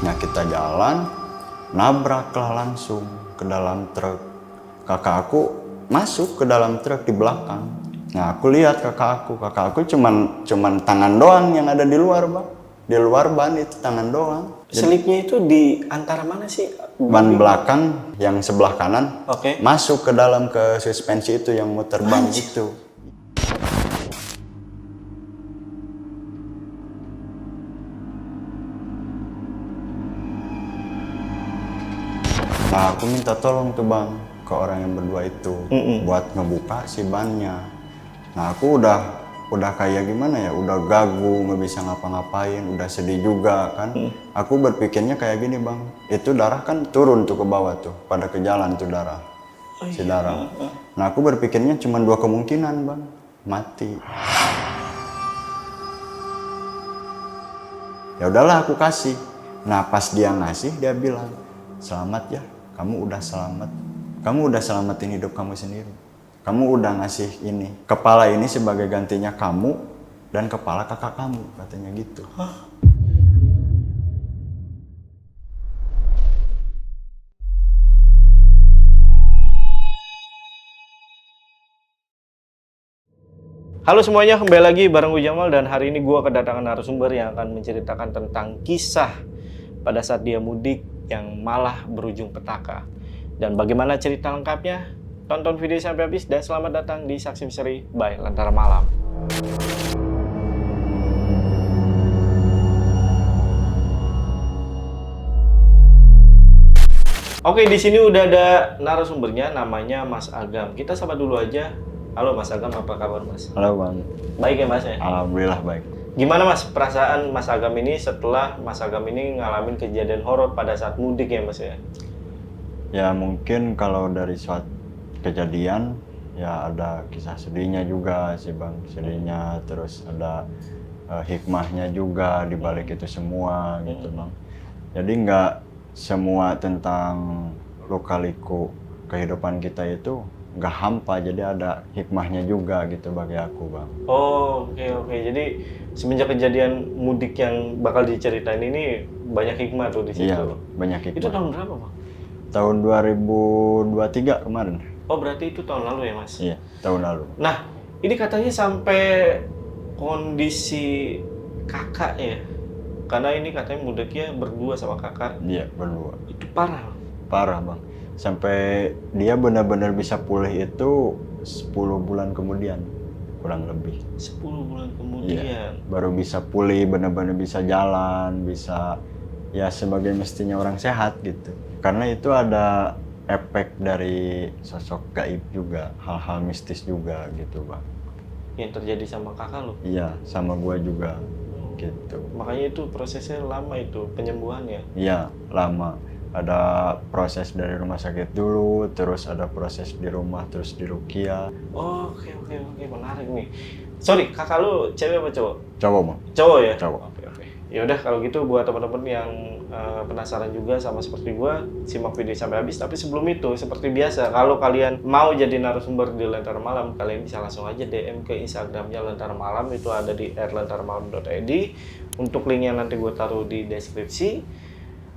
Nah kita jalan, nabraklah langsung ke dalam truk. Kakak aku masuk ke dalam truk di belakang. Nah aku lihat kakak aku cuman tangan doang yang ada di luar bang. Di luar ban itu tangan doang. Selipnya itu di antara mana sih? Ban belakang yang sebelah kanan Oke. masuk ke dalam ke suspensi itu yang muter ban gitu. Nah aku minta tolong tuh bang ke orang yang berdua itu buat ngebuka si bannya. Nah aku udah kayak gimana ya, udah gagu, nggak bisa ngapa-ngapain, udah sedih juga kan. Aku berpikirnya kayak gini bang, itu darah kan turun tuh ke bawah tuh, pada ke jalan tuh darah, si darah. Nah aku berpikirnya cuma dua kemungkinan bang, mati. Ya udahlah aku kasih. Nah pas dia ngasih dia bilang, selamat ya, kamu udah selamat, kamu udah selamatin hidup kamu sendiri. Kamu udah ngasih ini, kepala ini sebagai gantinya kamu dan kepala kakak kamu, katanya gitu. Halo semuanya, kembali lagi bareng gue Jamal dan hari ini gue kedatangan narasumber yang akan menceritakan tentang kisah pada saat dia mudik yang malah berujung petaka. Dan bagaimana cerita lengkapnya? Tonton video sampai habis dan selamat datang di Saksi Misteri by Lentera Malam. Oke, di sini udah ada narasumbernya, namanya Mas Agam. Kita sapa dulu aja. Halo Mas Agam, apa kabar Mas? Halo bang. Baik ya Mas ya? Alhamdulillah baik. Gimana Mas perasaan Mas Agam ini setelah Mas Agam ini ngalamin kejadian horor pada saat mudik ya Mas ya? Ya mungkin kalau dari suatu kejadian ya ada kisah sedihnya juga sih bang, sedihnya terus ada hikmahnya juga di balik itu semua gitu bang. Jadi nggak semua tentang lika-liku kehidupan kita itu nggak hampa, jadi ada hikmahnya juga gitu bagi aku bang. Oh, oke. Jadi semenjak kejadian mudik yang bakal diceritain ini banyak hikmah tuh di situ. Iya, banyak hikmah. Itu tahun berapa, Bang? Tahun 2023 kemarin. Oh, berarti itu tahun lalu ya, Mas? Iya, tahun lalu. Nah, ini katanya sampai kondisi kakak ya. Karena ini katanya mudiknya berdua sama kakak. Iya, berdua. Itu parah. Parah, Bang. Sampai dia benar-benar bisa pulih itu 10 bulan kemudian, kurang lebih. 10 bulan kemudian. Iya, baru bisa pulih, benar-benar bisa jalan, bisa ya sebagai mestinya orang sehat gitu. Karena itu ada efek dari sosok gaib juga, hal-hal mistis juga gitu bang. Yang terjadi sama kakak lo? Iya, sama gua juga gitu. Makanya itu prosesnya lama itu, penyembuhannya? Iya, lama. Ada proses dari rumah sakit dulu, terus ada proses di rumah, terus di rukia. Oh, oke, menarik nih. Sorry, kakak lu cewek apa cowok? Cowok bang. Cowok ya? Cowok. Oke. Ya udah kalau gitu buat teman-teman yang penasaran juga sama seperti gua, simak video sampai habis. Tapi sebelum itu, seperti biasa, kalau kalian mau jadi narasumber di Lentera Malam, kalian bisa langsung aja DM ke Instagramnya Lentera Malam, itu ada di @lenteramalam.id. Untuk linknya nanti gue taruh di deskripsi.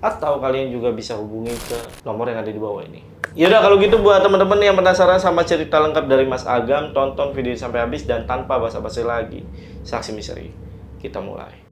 Atau kalian juga bisa hubungi ke nomor yang ada di bawah ini. Yaudah kalau gitu buat teman-teman yang penasaran sama cerita lengkap dari Mas Agam, tonton video sampai habis dan tanpa basa-basi lagi. Saksi Misteri, kita mulai.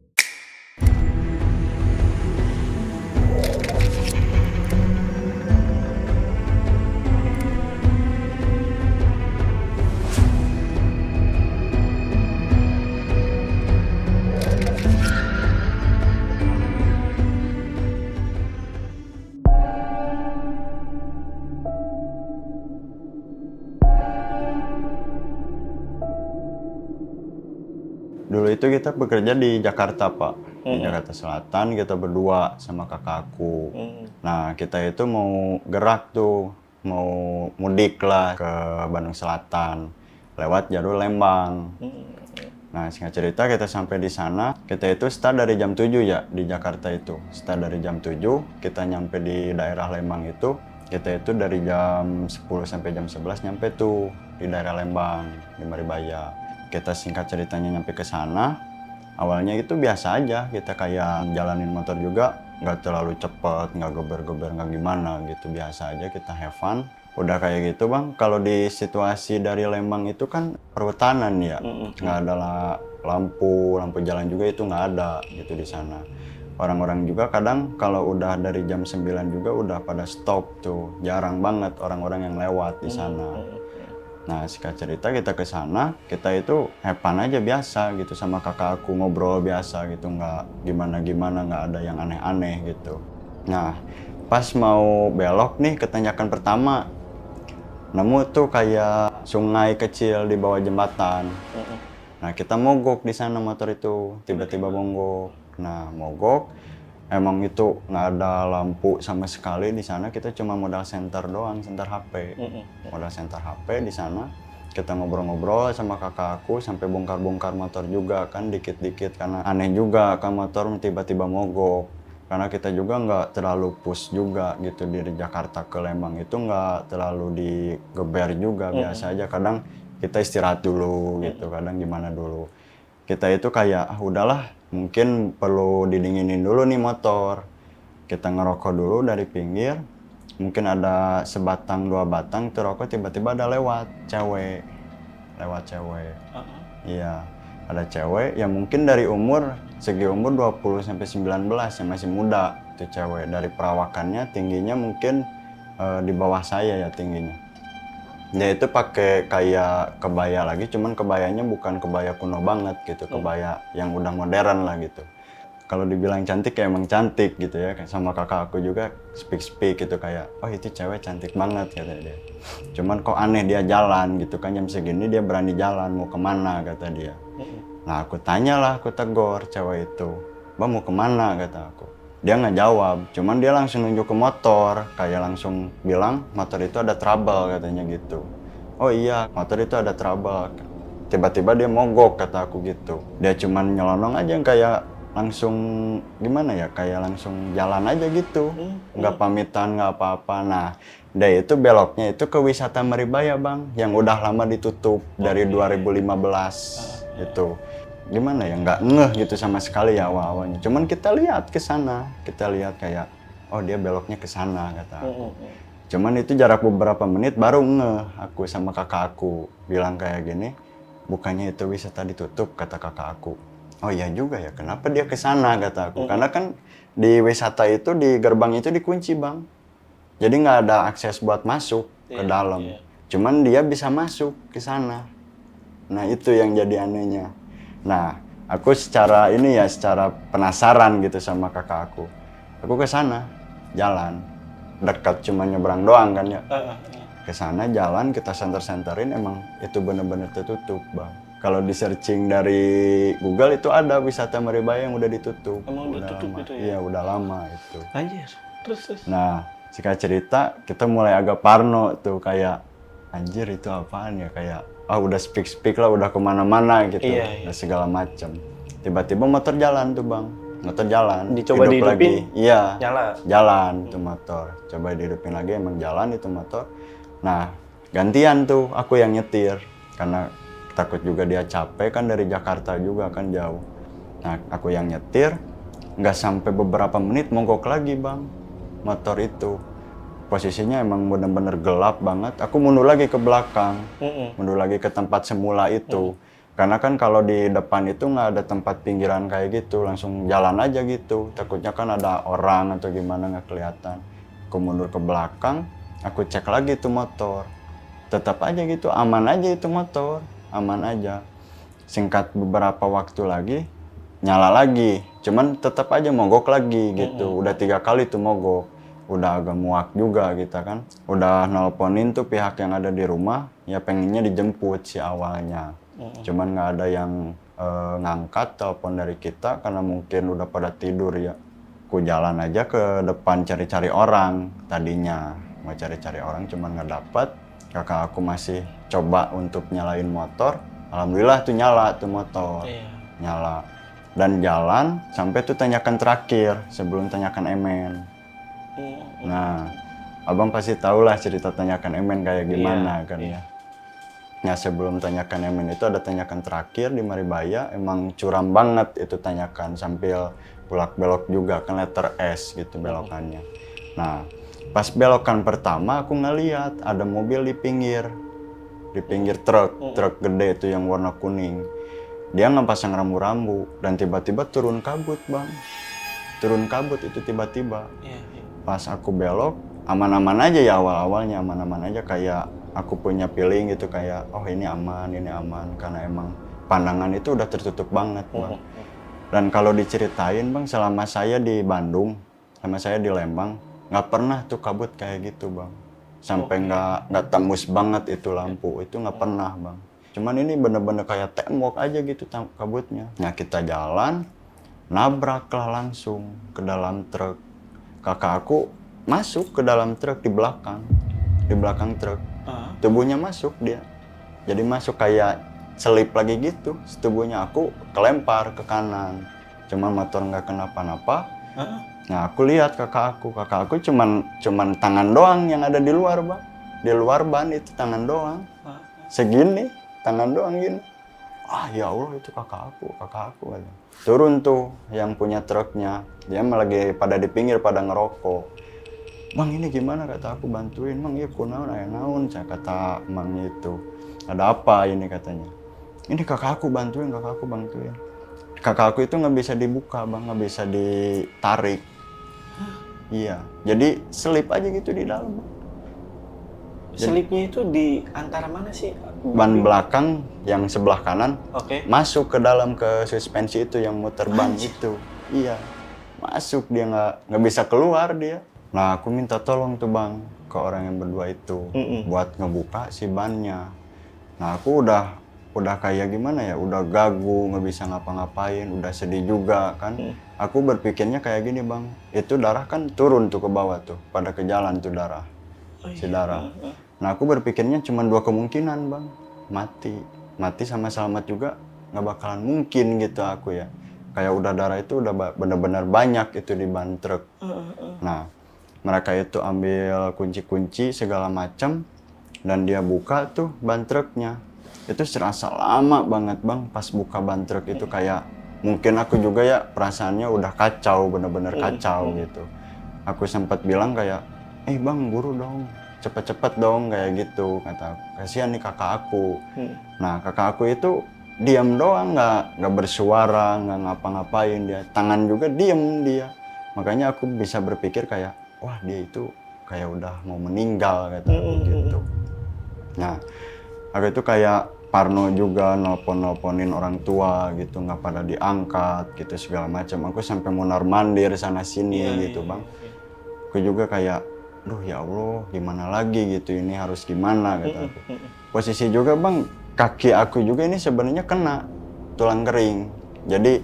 Dulu itu kita bekerja di Jakarta Pak, di Jakarta Selatan, kita berdua sama kakakku. Nah kita itu mau gerak tuh, mau mudik lah ke Bandung Selatan, lewat jalur Lembang. Nah singkat cerita kita sampai di sana, kita itu start dari jam 7 ya di Jakarta itu. Start dari jam 7, kita nyampe di daerah Lembang itu, kita itu dari jam 10 sampai jam 11 nyampe tuh di daerah Lembang, di Maribaya. Kita singkat ceritanya nyampe ke sana, awalnya itu biasa aja, kita kayak jalanin motor juga, nggak terlalu cepat, nggak geber-geber, nggak gimana gitu, biasa aja kita have fun. Udah kayak gitu bang, kalau di situasi dari Lembang itu kan perhutanan ya, nggak ada lampu jalan juga itu nggak ada gitu di sana. Orang-orang juga kadang kalau udah dari jam 9 juga udah pada stop tuh, jarang banget orang-orang yang lewat di sana. Nah singkat cerita kita ke sana, kita itu have fun aja biasa gitu sama kakak aku, ngobrol biasa gitu, nggak gimana-gimana, nggak ada yang aneh-aneh gitu. Nah pas mau belok nih ke tanjakan pertama, nemu tuh kayak sungai kecil di bawah jembatan. Nah kita mogok di sana motor itu, tiba-tiba mogok. Nah mogok, emang itu nggak ada lampu sama sekali di sana. Kita cuma modal senter doang, senter HP. Modal senter HP di sana. Kita ngobrol-ngobrol sama kakak aku sampai bongkar-bongkar motor juga kan dikit-dikit, karena aneh juga kan motor tiba-tiba mogok. Karena kita juga nggak terlalu push juga gitu, dari Jakarta ke Lembang itu nggak terlalu digeber juga, biasa aja. Kadang kita istirahat dulu gitu, kadang gimana dulu. Kita itu kayak udahlah, mungkin perlu didinginin dulu nih motor. Kita ngerokok dulu dari pinggir, mungkin ada sebatang 2 batang tuh rokok, tiba-tiba ada lewat cewek. Iya, ada cewek yang mungkin dari segi umur 20 sampai 19 yang masih muda tuh cewek. Dari perawakannya tingginya mungkin di bawah saya ya tingginya. Dia itu pakai kayak kebaya lagi, cuman kebayanya bukan kebaya kuno banget gitu, kebaya yang udah modern lah gitu. Kalau dibilang cantik ya emang cantik gitu ya, sama kakak aku juga speak gitu kayak, oh itu cewek cantik banget kata dia. Cuman kok aneh dia jalan gitu kan, jam segini dia berani jalan, mau kemana kata dia. Nah aku tanyalah, aku tegur cewek itu, bang mau kemana kata aku. Dia nggak jawab, cuman dia langsung nunjuk ke motor, kayak langsung bilang motor itu ada trouble katanya gitu. Oh iya, motor itu ada trouble. Tiba-tiba dia mogok kata aku gitu. Dia cuman nyelonong aja kayak langsung gimana ya, kayak langsung jalan aja gitu. Nggak pamitan, nggak apa-apa. Nah, dia itu beloknya itu ke wisata Maribaya bang, yang udah lama ditutup dari 2015 gitu. Gimana ya, nggak ngeh gitu sama sekali ya awal-awalnya. Cuman kita lihat ke sana, kita lihat kayak, oh dia beloknya ke sana kata aku. Cuman itu jarak beberapa menit baru ngeh aku sama kakak aku, bilang kayak gini, bukannya itu wisata ditutup kata kakak aku. Oh iya juga ya, kenapa dia ke sana kata aku. Karena kan di wisata itu, di gerbang itu dikunci bang. Jadi nggak ada akses buat masuk ke dalam. Cuman dia bisa masuk ke sana. Nah itu yang jadi anehnya. Nah, aku secara penasaran gitu sama kakak aku. Aku ke sana, jalan. Dekat cuma nyebrang doang kan ya. Ke sana jalan, kita senter-senterin, emang itu bener-bener tertutup, Bang. Kalau di searching dari Google itu ada wisata Maribaya yang udah ditutup. Emang udah tutup lama. itu ya? Iya, udah lama itu. Anjir, terus. Nah, singkat cerita, kita mulai agak parno tuh, kayak anjir itu apaan ya, kayak udah speak lah, udah kemana-mana gitu, udah segala macam. Tiba-tiba motor jalan tuh bang, motor jalan. Dicoba hidup dihidupin? lagi. Iya, Nyala? Jalan tuh motor, coba dihidupin lagi, emang jalan itu motor. Nah, gantian tuh aku yang nyetir, karena takut juga dia capek kan, dari Jakarta juga kan jauh. Nah, aku yang nyetir, nggak sampai beberapa menit mogok lagi bang, motor itu. Posisinya emang bener-bener gelap banget. Aku mundur lagi ke belakang, mundur lagi ke tempat semula itu. Karena kan kalau di depan itu nggak ada tempat pinggiran kayak gitu, langsung jalan aja gitu. Takutnya kan ada orang atau gimana, nggak kelihatan. Aku mundur ke belakang, aku cek lagi tuh motor. Tetap aja gitu, aman aja itu motor, aman aja. Singkat beberapa waktu lagi, nyala lagi. Cuman tetap aja mogok lagi gitu. Udah 3 kali tuh mogok. Udah agak muak juga kita kan. Udah nelponin tuh pihak yang ada di rumah, ya pengennya dijemput sih awalnya. Cuman nggak ada yang ngangkat telepon dari kita karena mungkin udah pada tidur ya. Aku jalan aja ke depan cari-cari orang tadinya. Mau cari-cari orang cuman nggak dapet. Kakak aku masih coba untuk nyalain motor. Alhamdulillah tuh nyala tuh motor. Nyala. Dan jalan sampai tuh tanjakan terakhir sebelum tanjakan Emen. Nah, abang pasti tahu lah cerita tanjakan Emen kayak gimana kan ya. Ya sebelum tanyakan Emen itu ada tanyakan terakhir di Maribaya, emang curam banget itu tanyakan sambil bulak belok juga kan letter S gitu belokannya. Nah pas belokan pertama aku ngeliat ada mobil di pinggir truk gede itu yang warna kuning. Dia nggak pasang rambu-rambu dan tiba-tiba turun kabut bang, turun kabut itu tiba-tiba. Pas aku belok aman-aman aja ya awal-awalnya aman-aman aja kayak aku punya feeling gitu kayak oh ini aman karena emang pandangan itu udah tertutup banget bang. Dan kalau diceritain bang selama saya di Bandung, sama saya di Lembang nggak pernah tuh kabut kayak gitu bang. Sampai nggak tembus banget itu lampu itu nggak pernah bang. Cuman ini bener-bener kayak tembok aja gitu kabutnya. Nah kita jalan nabrak lah langsung ke dalam truk. Kakak aku masuk ke dalam truk di belakang truk. Tubuhnya masuk dia. Jadi masuk kayak selip lagi gitu. Tubuhnya aku kelempar ke kanan. Cuman motor nggak kenapa-napa. Nah aku lihat kakak aku cuman tangan doang yang ada di luar bang. Di luar ban itu tangan doang. Segini, tangan doang gini. Ah ya Allah itu kakak aku aja. Turun tuh yang punya truknya. Dia lagi pada di pinggir pada ngerokok. Bang ini gimana kata aku bantuin. Bang iya kunaon aya naon saya kata emang itu. Ada apa ini katanya. Ini kakak aku bantuin. Kakak aku itu nggak bisa dibuka bang, nggak bisa ditarik. Iya, jadi selip aja gitu di dalam. Selipnya itu di antara mana sih? Ban belakang yang sebelah kanan masuk ke dalam ke suspensi itu yang muter ban itu. Iya, masuk dia nggak bisa keluar dia. Nah aku minta tolong tuh bang ke orang yang berdua itu buat ngebuka si bannya. Nah aku udah kayak gimana ya, udah gagu, nggak bisa ngapa-ngapain, udah sedih juga kan. Aku berpikirnya kayak gini bang, itu darah kan turun tuh ke bawah tuh, pada ke jalan tuh darah, si darah. Nah aku berpikirnya cuma 2 kemungkinan bang, mati sama selamat juga nggak bakalan mungkin gitu aku ya. Kayak udah darah itu udah bener-bener banyak itu di ban truk. Nah mereka itu ambil kunci-kunci segala macam dan dia buka tuh ban truknya. Itu serasa lama banget bang pas buka ban truk itu kayak mungkin aku juga ya perasaannya udah kacau, bener-bener kacau gitu. Aku sempat bilang kayak bang buru dong, cepet-cepet dong kayak gitu kata aku. Kasihan nih kakak aku. Nah kakak aku itu diam doang, nggak bersuara, nggak ngapa-ngapain dia, tangan juga diem dia. Makanya aku bisa berpikir kayak wah dia itu kayak udah mau meninggal kata aku gitu. Nah aku itu kayak parno juga nelponin orang tua gitu, nggak pada diangkat gitu segala macam. Aku sampai mondar-mandir sana sini gitu bang. Aku juga kayak, duh ya Allah gimana lagi gitu, ini harus gimana kata aku. Posisi juga bang, kaki aku juga ini sebenarnya kena tulang kering. Jadi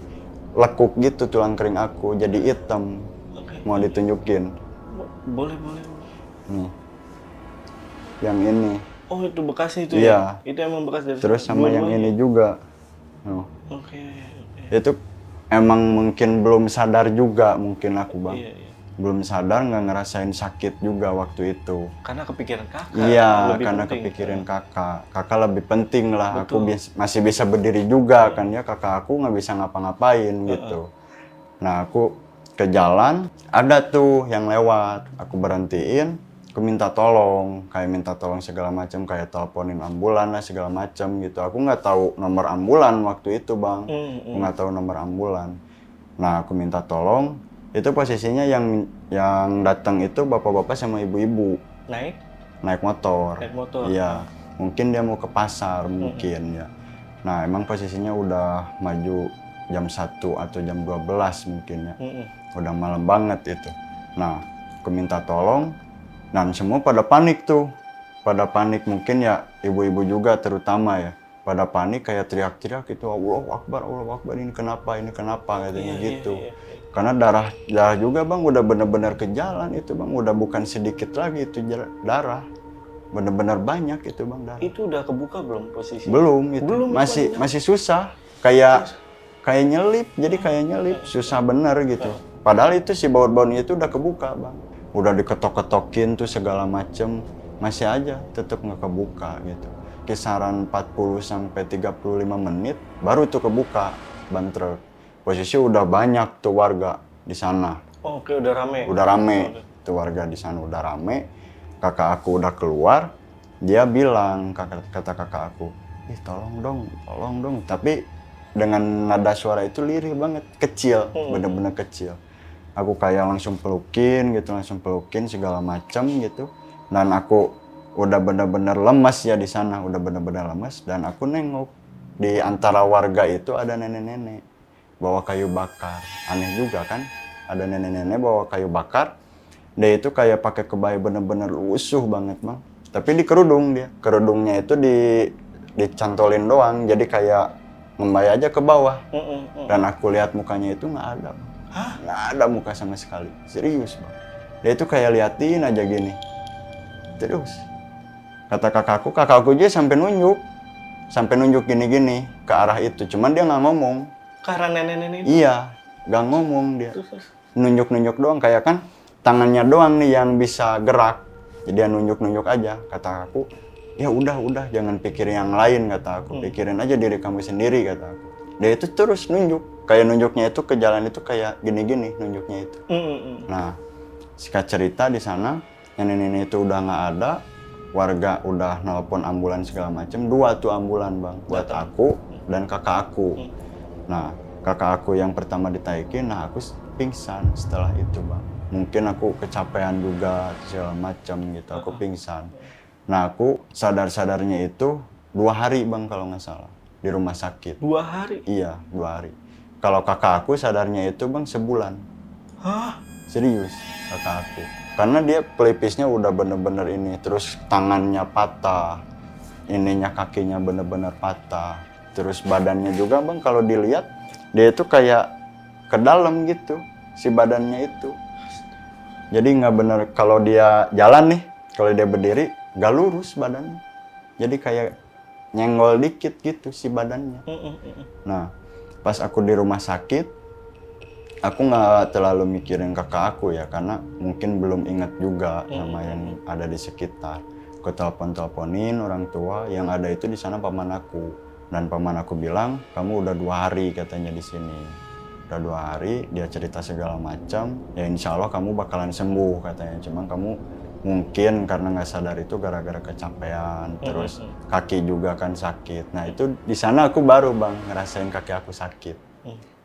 lekuk gitu tulang kering aku, jadi hitam. Mau ditunjukin? Boleh. Nih, yang ini. Oh itu bekasnya itu ya? Itu emang bekas dari. Terus sama yang ini juga. Oke. Itu emang mungkin belum sadar juga mungkin aku bang. Iya. Belum sadar, nggak ngerasain sakit juga waktu itu. Karena kepikiran kakak. Iya, karena kepikiran kakak. Kakak lebih penting lah. Betul. Aku masih bisa berdiri juga kan ya. Kakak aku nggak bisa ngapa-ngapain gitu. Nah aku ke jalan, ada tuh yang lewat. Aku berhentiin. Aku minta tolong segala macam, kayak teleponin ambulan lah segala macam gitu. Aku nggak tahu nomor ambulan waktu itu bang, aku nggak tahu nomor ambulan. Nah aku minta tolong, itu posisinya yang datang itu bapak-bapak sama ibu-ibu. Naik motor. Iya, mungkin dia mau ke pasar mungkin ya. Nah emang posisinya udah maju jam 1 atau jam 12 mungkin ya. Udah malam banget itu. Nah aku minta tolong. Dan semua pada panik tuh, mungkin ya ibu-ibu juga terutama ya, pada panik kayak teriak-teriak gitu, Allahu Akbar, ini kenapa katanya gitu. Karena darah juga bang udah benar-benar ke jalan itu bang, udah bukan sedikit lagi itu darah, benar-benar banyak itu bang darah. Itu udah kebuka belum posisi? Belum itu, masih susah, kayak nyelip, jadi kayak nyelip, susah bener gitu. Padahal itu si baut-bautnya itu udah kebuka bang. Udah diketok-ketokin tuh segala macem, masih aja tetap nggak kebuka gitu. kisaran 40 sampai 35 menit baru tuh kebuka ban truk. Posisi udah banyak tuh warga di sana. Oke, udah rame. Udah rame. Tuh warga di sana udah rame. Kakak aku udah keluar, dia bilang, kata kakak aku, "Ih, tolong dong." Tapi dengan nada suara itu lirih banget, kecil, bener-bener kecil. Aku kayak langsung pelukin segala macam gitu. Dan aku udah bener-bener lemas ya di sana, udah bener-bener lemas. Dan aku nengok di antara warga itu ada nenek-nenek bawa kayu bakar. Aneh juga kan, ada nenek-nenek bawa kayu bakar. Dia itu kayak pakai kebaya bener-bener lusuh banget bang. Tapi di kerudung dia. Kerudungnya itu dicantolin doang. Jadi kayak membaya aja ke bawah. Dan aku lihat mukanya itu nggak ada bang. Nggak ada muka sama sekali. Serius bang. Dia itu kayak liatin aja gini. Terus. Kata kakakku aja sampai nunjuk. Sampai nunjuk gini-gini ke arah itu. Cuman dia nggak ngomong. Karena nenek-nenek itu? Iya. Nggak ngomong dia. Nunjuk-nunjuk doang kayak kan. Tangannya doang nih yang bisa gerak. Jadi dia nunjuk-nunjuk aja. Kata aku, ya udah jangan pikir yang lain kata aku. Pikirin aja diri kamu sendiri kata aku. Dia itu terus nunjuk. Kayak nunjuknya itu ke jalan itu kayak gini-gini nunjuknya itu. Nah, singkat cerita di sana, nenek-nenek itu udah nggak ada. Warga udah nelpon ambulan segala macem. 2 tuh ambulan bang. Buat aku dan kakak aku. Nah, kakak aku yang pertama ditaikin, nah aku pingsan setelah itu bang. Mungkin aku kecapean juga segala macam gitu, aku pingsan. Nah aku sadar-sadarnya itu 2 hari bang kalau nggak salah, di rumah sakit. 2 hari? Iya, 2 hari. Kalau kakak aku sadarnya itu bang sebulan. Hah? Serius kakak aku. Karena dia pelipisnya udah bener-bener ini, terus tangannya patah, ininya kakinya bener-bener patah. Terus badannya juga bang kalau dilihat, dia itu kayak ke dalam gitu, si badannya itu. Jadi nggak bener kalau dia jalan nih, kalau dia berdiri nggak lurus badannya. Jadi kayak nyenggol dikit gitu si badannya. Nah, pas aku di rumah sakit, aku nggak terlalu mikirin kakak aku ya, karena mungkin belum ingat juga nama yang ada di sekitar. Aku teleponin orang tua, yang ada itu di sana paman aku. Dan paman aku bilang, kamu udah 2 hari katanya di sini. Udah 2 hari, dia cerita segala macam. Ya insya Allah kamu bakalan sembuh katanya. Cuman kamu mungkin karena nggak sadar itu gara-gara kecapean. Terus kaki juga kan sakit. Nah itu di sana aku baru bang ngerasain kaki aku sakit.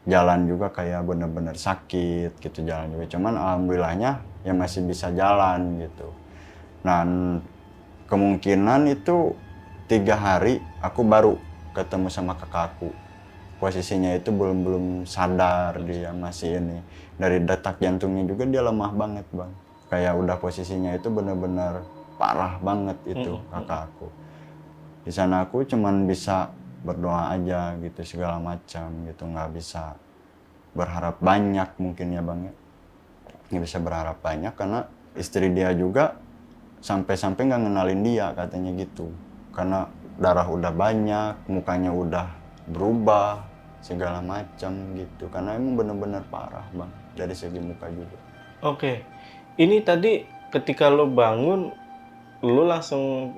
Jalan juga kayak bener-bener sakit gitu jalan juga. Cuman alhamdulillahnya ya masih bisa jalan gitu. Nah kemungkinan itu 3 hari aku baru ketemu sama kakakku. Posisinya itu belum sadar, dia masih ini. Dari detak jantungnya juga dia lemah banget bang. Kayak udah posisinya itu benar-benar parah banget itu kakakku. Di sana aku cuman bisa berdoa aja gitu segala macam gitu, nggak bisa berharap banyak mungkin ya bang ya. Nggak bisa berharap banyak karena istri dia juga sampai-sampai nggak ngenalin dia katanya gitu. Karena darah udah banyak, mukanya udah berubah segala macam gitu. Karena emang bener-bener parah bang dari segi muka juga. Oke, ini tadi ketika lo bangun, lo langsung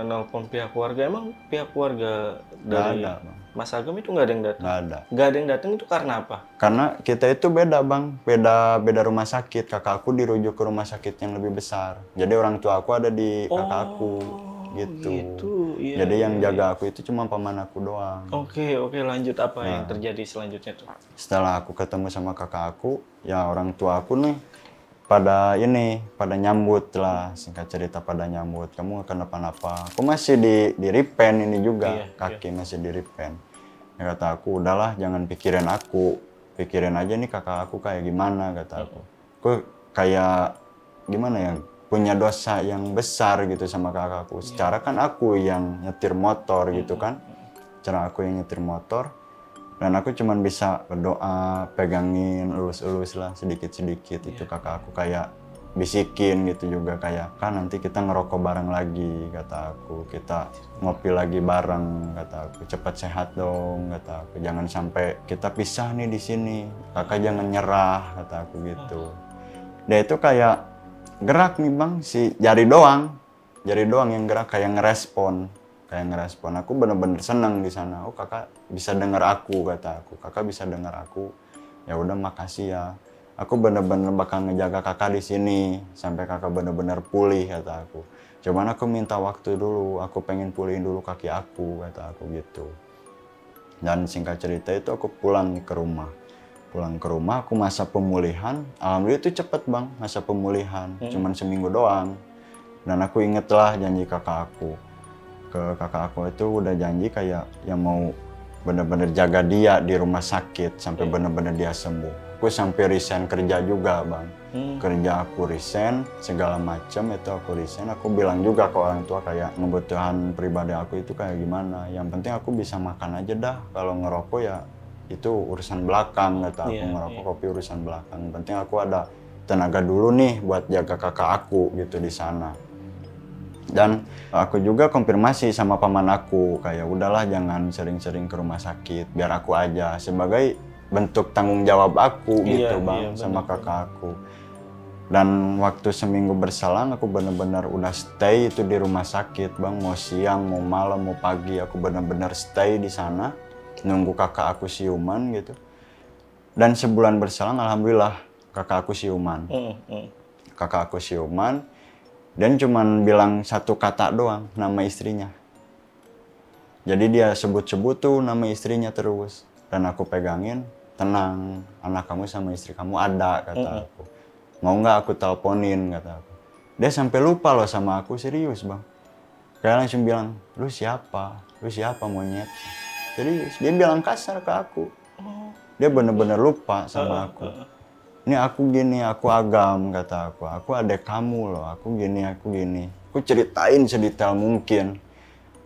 nelpon pihak keluarga. Emang pihak keluarga dari Nggak ada, Bang. Mas Agam itu nggak ada yang datang? Nggak ada. Nggak ada yang datang itu karena apa? Karena kita itu beda bang, beda rumah sakit. Kakak aku dirujuk ke rumah sakit yang lebih besar. Jadi orang tua aku ada di kakak aku gitu. Iya, Jadi yang jaga aku itu cuma paman aku doang. Oke, lanjut apa yang terjadi selanjutnya tuh? Setelah aku ketemu sama kakak aku, ya orang tua aku nih pada nyambut lah, singkat cerita pada nyambut. Kamu akan apa-apa. Aku masih di repaint ini juga, kaki masih di repaint. Ya, kata aku, udahlah jangan pikirin aku, pikirin aja nih kakak aku kayak gimana, kata aku. Aku kayak gimana ya, punya dosa yang besar gitu sama kakakku. Secara kan aku yang nyetir motor gitu kan, cara aku yang nyetir motor. Dan aku cuman bisa berdoa, pegangin, elus-elus lah sedikit-sedikit. Itu kakak aku kayak bisikin gitu juga, kayak kan nanti kita ngerokok bareng lagi, kata aku. Kita ngopi lagi bareng, kata aku. Cepat sehat dong, kata aku. Jangan sampai kita pisah nih di sini. Kakak jangan nyerah, kata aku gitu. Dia itu kayak gerak nih bang, si jari doang yang gerak kayak ngerespon kayak ngerespon. Aku bener-bener senang di sana. Oh kakak bisa dengar aku, kata aku. Kakak bisa dengar aku. Ya udah makasih ya. Aku bener-bener bakal ngejaga kakak di sini sampai kakak bener-bener pulih, kata aku. Cuman aku minta waktu dulu. Aku pengen pulihin dulu kaki aku, kata aku gitu. Dan singkat cerita itu aku pulang ke rumah. Pulang ke rumah, aku masa pemulihan. Alhamdulillah itu cepet bang, masa pemulihan. Cuman seminggu doang. Dan aku ingetlah janji kakak aku. Ke kakak aku itu udah janji kayak yang mau bener-bener jaga dia di rumah sakit sampai bener-bener dia sembuh. Aku sampai resign kerja juga bang. Kerja aku resign, segala macam itu aku resign. Aku bilang juga ke orang tua kayak kebutuhan pribadi aku itu kayak gimana. Yang penting aku bisa makan aja dah. Kalau ngerokok ya itu urusan belakang, kata aku. Ngerokok kopi urusan belakang. Yang penting aku ada tenaga dulu nih buat jaga kakak aku gitu di sana. Dan aku juga konfirmasi sama paman aku kayak udahlah jangan sering-sering ke rumah sakit, biar aku aja sebagai bentuk tanggung jawab aku gitu bang sama kakak aku. Dan waktu seminggu berselang aku benar-benar udah stay itu di rumah sakit bang, mau siang mau malam mau pagi aku benar-benar stay di sana nunggu kakak aku siuman gitu. Dan sebulan berselang alhamdulillah kakak aku siuman. Kakak aku siuman. Dan cuman bilang satu kata doang, nama istrinya. Jadi dia sebut-sebut tuh nama istrinya terus. Dan aku pegangin, tenang, anak kamu sama istri kamu ada, kata aku. Mau nggak aku teleponin, kata aku. Dia sampai lupa loh sama aku, serius bang. Kayak langsung bilang, lu siapa? Lu siapa monyet? Serius, dia bilang kasar ke aku. Dia bener-bener lupa sama aku. Ini aku gini, aku Agam, kata aku. Aku adek kamu loh, aku gini, aku gini. Aku ceritain sedetail mungkin.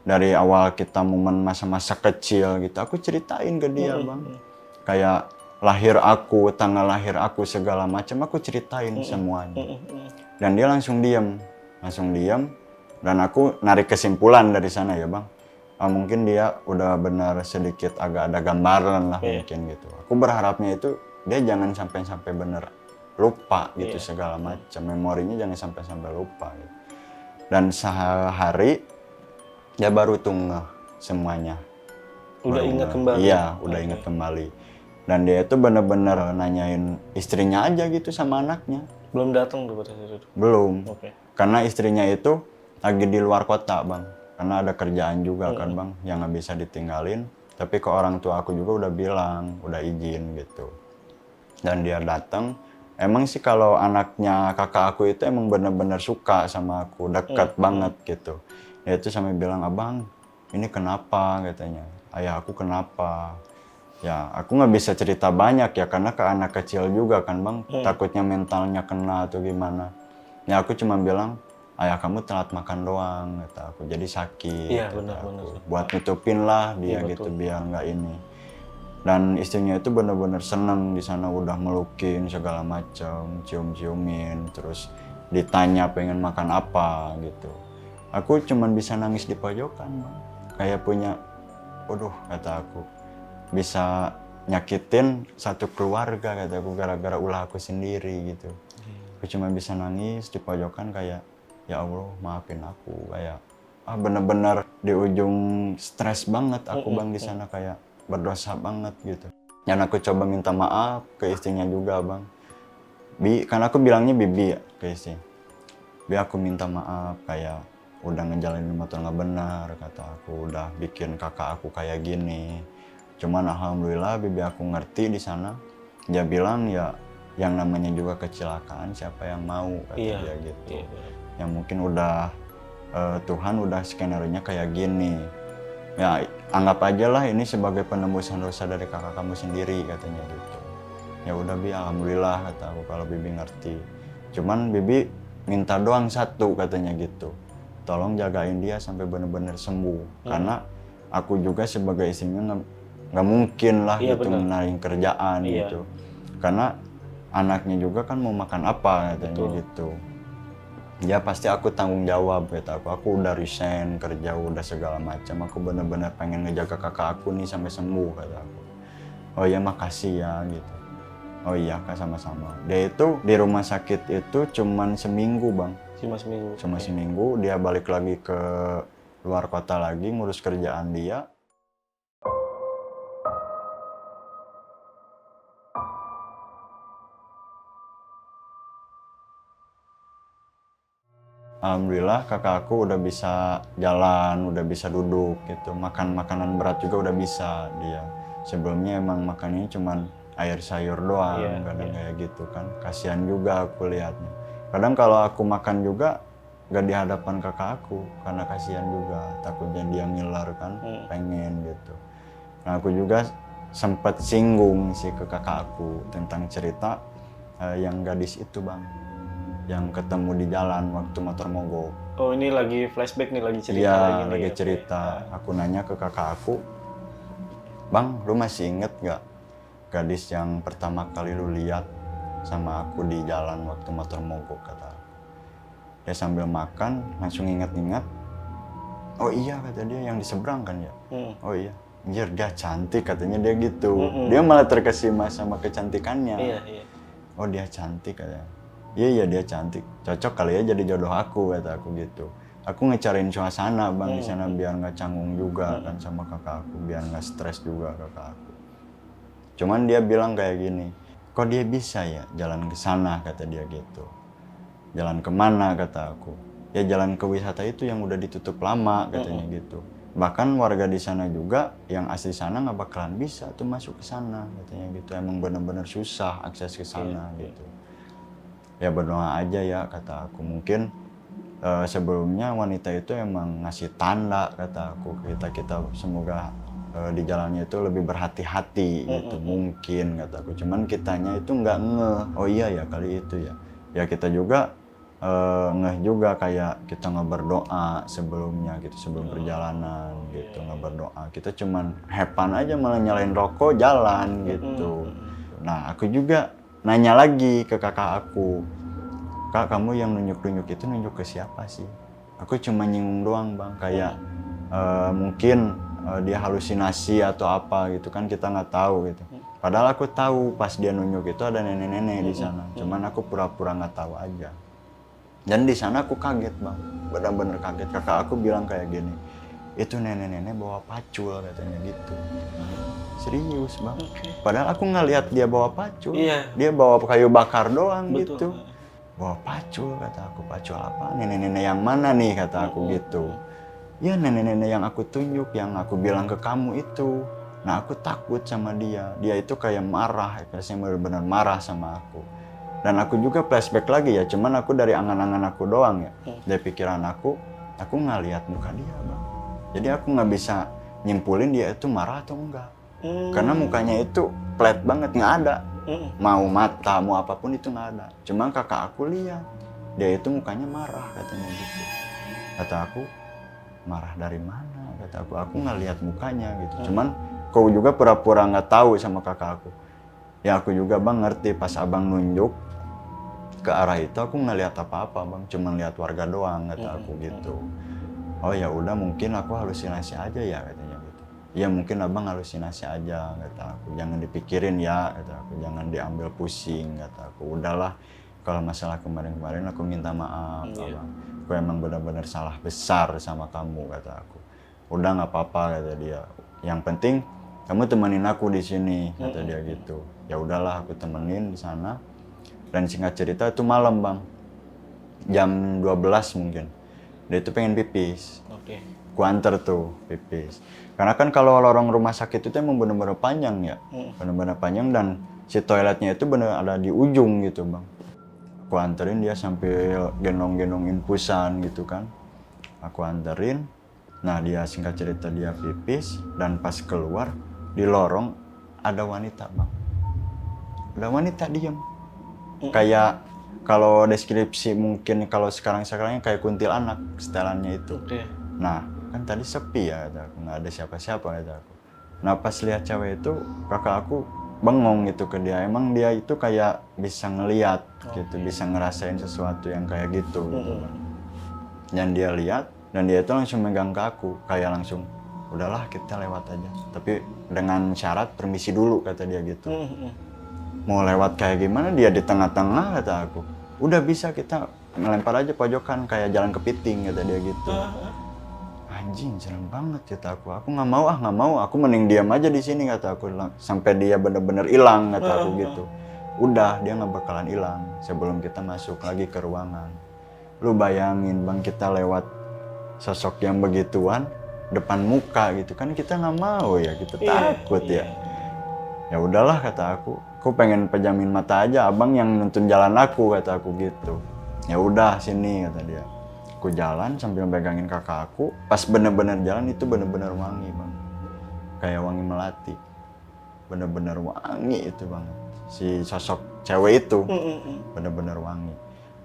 Dari awal kita momen masa-masa kecil gitu, aku ceritain ke dia bang. Kayak lahir aku, tanggal lahir aku, segala macam aku ceritain semuanya. Dan dia langsung diem. Dan aku narik kesimpulan dari sana ya bang. Mungkin dia udah benar sedikit agak ada gambaran lah mungkin gitu. Aku berharapnya itu dia jangan sampai bener lupa gitu segala macam, memorinya jangan sampai lupa gitu. Dan sehari dia baru tuh ngeh semuanya. Udah ingat kembali. Iya, udah ingat kembali. Dan dia itu bener-bener nanyain istrinya aja gitu sama anaknya. Belum datang tuh pada saat itu? Belum. Karena istrinya itu lagi di luar kota bang. Karena ada kerjaan juga kan bang yang nggak bisa ditinggalin. Tapi ke orang tua aku juga udah bilang, udah izin gitu. Dan dia datang, emang sih kalau anaknya kakak aku itu emang bener-bener suka sama aku, dekat banget gitu. Dia itu sampai bilang, abang ini kenapa katanya, ayah aku kenapa. Ya aku nggak bisa cerita banyak ya karena ke anak kecil juga kan bang, takutnya mentalnya kena atau gimana. Ya aku cuma bilang, ayah kamu telat makan doang, kata aku, jadi sakit. Iya benar. benar. Buat nutupin lah dia gitu biar nggak ini. Dan istrinya itu benar-benar seneng di sana, udah melukin segala macam, cium-ciumin, terus ditanya pengen makan apa gitu. Aku cuman bisa nangis di pojokan bang. Kayak punya, waduh kata aku, bisa nyakitin satu keluarga kata aku gara-gara ulah aku sendiri gitu. Aku cuma bisa nangis di pojokan kayak, ya Allah maafin aku, kayak bener-bener di ujung stres banget aku bang di sana, kayak berdosa banget gitu. Dan aku coba minta maaf ke istrinya juga bang. Karena aku bilangnya Bibi ya ke istri. Bi aku minta maaf kayak udah ngejalanin motor nggak benar, kata aku udah bikin kakak aku kayak gini. Cuman alhamdulillah Bibi aku ngerti di sana. Dia bilang ya yang namanya juga kecelakaan siapa yang mau, kata dia gitu. Yang mungkin udah Tuhan udah skenario-nya kayak gini. Ya anggap aja lah ini sebagai penembusan dosa dari kakak kamu sendiri, katanya gitu. Ya udah Bi, alhamdulillah kata aku kalau Bibi ngerti. Cuman Bibi minta doang satu, katanya gitu. Tolong jagain dia sampai benar-benar sembuh. Karena aku juga sebagai istrinya nggak mungkin lah gitu menaring kerjaan gitu. Karena anaknya juga kan mau makan apa, katanya gitu. Ya pasti aku tanggung jawab, kata aku udah resign kerja, udah segala macam, aku bener-bener pengen ngejaga kakak aku nih sampai sembuh, kata aku. Oh iya makasih ya gitu. Oh iya kak, sama-sama. Dia itu di rumah sakit itu cuman seminggu bang. Cuma seminggu. Cuma seminggu, dia balik lagi ke luar kota lagi ngurus kerjaan dia. Alhamdulillah kakak aku udah bisa jalan, udah bisa duduk gitu. Makan makanan berat juga udah bisa dia. Sebelumnya emang makannya cuman air sayur doang, kadang kayak gitu kan. Kasihan juga aku lihatnya. Kadang kalau aku makan juga gak di hadapan kakak aku karena kasihan juga. Takutnya dia ngiler kan, pengen gitu. Nah aku juga sempat singgung sih ke kakak aku tentang cerita yang gadis itu bang. Yang ketemu di jalan waktu motor mogok. Oh ini lagi flashback nih, lagi cerita iya, lagi nih. Lagi cerita. Aku nanya ke kakak aku, Bang, lu masih inget gak gadis yang pertama kali lu lihat sama aku di jalan waktu motor mogok, kata aku. Dia sambil makan langsung inget-inget. Oh iya, kata dia, yang di seberang kan ya? Oh iya, anjir dia cantik katanya dia gitu. Dia malah terkesima sama kecantikannya. Iya. Oh dia cantik katanya. Iya dia cantik, cocok kali ya jadi jodoh aku, kata aku gitu. Aku ngecariin suasana bang di sana biar nggak canggung juga kan sama kakak aku, biar nggak stres juga kakak aku. Cuman dia bilang kayak gini, kok dia bisa ya jalan ke sana, kata dia gitu. Jalan kemana, kata aku. Ya jalan ke wisata itu yang udah ditutup lama, katanya gitu. Bahkan warga di sana juga yang asli sana nggak bakalan bisa tuh masuk ke sana, katanya gitu. Emang bener-bener susah akses ke sana gitu. Ya berdoa aja ya, kata aku. Mungkin sebelumnya wanita itu emang ngasih tanda, kata aku, kita semoga di jalannya itu lebih berhati-hati gitu. Mungkin, kata aku. Cuman kitanya itu nggak ngeh. Oh iya ya kali itu ya. Ya kita juga ngeh juga, kayak kita nggak berdoa sebelumnya gitu, sebelum perjalanan gitu, nggak berdoa. Kita cuman hepan aja, malah nyalain rokok jalan gitu. Nah aku juga nanya lagi ke kakak aku, Kak, kamu yang nunjuk-nunjuk itu nunjuk ke siapa sih? Aku cuma nyinggung doang bang, kayak mungkin dia halusinasi atau apa gitu kan, kita nggak tahu gitu. Padahal aku tahu pas dia nunjuk itu ada nenek-nenek di sana, cuman aku pura-pura nggak tahu aja. Dan di sana aku kaget bang, benar-benar kaget. Kakak aku bilang kayak gini, itu nenek-nenek bawa pacul, katanya gitu. Serius bang. Padahal aku nggak lihat dia bawa pacul. Dia bawa kayu bakar doang. Betul. Gitu. Bawa pacul, kata aku. Pacul apa? Nenek-nenek yang mana nih, kata aku gitu. Ya nenek-nenek yang aku tunjuk, yang aku bilang ke kamu itu. Nah aku takut sama dia. Dia itu kayak marah, kayak benar-benar marah sama aku. Dan aku juga flashback lagi ya, cuman aku dari angan-angan aku doang ya. Dari pikiran aku nggak lihat muka dia bang. Jadi aku nggak bisa nyimpulin dia itu marah atau enggak. Karena mukanya itu flat banget, nggak ada. Mau mata, mau apapun itu nggak ada. Cuma kakak aku lihat, dia itu mukanya marah, katanya gitu. Kata aku, marah dari mana? Kata aku nggak lihat mukanya gitu. Cuman kau juga pura-pura nggak tahu sama kakak aku. Ya aku juga bang ngerti, pas abang nunjuk ke arah itu aku nggak lihat apa-apa bang, cuma lihat warga doang, kata aku gitu. Oh ya udah, mungkin aku halusinasi aja ya, katanya gitu. Ya mungkin abang halusinasi aja, kata aku. Jangan dipikirin ya, kata aku. Jangan diambil pusing, kata aku. Udahlah, kalau masalah kemarin-kemarin aku minta maaf, abang. Aku emang benar-benar salah besar sama kamu, kata aku. Udah nggak apa-apa, kata dia. Yang penting kamu temenin aku di sini, kata dia gitu. Ya udahlah, aku temenin di sana. Dan singkat cerita itu malam bang, jam 12 mungkin. Dia itu pengen pipis. Ku anter tuh pipis. Karena kan kalau lorong rumah sakit itu emang bener-bener panjang ya. Bener-bener panjang, dan si toiletnya itu bener ada di ujung gitu bang. Aku anterin dia sambil gendong-gendong infusan gitu kan. Aku anterin. Nah dia singkat cerita dia pipis, dan pas keluar di lorong ada wanita bang. Ada wanita diem. Kayak kalau deskripsi mungkin kalau sekarang kayak kuntilanak setelannya itu. Nah kan tadi sepi ya, kata aku, nggak ada siapa-siapa, kata aku. Nah pas lihat cewek itu, kakak aku bengong gitu ke dia. Emang dia itu kayak bisa ngeliat gitu, bisa ngerasain sesuatu yang kayak gitu. Gitu. Dan dia lihat, dan dia itu langsung megang ke aku, kayak langsung, udahlah kita lewat aja. Tapi dengan syarat permisi dulu, kata dia gitu. Mau lewat kayak gimana, dia di tengah-tengah, kata aku. Udah bisa kita melempar aja pojokan kayak jalan kepiting, kata dia gitu. anjing serem banget kata aku. Aku nggak mau, aku mending diam aja di sini kata aku. Sampai dia bener-bener hilang kata aku gitu. Udah, dia nggak bakalan hilang sebelum kita masuk lagi ke ruangan. Lu bayangin bang, kita lewat sosok yang begituan depan muka gitu kan, kita nggak mau ya, kita takut ya. Ya udahlah kata aku pengen pejamin mata aja, abang yang nuntun jalan aku kata aku gitu. Ya udah sini kata dia. Aku jalan sambil megangin kakak aku, pas bener-bener jalan itu bener-bener wangi bang, kayak wangi melati, bener-bener wangi itu banget. Si sosok cewek itu bener-bener wangi.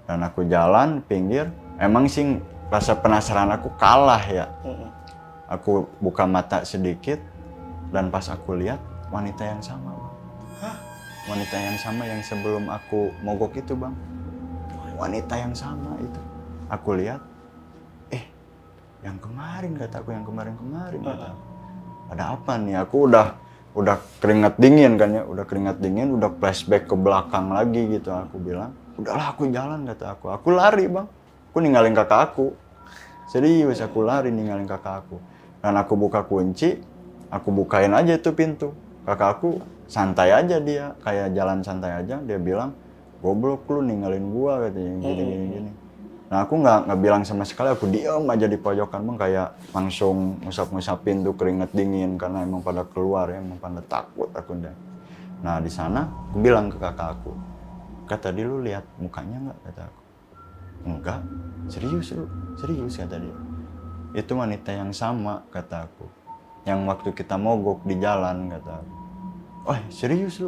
Dan aku jalan pinggir, emang sih rasa penasaran aku kalah ya. Aku buka mata sedikit dan pas aku lihat wanita yang sama bang. Wanita yang sama yang sebelum aku mogok itu bang. Wanita yang sama itu. Aku lihat, yang kemarin kata aku, yang kemarin kata aku. Ada apa nih? Aku udah keringat dingin kan ya, udah flashback ke belakang lagi gitu. Aku bilang, udahlah aku jalan kata aku. Aku lari bang, aku ninggalin kakak aku. Serius aku lari ninggalin kakak aku. Dan aku buka kunci, aku bukain aja itu pintu. Kakak aku santai aja dia, kayak jalan santai aja. Dia bilang, goblok lu ninggalin gua katanya gini. Nah aku nggak bilang sama sekali, aku diem aja di pojokan bang, kayak langsung ngusap-ngusapin tuh keringet dingin karena emang pada keluar ya, emang pada takut aku deh. Nah di sana aku bilang ke kakak aku, kata tadi lu lihat mukanya nggak kata aku. Enggak, serius kata dia. Itu wanita yang sama kata aku, yang waktu kita mogok di jalan kata aku. Oh serius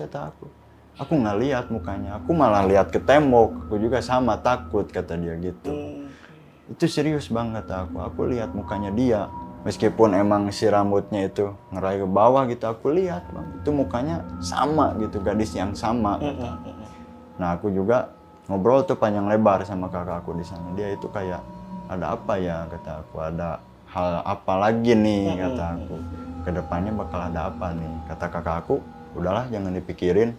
kata aku. Aku nggak lihat mukanya, aku malah lihat ke tembok. Aku juga sama takut kata dia gitu. Itu serius banget aku lihat mukanya dia. Meskipun emang si rambutnya itu ngerai ke bawah gitu, aku lihat bang, itu mukanya sama gitu, gadis yang sama kata aku. Nah aku juga ngobrol tuh panjang lebar sama kakak aku di sana. Dia itu kayak ada apa ya kata aku, ada hal apa lagi nih kata aku. Kedepannya bakal ada apa nih? Kata kakak aku, udahlah jangan dipikirin.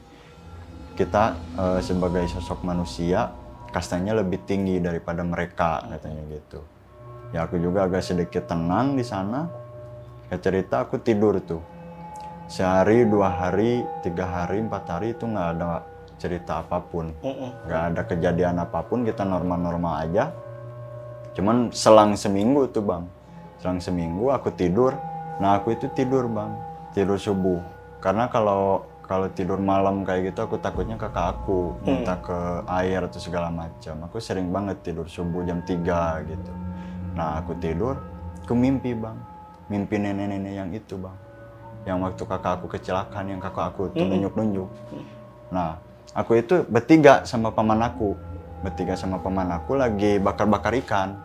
Kita sebagai sosok manusia kastanya lebih tinggi daripada mereka katanya gitu. Ya aku juga agak sedikit tenang di sana. Kayak cerita aku tidur tuh sehari, 2 hari, 3 hari, 4 hari itu nggak ada cerita apapun, nggak ada kejadian apapun, kita normal-normal aja. Cuman selang seminggu tuh bang, selang seminggu aku tidur. Nah aku itu tidur bang, tidur subuh. Karena kalau tidur malam kayak gitu aku takutnya kakak aku minta ke air atau segala macam. Aku sering banget tidur subuh jam 3 gitu. Nah aku tidur, aku mimpi bang, mimpi nenek-nenek yang itu bang, yang waktu kakak aku kecelakaan, yang kakak aku tuh nunjuk-nunjuk. Nah aku itu bertiga sama paman aku lagi bakar-bakar ikan.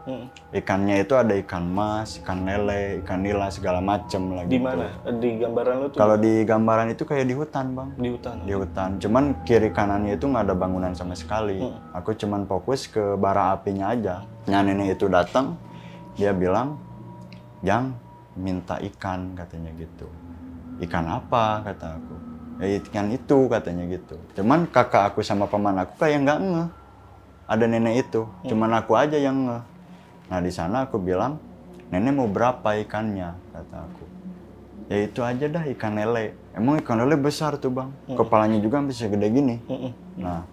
Ikannya itu ada ikan mas, ikan lele, ikan nila, segala macem lagi. Di mana? Di gambaran lu tuh? Kalau di gambaran itu kayak di hutan bang. Di hutan? Di hutan. Cuman kiri kanannya itu nggak ada bangunan sama sekali. Aku cuman fokus ke bara apinya aja. Nah nenek itu datang, dia bilang, Jang minta ikan katanya gitu. Ikan apa kata aku. Ya ikan itu katanya gitu. Cuman kakak aku sama paman aku kayak nggak ngeh ada nenek itu, cuman aku aja yang ngeh. Nah di sana aku bilang, nenek mau berapa ikannya kata aku. Ya itu aja dah, ikan lele. Emang ikan lele besar tuh bang, kepalanya juga bisa gede gini. Nah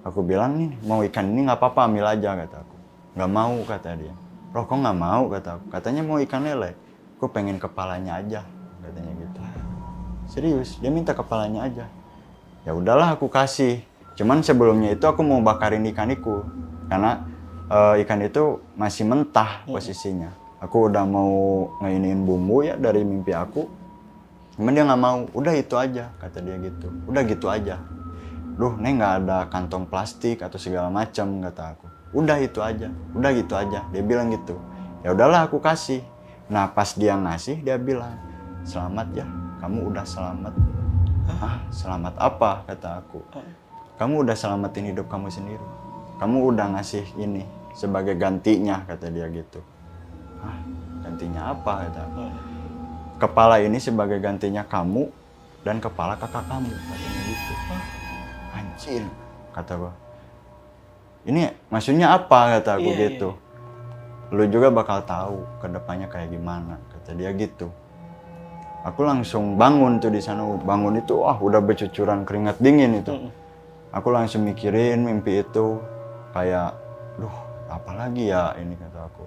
aku bilang nih, mau ikan ini nggak apa-apa, ambil aja kata aku. Nggak mau kata dia. Loh kok nggak mau kata aku, katanya mau ikan lele. Aku pengen kepalanya aja katanya gitu. Serius, dia minta kepalanya aja. Ya udahlah aku kasih. Cuman sebelumnya itu aku mau bakarin ikan itu. Karena ikan itu masih mentah posisinya. Aku udah mau ngeiniin bumbu ya dari mimpi aku. Cuman dia nggak mau, udah itu aja kata dia gitu. Udah gitu aja. Duh, Neng nggak ada kantong plastik atau segala macam kata aku. Udah itu aja, udah gitu aja. Dia bilang gitu. Ya udahlah aku kasih. Nah pas dia ngasih dia bilang, selamat ya, kamu udah selamat. Ah, selamat apa kata aku. Kamu udah selamatin hidup kamu sendiri. Kamu udah ngasih ini sebagai gantinya kata dia gitu. Ah, gantinya apa kata aku. Kepala ini sebagai gantinya kamu dan kepala kakak kamu katanya gitu. Anjir kata gua. Ini maksudnya apa kata aku gitu. lu juga bakal tahu ke depannya kayak gimana, kata dia gitu. Aku langsung bangun tuh di sana, bangun itu udah bercucuran keringat dingin itu. Aku langsung mikirin mimpi itu, kayak duh apalagi ya ini, kata aku.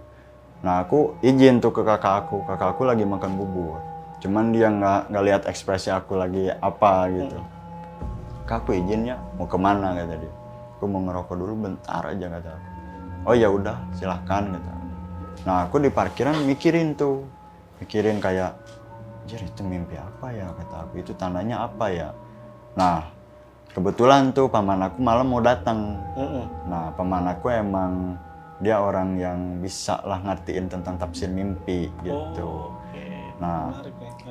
Nah aku izin tuh ke kakak aku lagi makan bubur, cuman dia nggak lihat ekspresi aku lagi apa gitu. Kak, aku izin ya, mau kemana, kata dia. Aku mau ngerokok dulu bentar aja, kata aku. Oh ya udah silahkan, kata aku. Nah aku di parkiran mikirin kayak anjir itu mimpi apa ya, kata aku, itu tandanya apa ya. Nah kebetulan tuh paman aku malam mau datang. Nah paman aku emang dia orang yang bisa lah ngertiin tentang tafsir mimpi gitu. Nah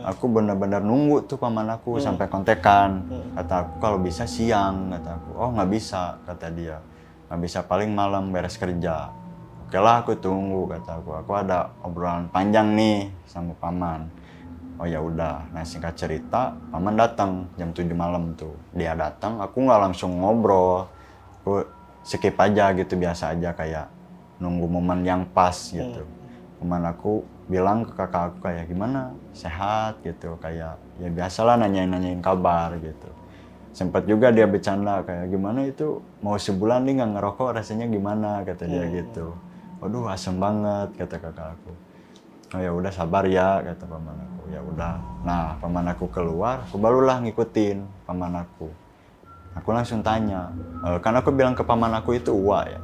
aku benar-benar nunggu tuh paman aku sampai kontekan. Kata aku kalau bisa siang, kata aku. Oh nggak bisa, kata dia. Nggak bisa, paling malam beres kerja. Oke lah aku tunggu, kata aku. Aku ada obrolan panjang nih sama paman. Oh ya udah, nah singkat cerita, paman datang jam 7 malam tuh. Dia datang, aku nggak langsung ngobrol. Aku skip aja gitu, biasa aja kayak nunggu momen yang pas gitu. Paman aku bilang ke kakak aku kayak gimana, sehat gitu, kayak ya biasalah nanyain kabar gitu. Sempat juga dia bercanda kayak gimana itu mau sebulan nih nggak ngerokok rasanya gimana, kata dia gitu. Waduh asem banget, kata kakak aku. Oh ya udah sabar ya, kata paman aku. Ya udah. Nah paman aku keluar, aku barulah ngikutin paman aku. Aku langsung tanya, kan aku bilang ke paman aku itu Wak ya.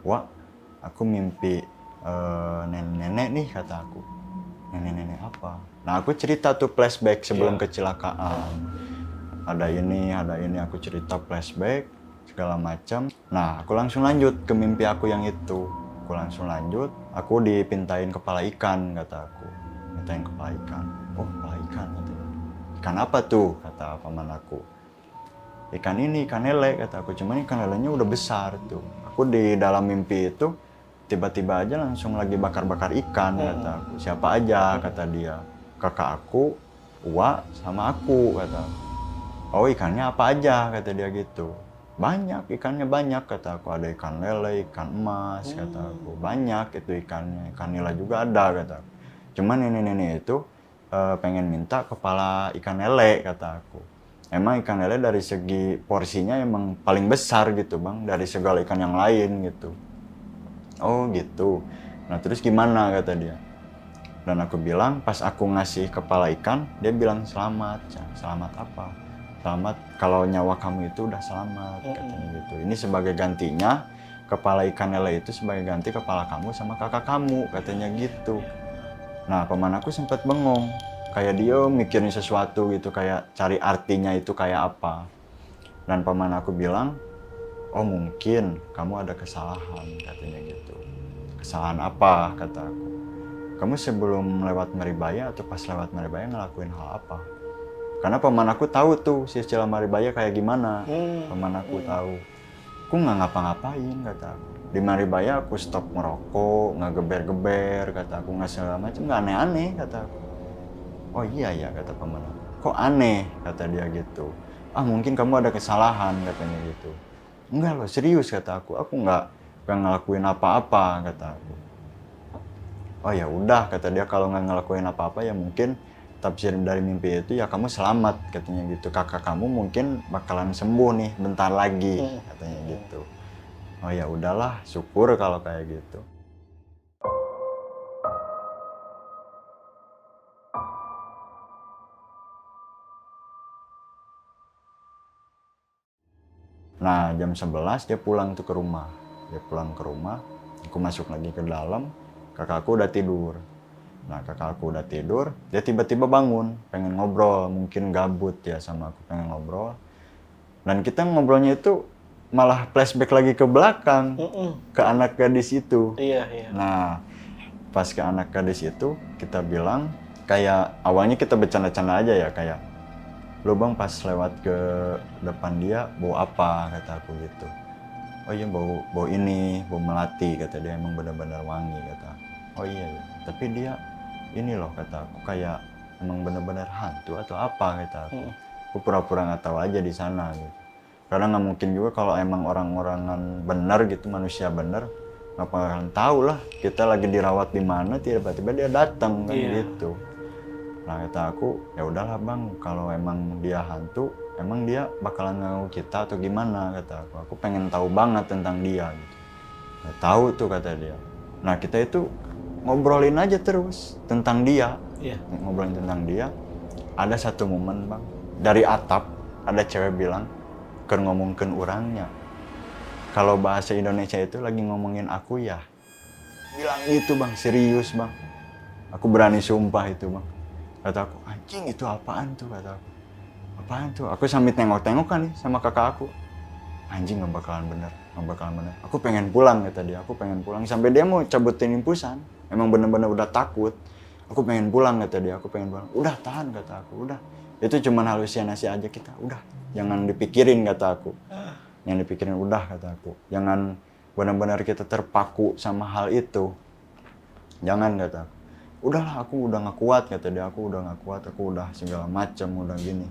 Wak, aku mimpi nenek-nenek nih, kata aku. Nenek-nenek apa? Nah aku cerita tuh flashback sebelum kecelakaan. Ada ini, aku cerita flashback segala macam. Nah aku langsung lanjut ke mimpi aku yang itu. Aku langsung lanjut, aku dipintain kepala ikan, kata aku. Pintain kepala ikan. Oh kepala ikan, katanya. Ikan apa tuh, kata paman aku. Ikan ini, ikan lele, kata aku. Cuman ikan lelenya udah besar tuh. Aku di dalam mimpi itu tiba-tiba aja langsung lagi bakar-bakar ikan, kata aku. Siapa aja, kata dia. Kakak aku, Wak, sama aku, kata aku. Oh ikannya apa aja, kata dia gitu. Banyak, ikannya banyak, kata aku. Ada ikan lele, ikan emas, kata aku. Banyak itu ikannya, ikan nila juga ada, kata aku. Cuman nenek-nenek itu pengen minta kepala ikan lele, kata aku. Emang ikan lele dari segi porsinya emang paling besar gitu bang, dari segala ikan yang lain gitu. Oh gitu. Nah terus gimana, kata dia. Dan aku bilang pas aku ngasih kepala ikan, dia bilang selamat. Selamat apa? Selamat kalau nyawa kamu itu udah selamat, katanya gitu. Ini sebagai gantinya, kepala ikan lele itu sebagai ganti kepala kamu sama kakak kamu, katanya gitu. Nah paman aku sempat bengong, kayak dia mikirin sesuatu gitu, kayak cari artinya itu kayak apa. Dan paman aku bilang, oh mungkin kamu ada kesalahan, katanya gitu. Kesalahan apa, kata aku. Kamu sebelum lewat Maribaya atau pas lewat Maribaya ngelakuin hal apa? Karena paman aku tahu tuh silsilah Maribaya kayak gimana. Paman aku tahu. Aku nggak ngapa-ngapain, kata aku. Di Maribaya aku stop merokok, nggak geber-geber, kata aku, nggak segala macam, nggak aneh-aneh, kata aku. Oh iya ya, kata paman aku. Kok aneh, kata dia gitu. Ah mungkin kamu ada kesalahan, katanya gitu. Enggak loh, serius, kata aku. Aku nggak ngelakuin apa-apa, kata aku. Oh ya udah, kata dia, kalau nggak ngelakuin apa-apa ya mungkin tafsir dari mimpi itu ya kamu selamat, katanya gitu. Kakak kamu mungkin bakalan sembuh nih bentar lagi, katanya gitu. Oh ya udahlah, syukur kalau kayak gitu. Nah jam 11 dia pulang tuh ke rumah. Dia pulang ke rumah, aku masuk lagi ke dalam, kakakku udah tidur. Nah kakakku udah tidur, dia tiba-tiba bangun, pengen ngobrol, mungkin gabut ya sama aku, pengen ngobrol. Dan kita ngobrolnya itu malah flashback lagi ke belakang, ke anak gadis itu. Iya. Nah pas ke anak gadis itu, kita bilang, kayak awalnya kita bercanda-canda aja ya, kayak lo bang pas lewat ke depan dia bau apa, kata aku gitu. Oh iya bau ini, bau melati, kata dia, emang benar-benar wangi, kata aku. Oh iya ya, tapi dia ini loh, kata aku, kayak emang benar-benar hantu atau apa, kata aku. Aku pura-pura nggak tahu aja di sana gitu. Karena nggak mungkin juga kalau emang orang-orangan benar gitu, manusia benar, nggak bakalan tahu lah kita lagi dirawat di mana, tiba-tiba dia datang kan gitu. Nah kata aku, ya udahlah bang, kalau emang dia hantu, emang dia bakalan nganggu kita atau gimana, kata aku. Aku pengen tahu banget tentang dia gitu. Nggak tahu tuh, kata dia. Nah kita itu ngobrolin aja terus tentang dia. Ngobrolin tentang dia. Ada satu momen bang, dari atap ada cewek bilang, "Ker ngomongkeun urangnya. Kalau bahasa Indonesia itu lagi ngomongin aku ya." Bilang gitu bang, serius bang. Aku berani sumpah itu bang. Kata aku, anjing itu apaan tuh, kata aku. Apaan tuh? Aku sambil tengok-tengok kan nih sama kakak aku. Anjing nggak bakalan bener. Aku pengen pulang, kata dia. Aku pengen pulang. Sampai dia mau cabutin impusan. Emang bener-bener udah takut. Aku pengen pulang, kata dia. Aku pengen pulang. Udah tahan, kata aku. Udah. Itu cuman halusinasi aja kita. Udah. Jangan dipikirin, kata aku. Yang dipikirin udah, kata aku. Jangan benar-benar kita terpaku sama hal itu. Jangan, kata aku. Udahlah, aku udah gak kuat, kata dia. Aku udah gak kuat, aku udah segala macam, udah gini.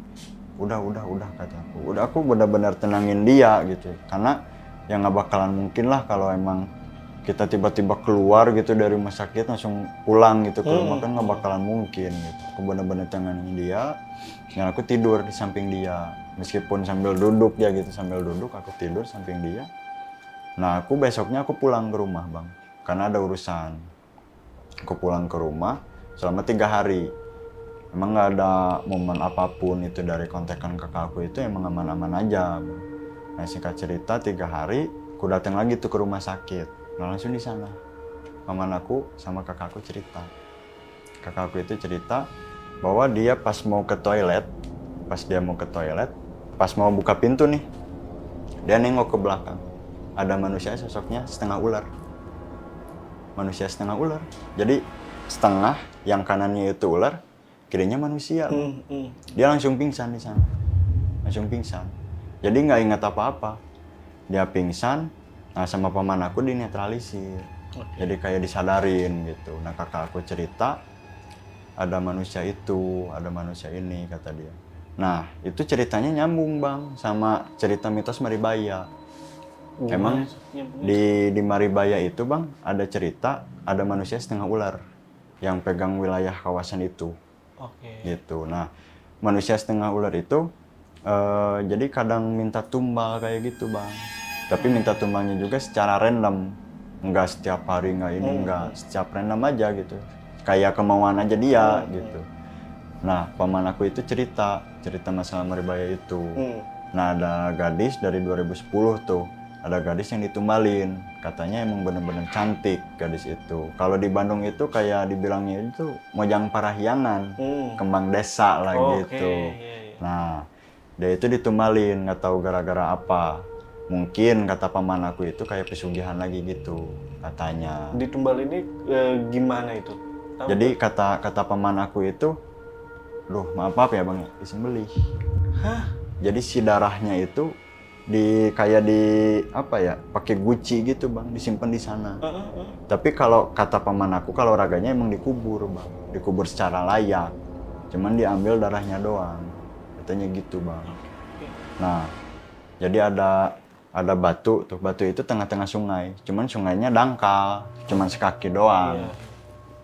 Udah, kata aku. Udah, aku benar-benar tenangin dia gitu. Karena ya gak bakalan mungkin lah kalau emang kita tiba-tiba keluar gitu dari rumah sakit langsung pulang gitu ke rumah, kan gak bakalan mungkin gitu. Aku benar-benar tenangin dia. Dan aku tidur di samping dia. Meskipun sambil duduk ya gitu, sambil duduk aku tidur samping dia. Nah aku besoknya aku pulang ke rumah bang, karena ada urusan. Aku pulang ke rumah selama 3 hari. Emang nggak ada momen apapun itu dari kontekan kakak aku itu, emang aman-aman aja bang. Nah singkat cerita 3 hari, aku datang lagi tuh ke rumah sakit. Nah langsung di sana, paman aku sama kakak aku cerita. Kakak aku itu cerita bahwa dia pas mau ke toilet, pas mau buka pintu nih, dia nengok ke belakang. Ada manusia sosoknya setengah ular. Manusia setengah ular. Jadi setengah, yang kanannya itu ular, kirinya manusia. Dia langsung pingsan di sana. Langsung pingsan. Jadi nggak ingat apa-apa. Dia pingsan, nah sama paman aku dinetralisir. Jadi kayak disadarin gitu. Nah kakak aku cerita, ada manusia itu, ada manusia ini, kata dia. Nah, itu ceritanya nyambung bang sama cerita mitos Maribaya. Emang di Maribaya itu bang ada cerita, ada manusia setengah ular yang pegang wilayah kawasan itu. Gitu. Nah, manusia setengah ular itu jadi kadang minta tumbal kayak gitu bang. Tapi minta tumbalnya juga secara random. Enggak setiap hari, enggak setiap random aja gitu. Kayak kemauan aja dia gitu. Nah, paman aku itu cerita masalah Maribaya itu. Nah, ada gadis dari 2010 tuh. Ada gadis yang ditumbalin. Katanya emang bener-bener cantik gadis itu. Kalau di Bandung itu kayak dibilangnya itu Mojang Parahyangan, kembang desa lah gitu. Nah, dia itu ditumbalin, nggak tahu gara-gara apa. Mungkin kata paman aku itu kayak pesugihan lagi gitu katanya. Ditumbal ini gimana itu? Jadi kata paman aku itu, maaf ya bang, disembelih. Jadi si darahnya itu pakai guci gitu bang, disimpan di sana. Tapi kalau kata paman aku, kalau raganya emang dikubur bang, dikubur secara layak. Cuman diambil darahnya doang, katanya gitu bang. Nah, jadi ada batu itu tengah-tengah sungai. Cuman sungainya dangkal, cuman sekaki doang.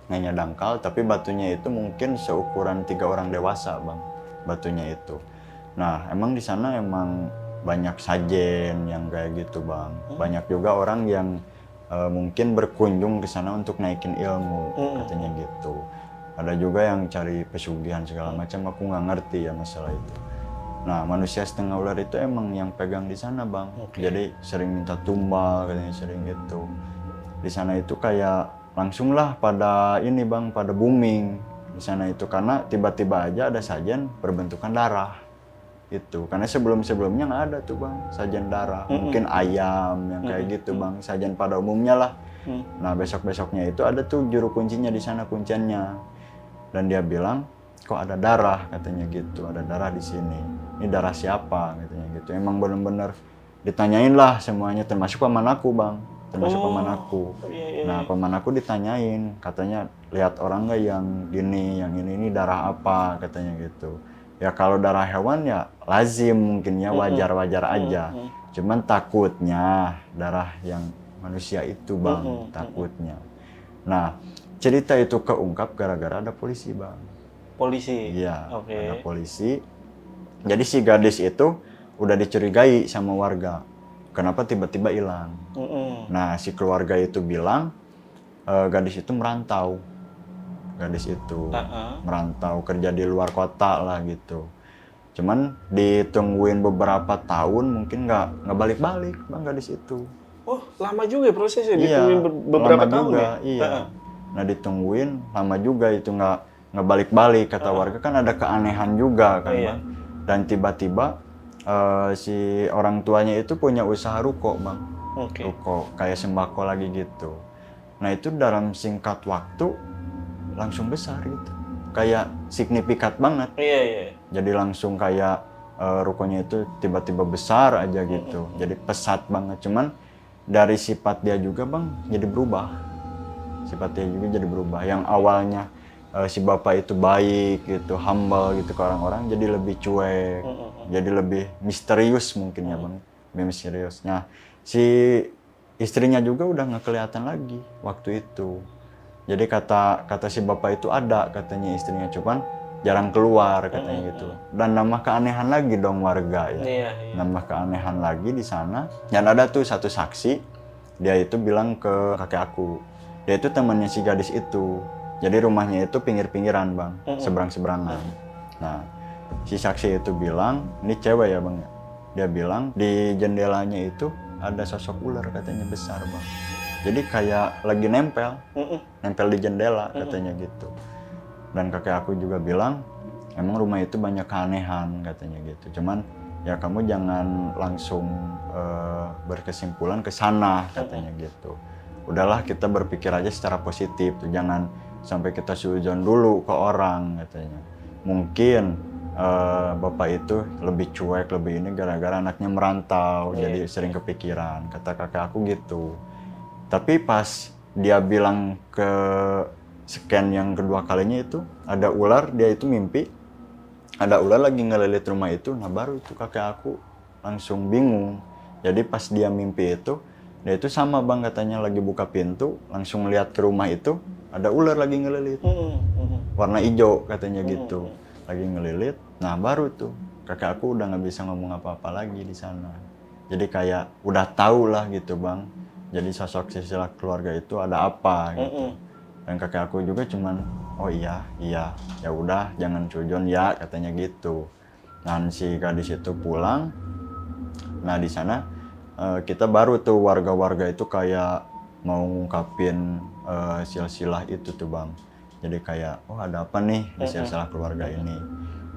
Sungainya dangkal, tapi batunya itu mungkin seukuran 3 orang dewasa bang, batunya itu. Nah, emang di sana emang banyak sajen yang kayak gitu bang. Banyak juga orang yang mungkin berkunjung ke sana untuk naikin ilmu, katanya gitu. Ada juga yang cari pesugihan segala macam, aku nggak ngerti ya masalah itu. Nah, manusia setengah ular itu emang yang pegang di sana bang. Jadi sering minta tumbal, katanya sering gitu. Di sana itu kayak langsung lah pada ini bang, pada booming di sana itu, karena tiba-tiba aja ada sajen berbentukan darah. Itu karena sebelumnya nggak ada tuh bang sajen darah, mungkin ayam yang kayak gitu bang, sajen pada umumnya lah. Nah besoknya itu ada tuh juru kuncinya di sana, kunciannya, dan dia bilang kok ada darah, katanya gitu, ada darah di sini, ini darah siapa, katanya gitu. Emang bener-bener ditanyain lah semuanya, termasuk paman aku bang, paman aku. Nah paman aku ditanyain, katanya lihat orang nggak yang gini, yang ini darah apa, katanya gitu. Ya kalau darah hewan ya lazim mungkin ya, wajar-wajar aja. Cuman takutnya darah yang manusia itu bang, takutnya. Nah, cerita itu keungkap gara-gara ada polisi bang. Polisi? Iya, Oke. ada polisi. Jadi si gadis itu udah dicurigai sama warga. Kenapa tiba-tiba hilang? Nah, si keluarga itu bilang gadis itu merantau. Gadis itu merantau kerja di luar kota lah gitu. Cuman ditungguin beberapa tahun mungkin nggak balik-balik bang gadis itu. Oh, lama juga ya prosesnya, Iya, ditungguin beberapa lama tahun juga, ya? iya. Nah ditungguin lama juga itu nggak balik-balik kata warga kan ada keanehan juga kan bang. Dan tiba-tiba si orang tuanya itu punya usaha ruko bang, ruko kayak sembako lagi gitu. Nah itu dalam singkat waktu langsung besar gitu, kayak signifikan banget. Jadi langsung kayak rukonya itu tiba-tiba besar aja gitu, jadi pesat banget. Cuman dari sifat dia juga bang jadi berubah, sifat dia juga jadi berubah. Yang awalnya si bapak itu baik gitu, humble gitu ke orang-orang, jadi lebih cuek, jadi lebih misterius mungkin ya bang, lebih misterius. Nah si istrinya juga udah nggak kelihatan lagi waktu itu. Jadi kata si bapak itu ada katanya istrinya, cuman jarang keluar katanya gitu. Dan nambah keanehan lagi dong warga ya. Nambah keanehan lagi di sana. Dan ada tuh satu saksi, dia itu bilang ke kakek aku, dia itu temannya si gadis itu. Jadi rumahnya itu pinggir-pinggiran bang, seberang-seberangan. Nah si saksi itu bilang, ini cewek ya bang, dia bilang di jendelanya itu ada sosok ular katanya besar bang. Jadi kayak lagi nempel di jendela katanya gitu. Dan kakek aku juga bilang, emang rumah itu banyak keanehan katanya gitu. Cuman ya kamu jangan langsung berkesimpulan ke sana katanya gitu. Udahlah kita berpikir aja secara positif tuh, jangan sampai kita suuzon dulu ke orang katanya. Mungkin bapak itu lebih cuek, lebih ini gara-gara anaknya merantau, jadi sering kepikiran. Kata kakek aku gitu. Tapi pas dia bilang ke scan yang kedua kalinya itu ada ular, dia itu mimpi ada ular lagi ngelilit rumah itu. Nah baru itu kakek aku langsung bingung. Jadi pas dia mimpi itu, dia itu sama bang katanya lagi buka pintu, langsung lihat ke rumah itu ada ular lagi ngelilit, warna hijau katanya gitu, lagi ngelilit. Nah baru tuh kakek aku udah nggak bisa ngomong apa-apa lagi di sana. Jadi kayak udah tahu lah gitu bang. Jadi sosok silsilah keluarga itu ada apa gitu. Dan kakek aku juga cuman, oh iya, ya udah jangan sujon ya katanya gitu. Dan si gadis itu pulang. Nah di sana kita baru tuh warga-warga itu kayak mau ngungkapin silsilah itu tuh bang. Jadi kayak, oh ada apa nih di silsilah keluarga ini.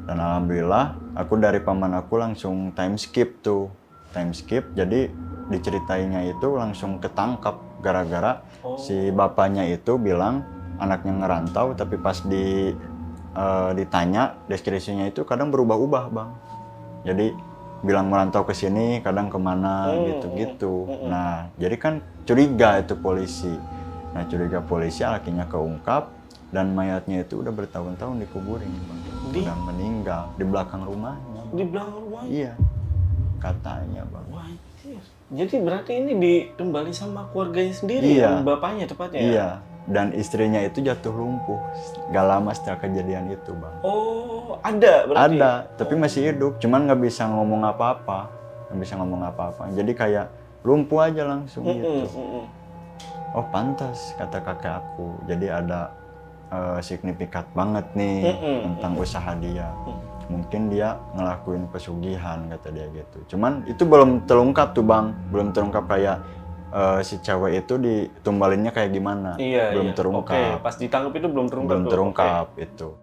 Dan alhamdulillah aku dari paman aku langsung time skip tuh. Time skip, jadi diceritainnya itu langsung ketangkap gara-gara si bapaknya itu bilang anaknya ngerantau, tapi pas ditanya deskripsinya itu kadang berubah-ubah bang. Jadi bilang merantau ke sini, kadang kemana gitu-gitu. Nah jadi kan curiga itu polisi. Nah curiga polisi akhirnya keungkap dan mayatnya itu udah bertahun-tahun dikuburin bang. Udah meninggal di belakang rumahnya. Di belakang rumahnya? Iya. Katanya bang. Wah, jadi berarti ini dikembali sama keluarganya sendiri, iya. Bapaknya tepatnya? Iya, dan istrinya itu jatuh lumpuh gak lama setelah kejadian itu bang. Oh, ada berarti? Ada, tapi masih hidup, cuman nggak bisa ngomong apa-apa. Jadi kayak lumpuh aja langsung gitu. Oh pantas kata kakek aku, jadi ada signifikan banget nih tentang usaha dia. Mungkin dia ngelakuin pesugihan kata dia gitu. Cuman itu belum terungkap tuh bang, belum terungkap kayak si cewek itu ditumbalinnya kayak gimana. Belum terungkap. Oke, pas ditangkap itu belum terungkap. Belum terungkap itu.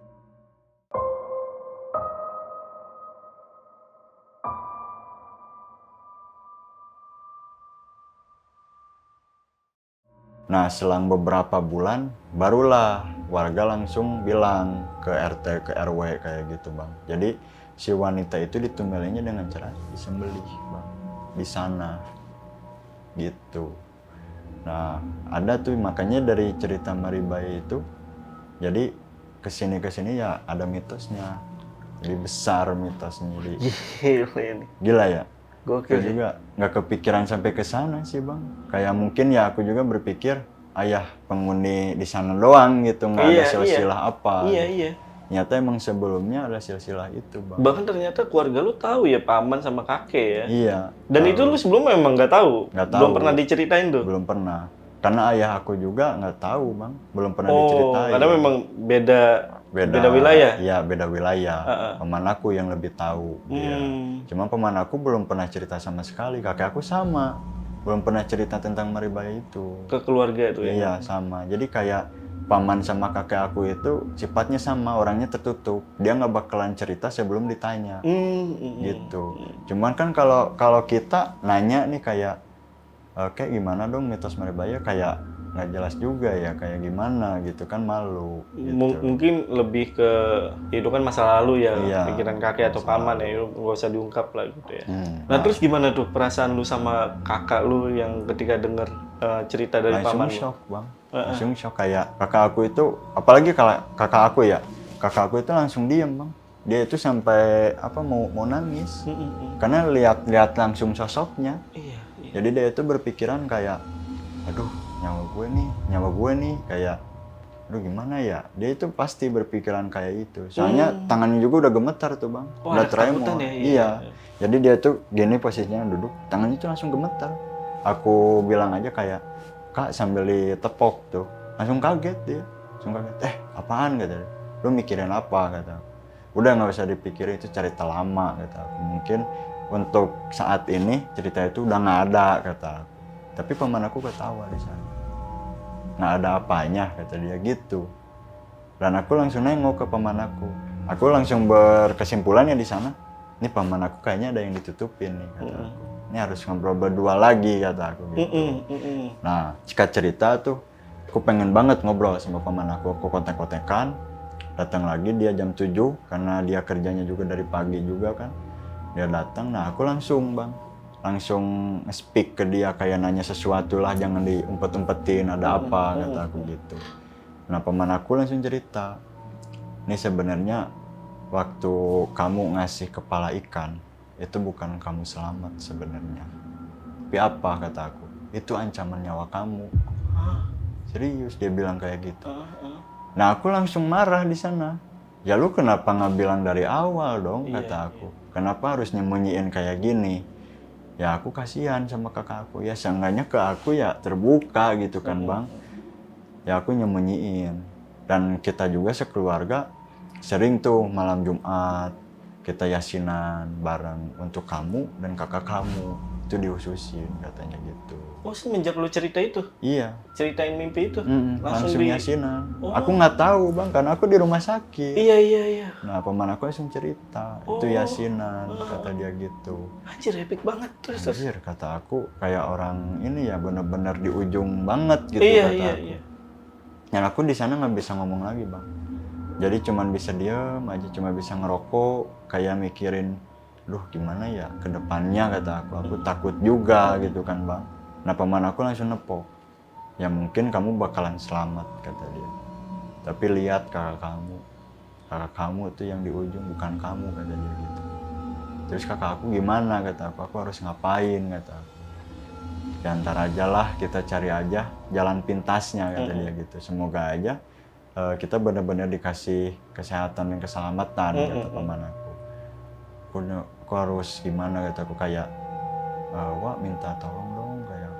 Nah selang beberapa bulan barulah warga langsung bilang ke RT, ke RW kayak gitu bang. Jadi si wanita itu ditumbalinnya dengan cara disembelih bang di sana gitu. Nah ada tuh makanya dari cerita Maribae itu jadi kesini ya ada mitosnya, jadi besar mitosnya. Jadi gila ya. Gokil sih. juga nggak kepikiran sampai ke sana sih bang. Kayak mungkin ya aku juga berpikir ayah penghuni di sana doang gitu, nggak ada silsilah apa. Iya, gitu. iya. Ternyata emang sebelumnya ada silsilah itu bang. Bahkan ternyata keluarga lu tahu ya paman sama kakek ya. Iya. Dan itu lu sebelumnya memang nggak tahu. Nggak Belum tahu. pernah diceritain tuh. Belum pernah. Karena ayah aku juga nggak tahu bang, belum pernah Oh, diceritain. karena memang beda wilayah. Iya, beda wilayah. Paman aku yang lebih tahu. Iya. Cuma paman aku belum pernah cerita sama sekali. Kakek aku sama, belum pernah cerita tentang Maribaya itu. Ke keluarga itu ya. Iya, sama. Jadi kayak paman sama kakek aku itu sifatnya sama, orangnya tertutup. Dia nggak bakalan cerita sebelum ditanya. Gitu. Cuman kan kalau kita nanya nih kayak kayak gimana dong mitos Maribaya, kayak nggak jelas juga ya, kayak gimana gitu kan, malu gitu. Mungkin lebih ke itu kan masa lalu ya, Iya, pikiran kakek atau paman ya, nggak usah diungkap lah gitu ya. Nah, Terus gimana tuh perasaan lu sama kakak lu yang ketika denger cerita dari langsung paman lu? shock bang, langsung shock. Kayak kakak aku itu, apalagi kalau kakak aku ya, kakak aku itu langsung diem bang. Dia itu sampai mau nangis karena lihat langsung sosoknya. Iya. Jadi dia itu berpikiran kayak, aduh nyawa gue nih kayak, aduh gimana ya. Dia itu pasti berpikiran kayak itu. Soalnya tangannya juga udah gemetar tuh bang, udah tremor. Ya, iya. Jadi dia tuh gini posisinya duduk, tangannya tuh langsung gemetar. Aku bilang aja kayak, kak, sambil ditepok tuh, langsung kaget dia, langsung kaget. Apaan kata dia, lu mikirin apa kata aku. Udah nggak usah dipikirin, itu cerita lama kata aku. Mungkin untuk saat ini cerita itu udah nggak ada kata aku. Tapi paman aku ketawa di sana. Nggak ada apanya kata dia gitu. Dan aku langsung nengok ke paman aku. Aku langsung berkesimpulannya di sana, ini paman aku kayaknya ada yang ditutupin nih kata aku. Ini harus ngobrol berdua lagi kata aku gitu. Nah, singkat cerita tuh, aku pengen banget ngobrol sama paman aku. Aku kontek-kontekan, datang lagi dia jam 7 karena dia kerjanya juga dari pagi juga kan. Dia datang, nah aku langsung speak ke dia, kayak nanya sesuatu lah, jangan diumpet-umpetin ada apa kata aku gitu. Nah paman aku langsung cerita, ini sebenarnya waktu kamu ngasih kepala ikan itu bukan kamu selamat sebenarnya, tapi apa kata aku, itu ancaman nyawa kamu. Serius dia bilang kayak gitu. Nah aku langsung marah di sana. Ya lu kenapa nggak bilang dari awal dong kata aku. Kenapa harus nyembunyiin kayak gini? Ya aku kasihan sama kakak aku. Ya seenggaknya ke aku ya terbuka gitu kan bang. Ya aku nyembunyiin. Dan kita juga sekeluarga sering tuh malam Jumat kita yasinan bareng untuk kamu dan kakak kamu. Itu dihususin katanya gitu. Oh, semenjak lu cerita itu? Iya. Ceritain mimpi itu? Langsung yasinan. Aku nggak tahu bang, karena aku di rumah sakit. Iya. Nah paman aku langsung cerita, itu yasinan kata dia gitu. Anjir, epic banget. Terus. Anjir kata aku, kayak orang ini ya bener-bener di ujung banget gitu kata aku. Dan aku di sana nggak bisa ngomong lagi bang. Jadi cuman bisa diem aja, cuma bisa ngerokok, kayak mikirin, duh gimana ya ke depannya kata aku takut juga gitu kan bang. Nah paman aku langsung nepok, ya mungkin kamu bakalan selamat kata dia. Tapi lihat kakak kamu tuh yang di ujung bukan kamu kata dia gitu. Terus kakak aku gimana kata aku harus ngapain kata aku. Ya ntar aja lah, kita cari aja jalan pintasnya kata dia gitu. Semoga aja kita benar-benar dikasih kesehatan dan keselamatan kata paman aku. Aku harus gimana kata aku, kayak wah minta tolong dong kayak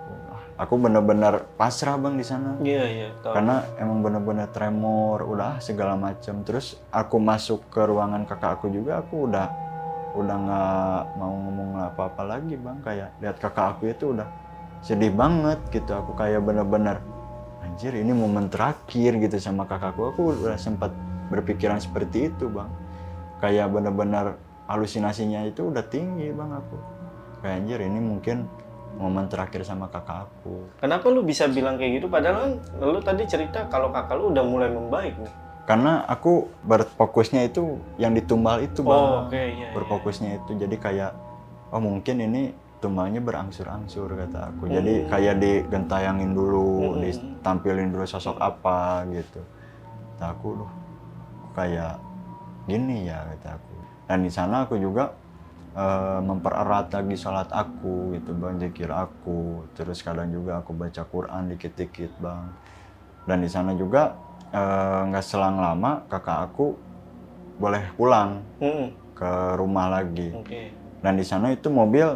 aku bener-bener pasrah bang di sana. Iya. Karena emang bener-bener tremor, udah segala macam. Terus aku masuk ke ruangan kakak aku juga, aku udah nggak mau ngomong apa-apa lagi bang. Kayak lihat kakak aku itu udah sedih banget gitu. Aku kayak bener-bener anjir ini momen terakhir gitu sama kakakku. Aku udah sempat berpikiran seperti itu bang. Kayak bener-bener halusinasinya itu udah tinggi bang aku. Kayak anjir ini mungkin momen terakhir sama kakak aku. Kenapa lu bisa bilang kayak gitu? Padahal kan lu tadi cerita kalau kakak lu udah mulai membaik nih. Karena aku berfokusnya itu yang ditumbal itu bang. Oh, oke, iya. Berfokusnya itu jadi kayak, oh mungkin ini tumbalnya berangsur-angsur kata aku. Jadi kayak digentayangin dulu, ditampilin dulu sosok apa gitu. Kata aku, kayak gini ya kata aku. Dan di sana aku juga mempererat lagi sholat aku gitu bang, zikir aku, terus kadang juga aku baca Quran dikit-dikit bang. Dan di sana juga nggak selang lama kakak aku boleh pulang ke rumah lagi. Dan di sana itu mobil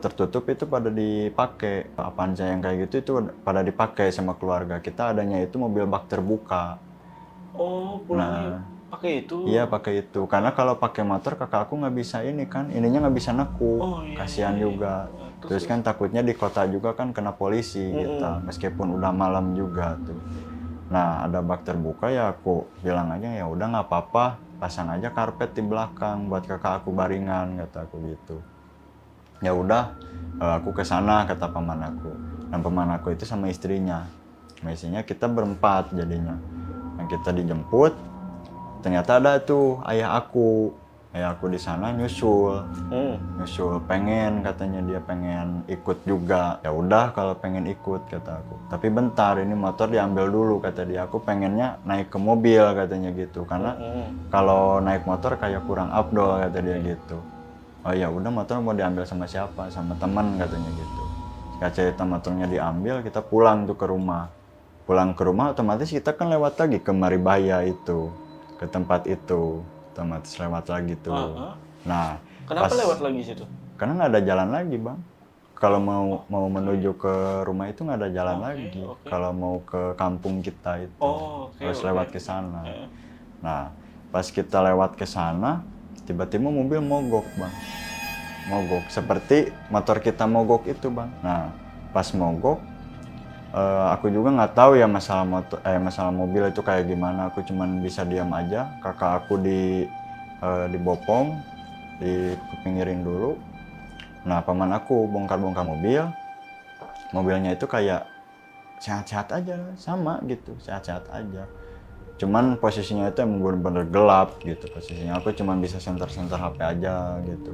tertutup itu pada dipakai, Avanza yang kayak gitu itu pada dipakai sama keluarga kita, adanya itu mobil bak terbuka. Oh, pulangnya pakai itu? Iya pakai itu, karena kalau pakai motor kakak aku nggak bisa ini kan, ininya nggak bisa neku, kasihan juga. Terus kan takutnya di kota juga kan kena polisi kita, meskipun udah malam juga tuh. Nah ada bak terbuka ya aku bilang aja ya udah nggak apa-apa, pasang aja karpet di belakang buat kakak aku baringan, kata aku gitu. Ya udah, aku ke sana kata paman aku. Dan paman aku itu sama istrinya. Istrinya kita berempat jadinya. Nah, kita dijemput. Ternyata ada tuh ayah aku. Ayah aku di sana nyusul. Nyusul pengen, katanya dia pengen ikut juga. Ya udah kalau pengen ikut kata aku. Tapi bentar, ini motor diambil dulu kata dia. Aku pengennya naik ke mobil katanya gitu. Karena kalau naik motor kayak kurang afdol kata dia gitu. Oh ya udah, motor mau diambil sama siapa? Sama teman katanya gitu. Singkat cerita motornya diambil, kita pulang tuh ke rumah. Pulang ke rumah otomatis kita kan lewat lagi ke Maribaya itu, ke tempat itu, otomatis lewat lagi tuh. Nah, kenapa lewat lagi situ? Karena nggak ada jalan lagi bang. Kalau mau menuju ke rumah itu nggak ada jalan lagi. Kalau mau ke kampung kita itu harus lewat ke sana. Nah, pas kita lewat ke sana, tiba-tiba mobil mogok bang. Mogok seperti motor kita mogok itu bang. Nah pas mogok, aku juga nggak tahu ya masalah mobil itu kayak gimana. Aku cuman bisa diam aja. Kakak aku dibopong, dipinggirin dulu. Nah paman aku bongkar mobil. Mobilnya itu kayak sehat-sehat aja, sama gitu, sehat-sehat aja. Cuman posisinya itu emang bener-bener gelap gitu posisinya. Aku cuma bisa senter-senter HP aja gitu.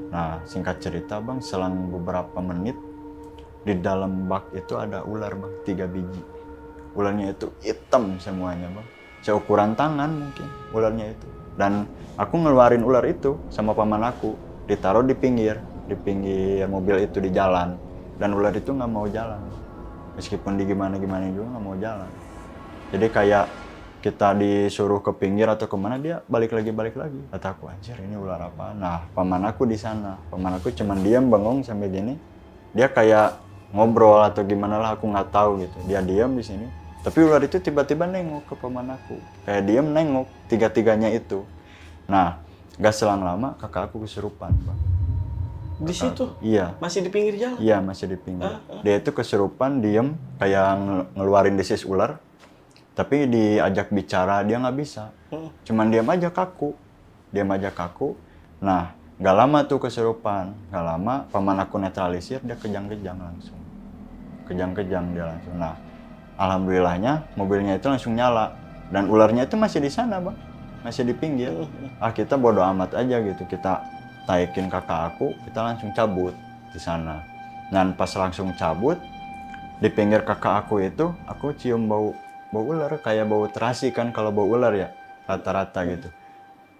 Nah singkat cerita bang, selang beberapa menit di dalam bak itu ada ular bang, 3 biji. Ularnya itu hitam semuanya bang, seukuran tangan mungkin ularnya itu. Dan aku ngeluarin ular itu sama paman aku, ditaruh di pinggir mobil itu di jalan. Dan ular itu nggak mau jalan, meskipun gimana juga nggak mau jalan. Jadi kayak kita disuruh ke pinggir atau kemana, dia balik lagi. Kata aku, anjir ini ular apa? Nah paman aku di sana, paman aku cuman diam bengong sampai gini. Dia kayak ngobrol atau gimana lah, aku nggak tahu gitu. Dia diam di sini, tapi ular itu tiba-tiba nengok ke paman aku, kayak diam nengok tiga-tiganya itu. Nah gak selang lama kakak aku kesurupan bang. Di situ? Iya. Masih di pinggir jalan? Iya masih di pinggir. Dia itu kesurupan, diem kayak ngeluarin desis ular. Tapi diajak bicara dia nggak bisa, cuman diam aja kaku. Nah nggak lama tuh kesurupan, nggak lama paman aku netralisir, dia kejang-kejang langsung. Dia langsung. Nah alhamdulillahnya mobilnya itu langsung nyala dan ularnya itu masih di sana bang, masih di pinggir. Kita bodo amat aja gitu, kita taikin kakak aku, kita langsung cabut di sana. Dan pas langsung cabut di pinggir kakak aku itu, aku cium bau ular, kayak bau terasi kan kalau bau ular ya rata-rata gitu.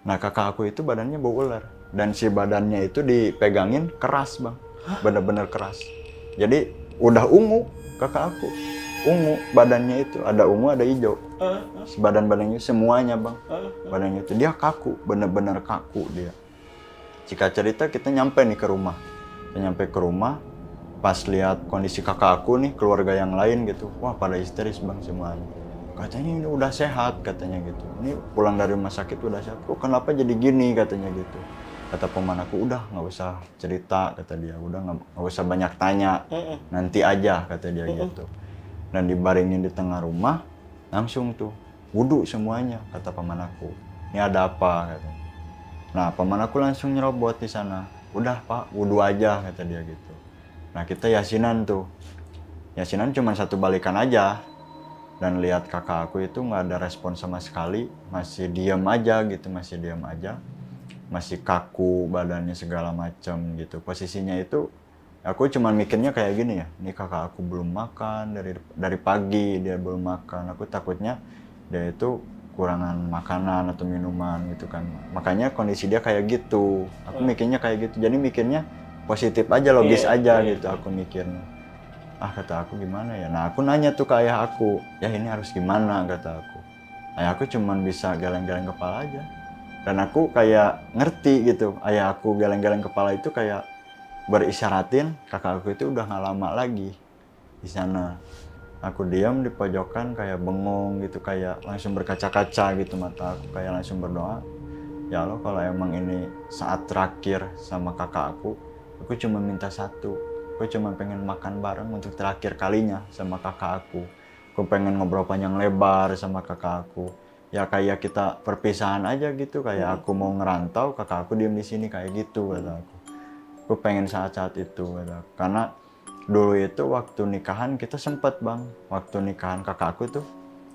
Nah kakak aku itu badannya bau ular dan si badannya itu dipegangin keras bang, bener-bener keras. Jadi udah ungu kakak aku, ungu badannya itu, ada ungu ada hijau. Badannya semuanya bang, badannya itu dia kaku, bener-bener kaku dia. Jika cerita kita nyampe nih ke rumah, pas lihat kondisi kakak aku nih, keluarga yang lain gitu, wah pada histeris bang semuanya. Katanya ini udah sehat katanya gitu, ini pulang dari rumah sakit udah sehat, kok kenapa jadi gini katanya gitu. Kata paman aku, udah nggak usah cerita kata dia, udah nggak usah banyak tanya, nanti aja kata dia gitu. Dan dibaringin di tengah rumah, langsung tuh wudhu semuanya kata paman aku. Ini ada apa katanya. Nah paman aku langsung nyerobot di sana, udah pak wudhu aja kata dia gitu. Nah kita yasinan tuh, yasinan cuma satu balikan aja. Dan lihat kakak aku itu nggak ada respon sama sekali, masih diam aja, masih kaku badannya segala macam gitu. Posisinya itu aku cuma mikirnya kayak gini ya, ini kakak aku belum makan dari pagi, dia belum makan. Aku takutnya dia itu kekurangan makanan atau minuman gitu kan. Makanya kondisi dia kayak gitu. Aku mikirnya kayak gitu. Jadi mikirnya positif aja, logis aja gitu aku mikirnya. Kata aku gimana ya. Nah aku nanya tuh ke ayah aku, ya ini harus gimana kata aku. Ayah aku cuman bisa geleng-geleng kepala aja. Dan aku kayak ngerti gitu. Ayah aku geleng-geleng kepala itu kayak berisyaratin kakak aku itu udah nggak lama lagi di sana. Aku diam di pojokan kayak bengong gitu, kayak langsung berkaca-kaca gitu mata aku, kayak langsung berdoa, ya Allah kalau emang ini saat terakhir sama kakak aku cuma minta satu, aku cuma pengen makan bareng untuk terakhir kalinya sama kakak aku pengen ngobrol panjang lebar sama kakak aku, ya kayak kita perpisahan aja gitu, kayak aku mau ngerantau kakak aku diem di sini kayak gitu kata aku pengen saat-saat itu kata aku. Karena dulu itu waktu nikahan kita sempet bang, waktu nikahan kakak aku tuh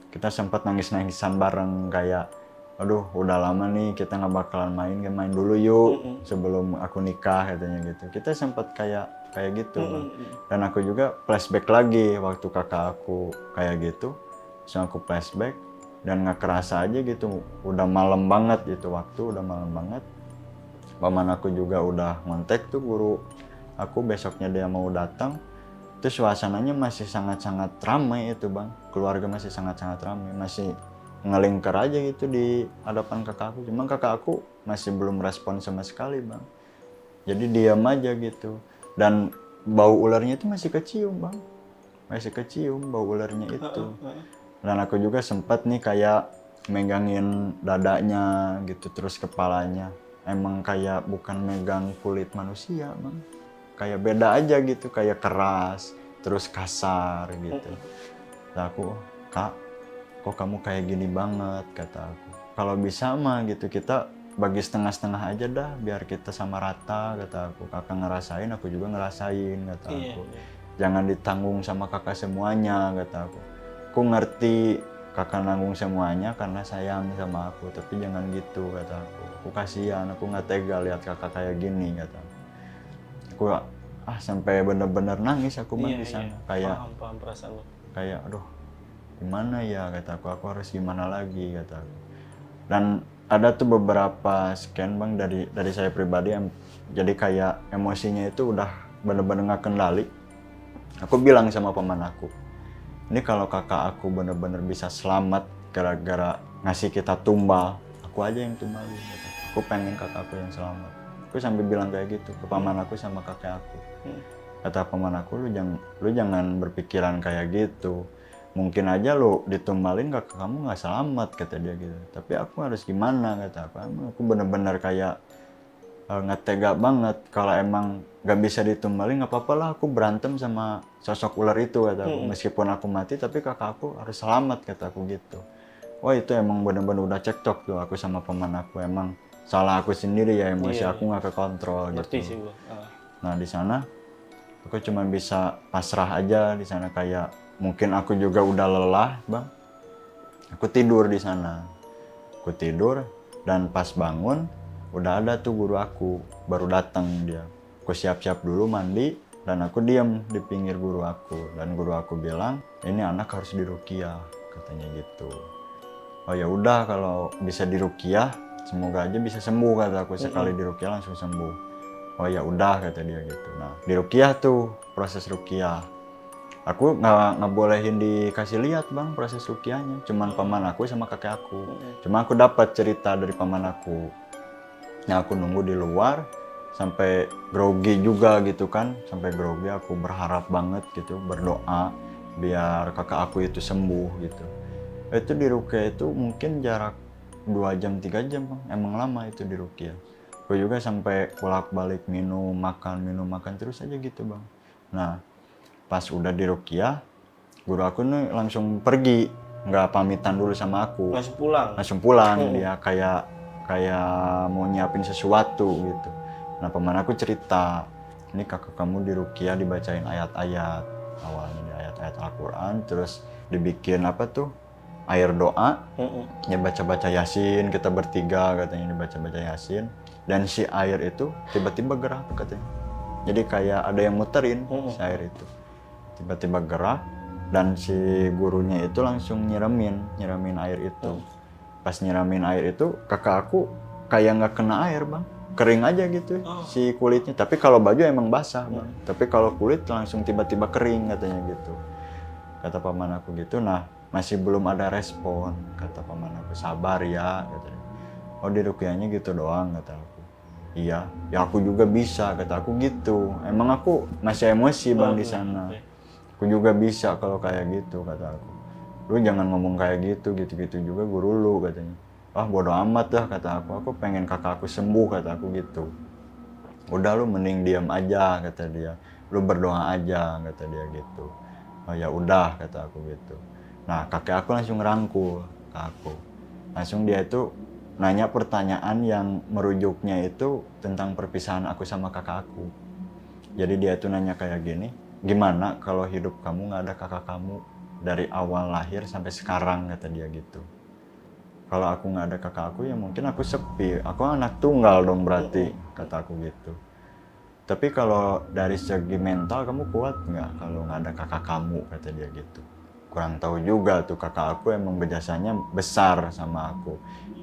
kita sempat nangis-nangisan bareng kayak, aduh udah lama nih kita nggak bakalan main dulu yuk sebelum aku nikah katanya gitu. Kita sempat kayak gitu bang. Dan aku juga flashback lagi waktu kakak aku kayak gitu, terus aku flashback dan nggak kerasa aja gitu, udah malam banget gitu, waktu udah malam banget. Paman aku juga udah ngontek tuh guru aku besoknya dia mau datang. Itu suasananya masih sangat-sangat ramai itu bang, keluarga masih sangat-sangat ramai, masih ngelingkar aja gitu di hadapan kakak aku. Cuma kakak aku masih belum respon sama sekali bang, jadi diam aja gitu. Dan bau ularnya itu masih kecium bang, masih kecium bau ularnya itu. Dan aku juga sempat nih kayak megangin dadanya gitu, terus kepalanya emang kayak bukan megang kulit manusia bang, kayak beda aja gitu, kayak keras terus kasar gitu. Nah aku, kak kok kamu kayak gini banget kata aku, kalau bisa mah gitu kita bagi setengah-setengah aja dah biar kita sama rata kata aku, kakak ngerasain aku juga ngerasain kata aku. Jangan ditanggung sama kakak semuanya kata aku ngerti kakak nanggung semuanya karena sayang sama aku, tapi jangan gitu kata aku kasihan, aku nggak tega lihat kakak kayak gini kata aku. Sampai bener-bener nangis aku mah di sana. Kayak paham perasaan lo. Kayak aduh gimana ya kata aku harus gimana lagi kata aku. Dan ada tuh beberapa scan bang dari saya pribadi yang jadi kayak emosinya itu udah bener-bener nggak kendali. Aku bilang sama paman aku, ini kalau kakak aku bener-bener bisa selamat gara-gara ngasih kita tumbal, aku aja yang tumbalin kata. Aku pengen kakak aku yang selamat. Aku sambil bilang kayak gitu ke paman aku sama kakek aku. Kata paman aku, lu jangan berpikiran kayak gitu. Mungkin aja lu ditumbalin kakak kamu nggak selamat kata dia gitu. Tapi aku harus gimana kata aku. Aku bener-bener kayak nggak tega banget. Kalau emang nggak bisa ditumbalin nggak apa-apa lah. Aku berantem sama sosok ular itu kata aku. Meskipun aku mati tapi kakak aku harus selamat kata aku gitu. Wah itu emang bener-bener udah cekcok tuh aku sama paman aku. Emang salah aku sendiri ya, emosi aku nggak kekontrol gitu. Sih gua. Nah di sana aku cuma bisa pasrah aja di sana, kayak mungkin aku juga udah lelah bang. Aku tidur di sana. Aku tidur dan pas bangun udah ada tuh guru aku baru datang dia. Aku siap-siap dulu mandi dan aku diam di pinggir guru aku, dan guru aku bilang ini anak harus diruqyah katanya gitu. Oh ya udah kalau bisa diruqyah semoga aja bisa sembuh kata aku, sekali diruqyah langsung sembuh. Oh ya udah kata dia gitu. Nah diruqyah tuh proses ruqyah. Aku nggak bolehin dikasih lihat bang proses ruqyahnya, cuman paman aku sama kakek aku. Cuma aku dapat cerita dari paman aku. Nah aku nunggu di luar sampai grogi juga gitu kan, sampai grogi aku berharap banget gitu, berdoa biar kakak aku itu sembuh gitu. Itu di ruqyah itu mungkin jarak 2 jam 3 jam bang, emang lama itu di ruqyah. Aku juga sampai bolak-balik minum makan terus aja gitu bang. Nah pas udah di ruqyah guru aku nih langsung pergi, nggak pamitan dulu sama aku, langsung pulang. Dia kayak mau nyiapin sesuatu gitu. Nah paman aku cerita, ini kakak kamu di ruqyah dibacain ayat-ayat, awalnya di ayat-ayat Al-Quran, terus dibikin apa tuh air doa, ya baca-baca Yasin, kita bertiga katanya dibaca-baca Yasin, dan si air itu tiba-tiba gerak katanya. Jadi kayak ada yang muterin si air itu, tiba-tiba gerak, dan si gurunya itu langsung nyiramin air itu. pas nyiramin air itu kakak aku kayak nggak kena air bang, kering aja gitu si kulitnya. Tapi kalau baju emang basah bang, tapi kalau kulit langsung tiba-tiba kering katanya gitu. Kata paman aku gitu. Nah masih belum ada respon. Kata paman aku, sabar ya katanya. Oh di rukyahnya gitu doang kata aku. Iya, ya aku juga bisa kata aku gitu. Emang aku masih emosi bang di sana. Aku juga bisa kalau kayak gitu kata aku. Lu jangan ngomong kayak gitu, gitu-gitu juga guru lu katanya. Ah bodo amat dah kata aku pengen kakak aku sembuh kata aku gitu. Udah lu mending diam aja kata dia. Lu berdoa aja kata dia gitu. Oh ya udah kata aku gitu. Nah kakek aku langsung ngerangkul ke aku. Langsung dia itu nanya pertanyaan yang merujuknya itu tentang perpisahan aku sama kakak aku. Jadi dia tuh nanya kayak gini, gimana kalau hidup kamu nggak ada kakak kamu dari awal lahir sampai sekarang kata dia gitu. Kalau aku nggak ada kakak aku ya mungkin aku sepi, aku anak tunggal dong berarti kata aku gitu. Tapi kalau dari segi mental kamu kuat nggak kalau nggak ada kakak kamu kata dia gitu. Kurang tahu juga tuh kakak aku emang berjasanya besar sama aku.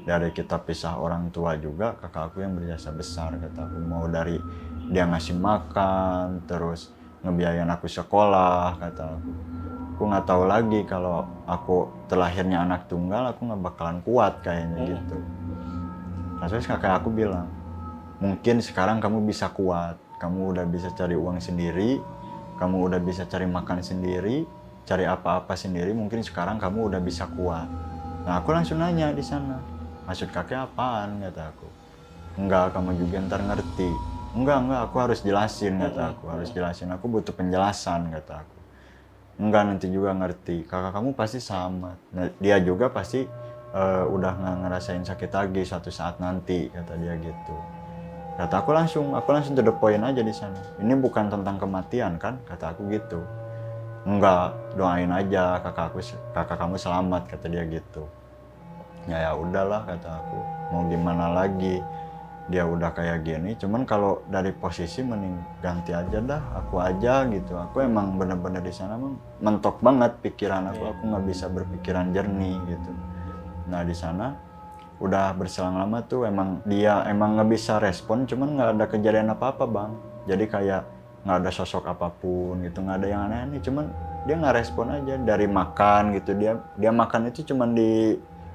Dari kita pisah orang tua juga kakak aku yang berjasa besar kata aku. Mau dari dia ngasih makan, terus ngebiayain aku sekolah kata aku. Aku nggak tahu lagi kalau aku terlahirnya anak tunggal aku nggak bakalan kuat kayaknya gitu. Nah terus kakak aku bilang, mungkin sekarang kamu bisa kuat, kamu udah bisa cari uang sendiri, kamu udah bisa cari makan sendiri, cari apa-apa sendiri, mungkin sekarang kamu udah bisa kuat. Nah aku langsung nanya di sana, maksud kakek apaan kata aku. Enggak, kamu juga ntar ngerti. Enggak, aku harus jelasin kata aku, harus jelasin, aku butuh penjelasan kata aku. Enggak, nanti juga ngerti, kakak kamu pasti sama. Nah, dia juga pasti udah nggak ngerasain sakit lagi suatu saat nanti kata dia gitu. Kata aku langsung to the point aja di sana. Ini bukan tentang kematian kan? Kata aku gitu. Enggak, doain aja kakak kamu selamat kata dia gitu. Ya udahlah kata aku. Mau gimana lagi? Dia udah kayak gini. Cuman kalau dari posisi mending ganti aja dah. Aku aja gitu. Aku emang bener-bener di sana mentok banget pikiran aku. Aku nggak bisa berpikiran jernih gitu. Nah di sana udah berselang lama tuh dia emang nggak bisa respon, cuman nggak ada kejadian apa-apa bang. Jadi kayak nggak ada sosok apapun gitu, nggak ada yang aneh-aneh, cuman dia nggak respon aja. Dari makan gitu, dia makan itu cuman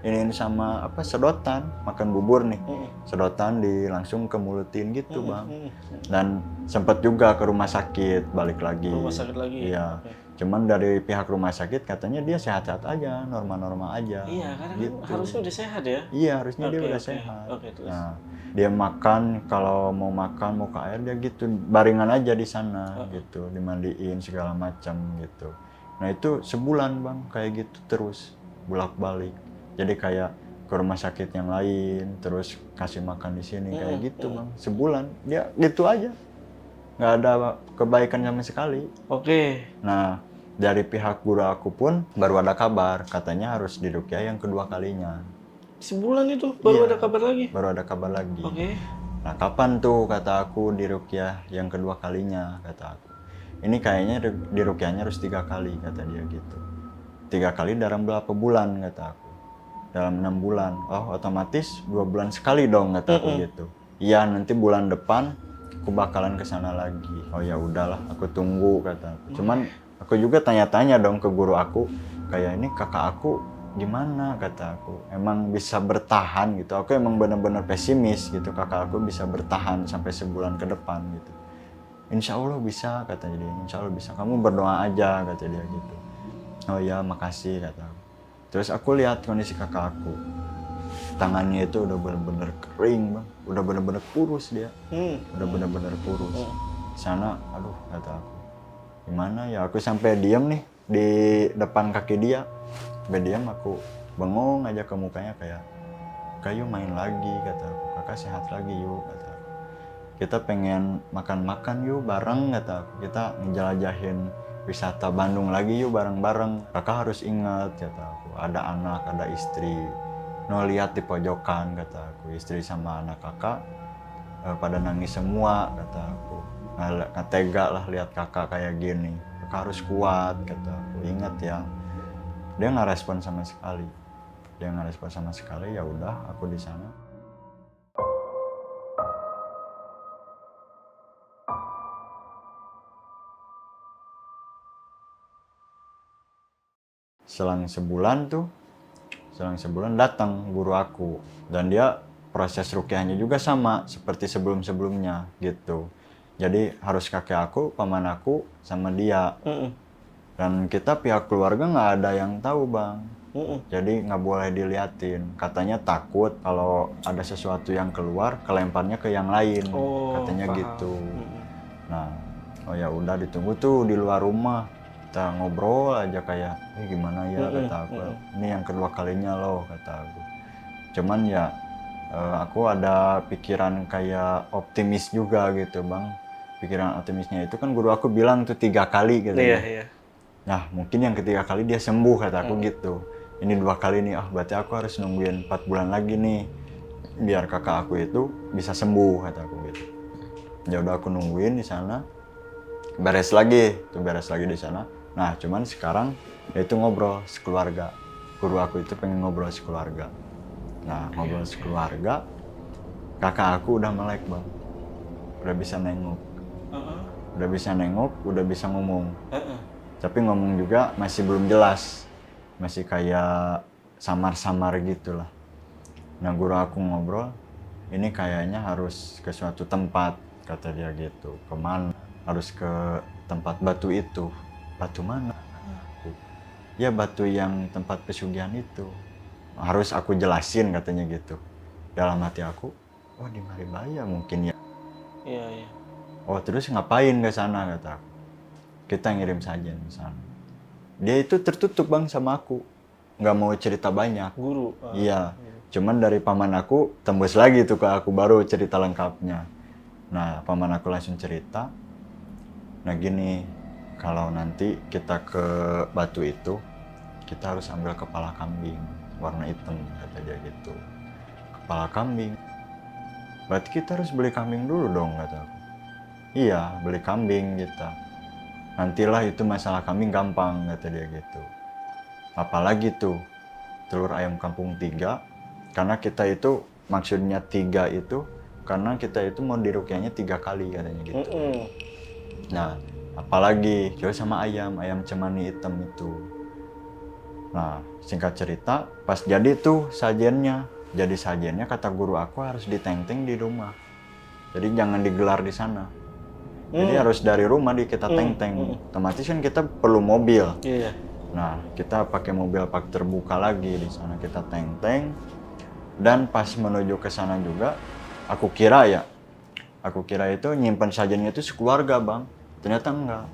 ini sama sedotan, makan bubur nih, sedotan langsung ke mulutin gitu bang. Dan sempat juga ke rumah sakit, balik lagi. Rumah sakit lagi. Iya. Cuman dari pihak rumah sakit katanya dia sehat-sehat aja, normal-normal aja. Iya, karena gitu. kan harusnya udah sehat ya. Iya, harusnya dia udah sehat. Terus. Nah, dia makan, kalau mau makan, mau ke air, dia gitu, baringan aja di sana, gitu, dimandiin segala macam gitu. Nah itu sebulan bang, kayak gitu terus, bolak-balik. Jadi kayak ke rumah sakit yang lain, terus kasih makan di sini, kayak gitu bang, sebulan, dia gitu aja. Nggak ada kebaikan sama sekali. Nah, dari pihak guru aku pun baru ada kabar, katanya harus dirukyah yang kedua kalinya. Sebulan itu baru ada kabar lagi? Baru ada kabar lagi. Nah, kapan tuh kata aku dirukyah yang kedua kalinya, kata aku. Ini kayaknya dirukyahnya harus 3 kali, kata dia gitu. 3 kali dalam berapa bulan, kata aku. Dalam 6 bulan. Oh, otomatis 2 bulan sekali dong, kata aku gitu. Iya, nanti bulan depan aku bakalan kesana lagi. Oh ya udahlah, aku tunggu kata aku. Cuman aku juga tanya-tanya dong ke guru aku, kayak ini kakak aku gimana kata aku. Emang bisa bertahan gitu. Aku emang bener-bener pesimis gitu, kakak aku bisa bertahan sampai sebulan ke depan gitu. Insya Allah bisa kata dia, insya Allah bisa. Kamu berdoa aja kata dia gitu. Oh ya makasih kata aku. Terus aku lihat kondisi kakak aku. Tangannya itu udah bener-bener kering bang, udah bener-bener kurus dia, udah bener-bener kurus. Di sana, aduh kata aku, gimana ya, aku sampai diam nih di depan kaki dia, sampai diam aku bengong aja ke mukanya kayak yuk main lagi kata aku, kakak sehat lagi yuk kata aku. Kita pengen makan-makan yuk bareng kata aku, kita ngejelajahin wisata Bandung lagi yuk bareng-bareng. Kakak harus ingat kata aku, ada anak, ada istri. No lihat di pojokan kata aku, istri sama anak kakak pada nangis semua kata aku. Nggak tega lah lihat kakak kayak gini, kakak harus kuat kata aku, ingat ya. Dia nggak respon sama sekali. dia nggak respon sama sekali. Ya udah, aku di sana. Selang sebulan datang guru aku, dan dia proses rukyahnya juga sama seperti sebelum-sebelumnya gitu. Jadi harus kakek aku, paman aku, sama dia. Dan kita pihak keluarga nggak ada yang tahu, Bang. Jadi nggak boleh diliatin. Katanya takut kalau ada sesuatu yang keluar, kelemparnya ke yang lain. Katanya paham. gitu. Nah, oh ya udah, ditunggu tuh di luar rumah. Kita ngobrol aja kayak, gimana ya, kata aku. Ini yang kedua kalinya loh, kata aku. Cuman ya, aku ada pikiran kayak optimis juga gitu, Bang. Pikiran optimisnya itu kan guru aku bilang tuh 3 kali gitu. Iya. Nah, mungkin yang ketiga kali dia sembuh, kata aku gitu. Ini 2 kali nih, berarti aku harus nungguin 4 bulan lagi nih, biar kakak aku itu bisa sembuh, kata aku gitu. Ya udah, aku nungguin di sana, beres lagi di sana. Nah, cuman sekarang itu ngobrol sekeluarga. Guru aku itu pengen ngobrol sekeluarga. Nah, ngobrol sekeluarga, kakak aku udah melek, Bang. Udah bisa nengok. Udah bisa ngomong. Tapi ngomong juga masih belum jelas. Masih kayak samar-samar gitulah. Nah, guru aku ngobrol, ini kayaknya harus ke suatu tempat, kata dia gitu. Kemana? Harus ke tempat batu itu. Batu mana? Ya, batu yang tempat pesugihan itu. Harus aku jelasin, katanya gitu. Dalam hati aku, oh di Maribaya mungkin ya. Iya. Oh, terus ngapain ke sana, kata aku. Kita ngirim saja ke sana. Dia itu tertutup, Bang, sama aku. Nggak mau cerita banyak. Guru. Iya. Cuman dari paman aku tembus lagi tuh ke aku, baru cerita lengkapnya. Nah, paman aku langsung cerita. Nah, gini, kalau nanti kita ke batu itu, kita harus ambil kepala kambing warna hitam, kata dia gitu. Kepala kambing. Berarti kita harus beli kambing dulu dong, kata aku. Iya, beli kambing kita. Nantilah itu masalah kambing gampang, kata dia gitu. Apalagi tuh telur ayam kampung 3, karena kita itu maksudnya 3 itu karena kita itu mau dirukyahnya 3 kali, katanya gitu. Nah, apalagi juga sama ayam cemani hitam itu. Nah, singkat cerita, pas jadi tuh sajennya, kata guru aku harus diteng-teng di rumah. Jadi jangan digelar di sana. Jadi harus dari rumah kita teng-teng. Otomatis kan kita perlu mobil. Iya. Nah, kita pakai mobil bak terbuka lagi di sana, kita teng-teng. Dan pas menuju ke sana juga, aku kira itu nyimpen sajennya itu sekeluarga, Bang. Ternyata enggak.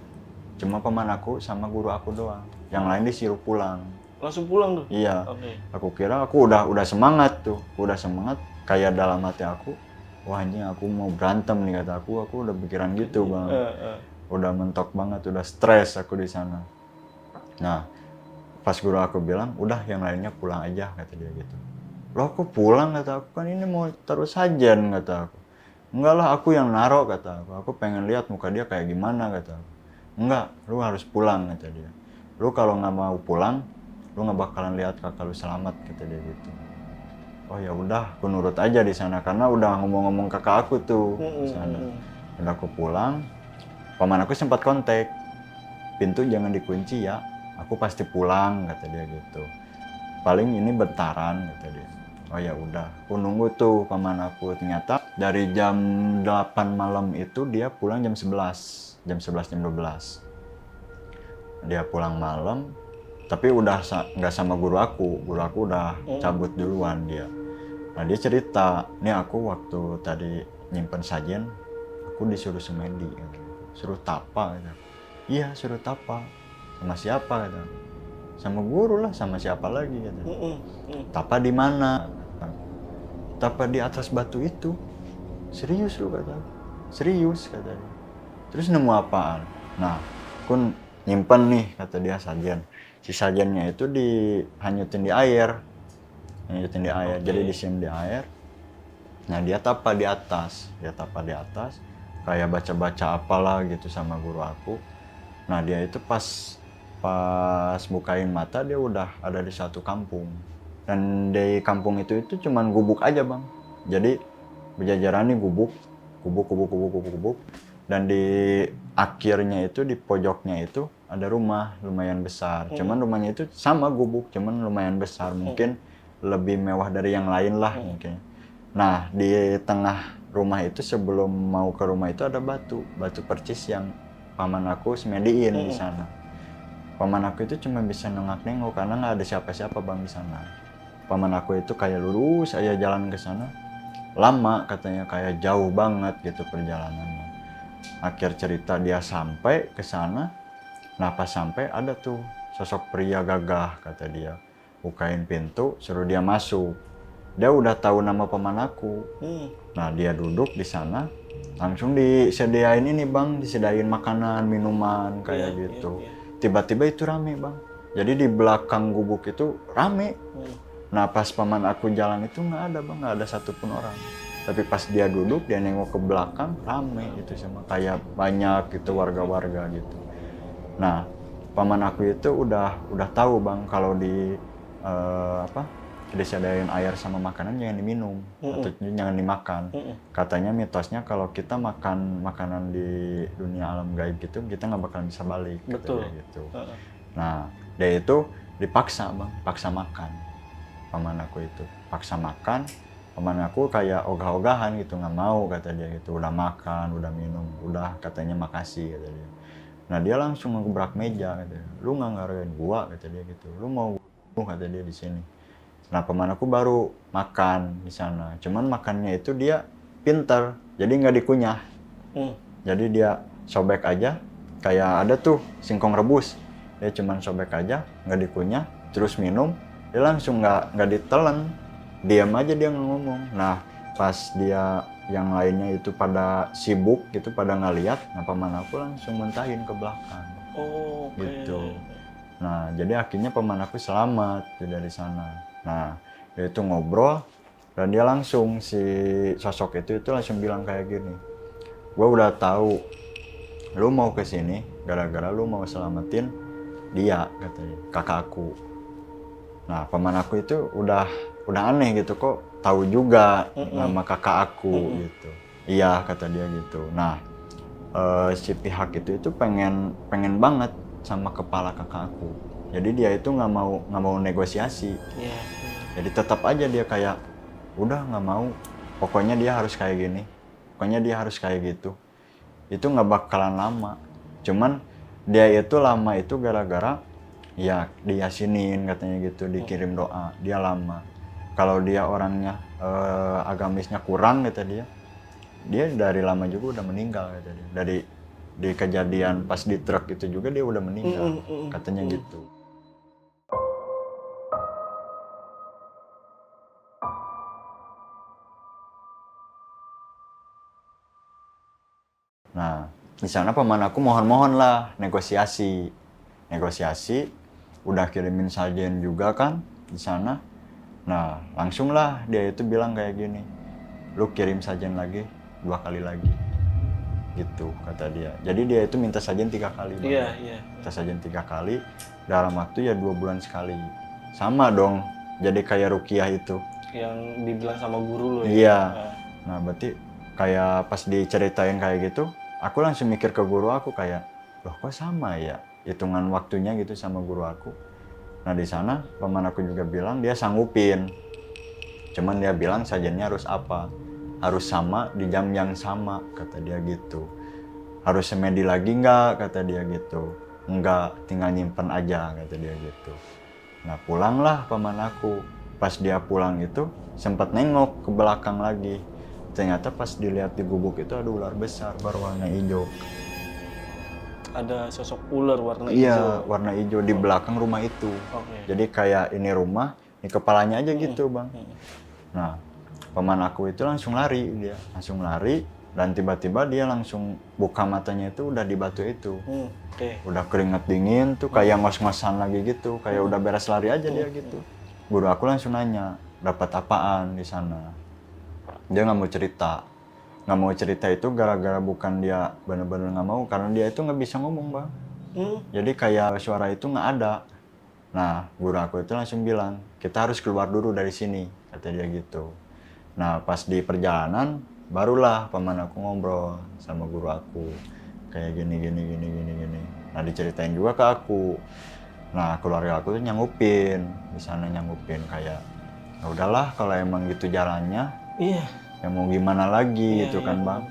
Cuma paman aku sama guru aku doang. Yang lain disuruh pulang. Langsung pulang tuh? Iya. Aku kira aku udah semangat tuh. Kayak dalam hati aku, wah anjing, aku mau berantem nih, kata aku udah pikiran gitu, Bang. Udah mentok banget, udah stres aku di sana. Nah, pas guru aku bilang, udah yang lainnya pulang aja, kata dia gitu. Loh, aku pulang, kata aku, kan ini mau taruh sajen, kata aku. Enggak lah, aku yang naruh, kata aku pengen lihat muka dia kayak gimana, kata aku. Enggak, lu harus pulang, kata dia. Lu kalau nggak mau pulang, lu nggak bakalan lihat kakak lu selamat, kata dia gitu. Oh ya udah, aku nurut aja di sana karena udah ngomong-ngomong kakak aku tuh di sana. Udah aku pulang, paman aku sempat kontak, pintu jangan dikunci ya, aku pasti pulang, kata dia gitu. Paling ini bentaran, kata dia. Oh ya udah, aku nunggu tuh paman aku. Ternyata dari jam 8 malam itu dia pulang jam 11, jam 12. Dia pulang malam, tapi udah nggak sama guru aku udah cabut duluan dia. Nah, dia cerita, nih aku waktu tadi nyimpen sajen, aku disuruh semedi, suruh tapa, gitu. Iya, suruh tapa. Sama siapa, gitu. Sama guru lah, sama siapa lagi, gitu. Tapa di mana? Tapa di atas batu itu. Serius lu, kata. Serius, kata dia. Terus nemu apaan? Nah, aku nyimpen nih, kata dia, sajen. Si sajennya itu dihanyutin di air. Jadi disim di air. Nah, dia tapa di atas, kayak baca-baca apalah gitu sama guru aku. Nah, dia itu pas bukain mata, dia udah ada di satu kampung. Dan di kampung itu cuman gubuk aja bang. Jadi berjajaran nih gubuk. Dan di akhirnya itu, di pojoknya itu ada rumah lumayan besar. Cuman rumahnya itu sama gubuk, cuman lumayan besar. Mungkin lebih mewah dari yang lain lah mungkin. Nah, di tengah rumah itu sebelum mau ke rumah itu ada batu percis yang paman aku semediin di sana. Paman aku itu cuma bisa nengok-nengok karena nggak ada siapa-siapa bang di sana. Paman aku itu kayak lurus aja jalan ke sana. Lama katanya, kayak jauh banget gitu perjalanannya. Akhir cerita dia sampai ke sana. Nah pas sampai ada tuh sosok pria gagah kata dia. Bukain pintu, suruh dia masuk. Dia udah tahu nama paman aku. Nah dia duduk di sana, langsung disediain ini bang, disediain makanan, minuman kayak gitu. Tiba-tiba itu rame bang. Jadi di belakang gubuk itu rame. Nah pas paman aku jalan itu nggak ada bang, nggak ada satupun orang. Tapi pas dia duduk, dia nengok ke belakang, rame itu sama kayak banyak gitu warga-warga gitu. Nah paman aku itu udah tahu bang kalau disediain air sama makanan jangan diminum atau jangan dimakan. Katanya mitosnya kalau kita makan makanan di dunia alam gaib gitu, kita nggak bakal bisa balik. Betul. Gitu. Nah dia itu dipaksa bang, paksa makan. Paman aku itu paksa makan. Paman aku kayak ogah-ogahan gitu, nggak mau kata dia gitu. Udah makan, udah minum, udah katanya makasih kata dia. Nah dia langsung ngebrak meja katanya. Lu nggak ngargain gua kata dia gitu. Lu mau kata dia di sini. Nah paman aku baru makan di sana. Cuman makannya itu dia pinter, jadi nggak dikunyah. Jadi dia sobek aja, kayak ada tuh singkong rebus. Dia cuman sobek aja, nggak dikunyah, terus minum. Dia langsung nggak ditelan, diam aja dia ngomong. Nah pas dia yang lainnya itu pada sibuk gitu, pada ngeliat, nah paman aku langsung muntahin ke belakang. Gitu. Nah jadi akhirnya paman aku selamat dari sana. Nah dia itu ngobrol dan dia langsung si sosok itu langsung bilang kayak gini, gue udah tahu lu mau kesini gara-gara lu mau selamatin dia katanya, kakakku. Nah paman aku itu udah aneh gitu, kok tahu juga nama kakak aku gitu. Iya kata dia gitu. Nah si pihak itu pengen banget sama kepala kakak aku. Jadi dia itu nggak mau negosiasi. Jadi tetap aja dia kayak udah nggak mau. Pokoknya dia harus kayak gini. Pokoknya dia harus kayak gitu. Itu nggak bakalan lama. Cuman dia itu lama itu gara-gara ya diyasinin katanya gitu, dikirim doa. Dia lama. Kalau dia orangnya agamisnya kurang kata dia dari lama juga udah meninggal kata dia. Dari di kejadian pas di truk itu juga dia udah meninggal katanya gitu. Nah di sana paman aku mohon lah negosiasi, udah kirimin sajen juga kan di sana. Nah langsung lah dia itu bilang kayak gini, lu kirim sajen lagi 2 kali lagi gitu kata dia. Jadi dia itu minta sajen 3 kali. Minta sajen 3 kali dalam waktu ya 2 bulan sekali. Sama dong, jadi kayak rukiah itu yang dibilang sama guru lo ya. Iya. Nah berarti kayak pas diceritain kayak gitu, aku langsung mikir ke guru aku kayak, loh kok sama ya hitungan waktunya gitu sama guru aku. Nah di sana paman aku juga bilang dia sanggupin, cuman dia bilang sajennya harus apa, harus sama di jam yang sama kata dia gitu. Harus semedi lagi nggak kata dia gitu. Enggak, tinggal nyimpen aja kata dia gitu. Nah pulanglah paman aku. Pas dia pulang itu sempat nengok ke belakang lagi. Ternyata pas dilihat di gubuk itu ada ular besar berwarna hijau. Ada sosok ular warna hijau? Iya, warna hijau di belakang rumah itu. Jadi kayak ini rumah, ini kepalanya aja gitu bang. Nah paman aku itu langsung lari, dan tiba-tiba dia langsung buka matanya itu udah di batu itu. Udah keringat dingin tuh, kayak ngos-ngosan lagi gitu, kayak udah beres lari aja dia gitu. Guru aku langsung nanya, dapat apaan di sana? Dia nggak mau cerita itu gara-gara bukan dia bener-bener nggak mau, karena dia itu nggak bisa ngomong bang. Jadi kayak suara itu nggak ada. Nah, guru aku itu langsung bilang, kita harus keluar dulu dari sini, kata dia gitu. Nah, pas di perjalanan, barulah paman aku ngobrol sama guru aku. Kayak gini, gini, gini, gini, gini. Nah, diceritain juga ke aku. Nah, keluarga aku tuh nyanggupin, di sana nyanggupin kayak, ya udahlah kalau emang gitu jalannya, Iya. ya mau gimana lagi gitu kan bang.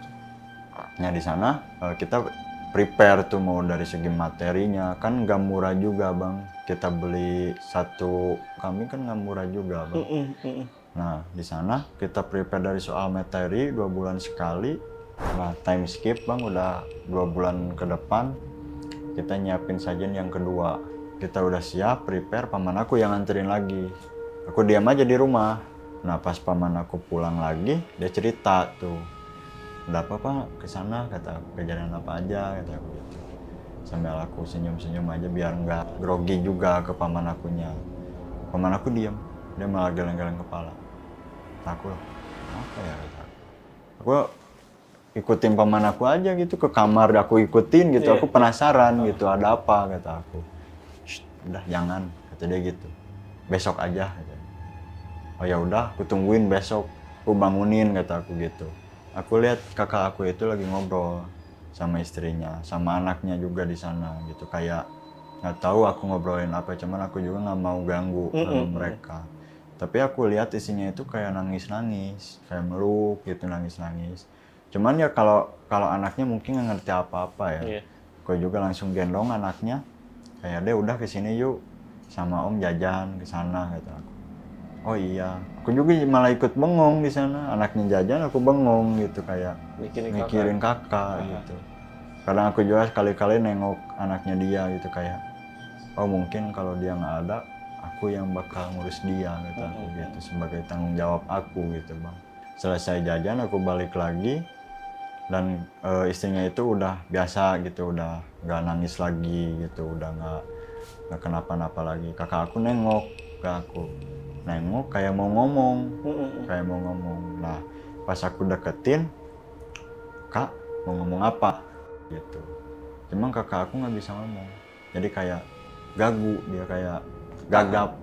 Nah di sana kita prepare tuh mau dari segi materinya kan nggak murah juga bang. Kita beli satu kami kan nggak murah juga bang. Nah di sana kita prepare dari soal materi 2 bulan sekali. Nah time skip bang udah 2 bulan ke depan kita nyiapin sajian yang kedua. Kita udah siap prepare, paman aku yang nganterin lagi. Aku diam aja di rumah. Nah pas paman aku pulang lagi dia cerita tuh, udah apa pak kesana, kata aku kejadian apa aja, kata aku gitu. Sambil aku senyum-senyum aja biar nggak grogi juga ke paman akunya. Paman aku diam, dia malah geleng-geleng kepala. Kata aku, apa ya, kata aku. Aku ikutin paman aku aja gitu ke kamar, aku ikutin gitu. Aku penasaran gitu ada apa, kata aku. Shh, udah jangan, kata dia gitu. Besok aja, kata. Oh ya udah, aku tungguin besok. Aku bangunin, kata aku gitu. Aku lihat kakak aku itu lagi ngobrol sama istrinya, sama anaknya juga di sana gitu. Kayak nggak tahu aku ngobrolin apa, cuman aku juga nggak mau ganggu mereka. Tapi aku lihat isinya itu kayak nangis-nangis, kayak meluk gitu, nangis-nangis. Cuman ya kalau anaknya mungkin nggak ngerti apa-apa ya. Aku juga langsung gendong anaknya, kayak deh udah kesini yuk, sama om jajan ke sana, kata aku. Oh iya, aku juga malah ikut bengong di sana. Anaknya jajan, aku bengong gitu kayak mikirin kakak gitu. Kadang aku juga sekali-kali nengok anaknya dia gitu kayak, oh mungkin kalau dia nggak ada, aku yang bakal ngurus dia, kata aku gitu sebagai tanggung jawab aku gitu bang. Selesai jajan aku balik lagi dan istrinya itu udah biasa gitu, udah nggak nangis lagi gitu, udah nggak kenapa-napa lagi. Kakak aku nengok ke aku, nengok kayak mau ngomong, Nah pas aku deketin, kak mau ngomong apa gitu. Cuman kakak aku nggak bisa ngomong, jadi kayak gagu, dia kayak gagap.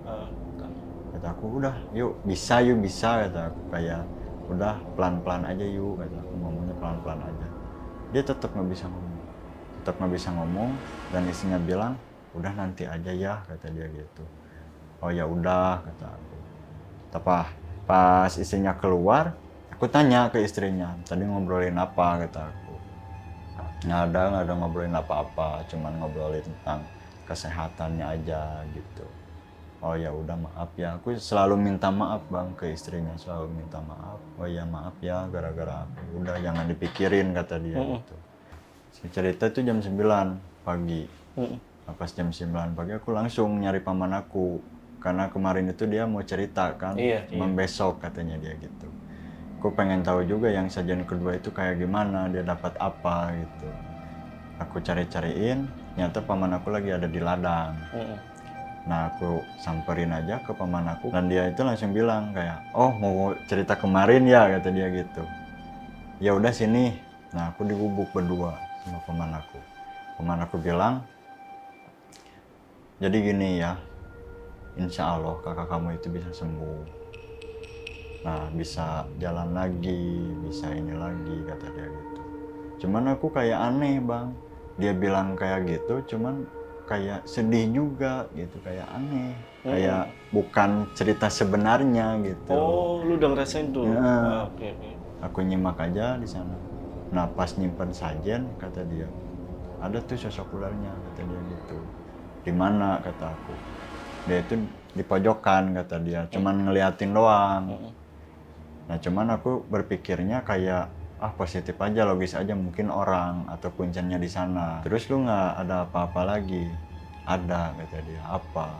Kata aku udah yuk bisa, kata aku kayak udah pelan-pelan aja yuk, kata aku ngomongnya pelan-pelan aja. Dia tetap nggak bisa ngomong, dan istrinya bilang udah nanti aja ya, kata dia gitu. Oh ya udah, kata aku. Tapi pas istrinya keluar, aku tanya ke istrinya, tadi ngobrolin apa, kata aku. Nggak ada ngobrolin apa-apa, cuman ngobrolin tentang kesehatannya aja gitu. Oh ya udah maaf ya, aku selalu minta maaf bang ke istrinya, selalu minta maaf. Oh ya maaf ya gara-gara aku, udah jangan dipikirin, kata dia gitu. Cerita itu jam 9 pagi. Pas jam 9 pagi aku langsung nyari paman aku. Karena kemarin itu dia mau cerita kan, besok katanya dia gitu. Aku pengen tahu juga yang sajian kedua itu kayak gimana, dia dapat apa gitu. Aku cari-cariin, ternyata paman aku lagi ada di ladang. Nah aku samperin aja ke paman aku, dan dia itu langsung bilang kayak, oh mau cerita kemarin ya, kata dia gitu. Ya udah sini. Nah aku digubuk berdua sama paman aku. Paman aku bilang, jadi gini ya, insya Allah kakak kamu itu bisa sembuh. Nah bisa jalan lagi, bisa ini lagi, kata dia gitu. Cuman aku kayak aneh bang, dia bilang kayak gitu, cuman kayak sedih juga gitu, kayak aneh, kayak bukan cerita sebenarnya gitu. Oh, lu udah ngerasain tuh? Ya, Oke. aku nyimak aja di sana. Nah pas nyimpen sajian, kata dia, ada tuh sosok ularnya, kata dia gitu. Di mana, kata aku. Dia itu di pojokan, kata dia, cuman ngeliatin doang. Nah cuman aku berpikirnya kayak, positif aja, logis aja, mungkin orang atau kuncennya di sana. Terus lu nggak ada apa-apa lagi? Ada, kata dia. Apa?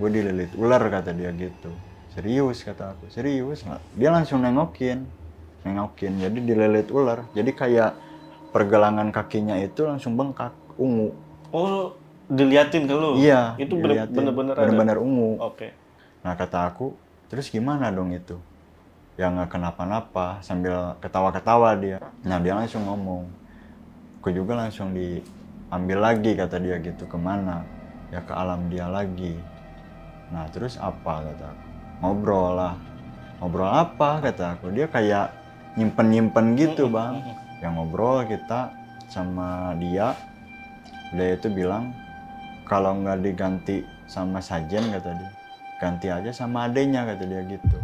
Gue dililit ular, kata dia gitu. Serius, kata aku. Serius nggak? Dia langsung nengokin, jadi dililit ular. Jadi kayak pergelangan kakinya itu langsung bengkak, ungu. Oh, diliatin ke lu? Iya, Itu bener-bener ungu. Oke. Nah kata aku, terus gimana dong itu? Ya nggak kenapa-napa, sambil ketawa-ketawa dia. Nah dia langsung ngomong, aku juga langsung diambil lagi, kata dia gitu. Kemana? Ya ke alam dia lagi. Nah terus apa kata aku, ngobrol lah. Ngobrol apa kata aku, dia kayak nyimpen gitu bang. Yang ngobrol kita sama dia itu bilang kalau nggak diganti sama sajen kata dia, ganti aja sama adenya kata dia gitu.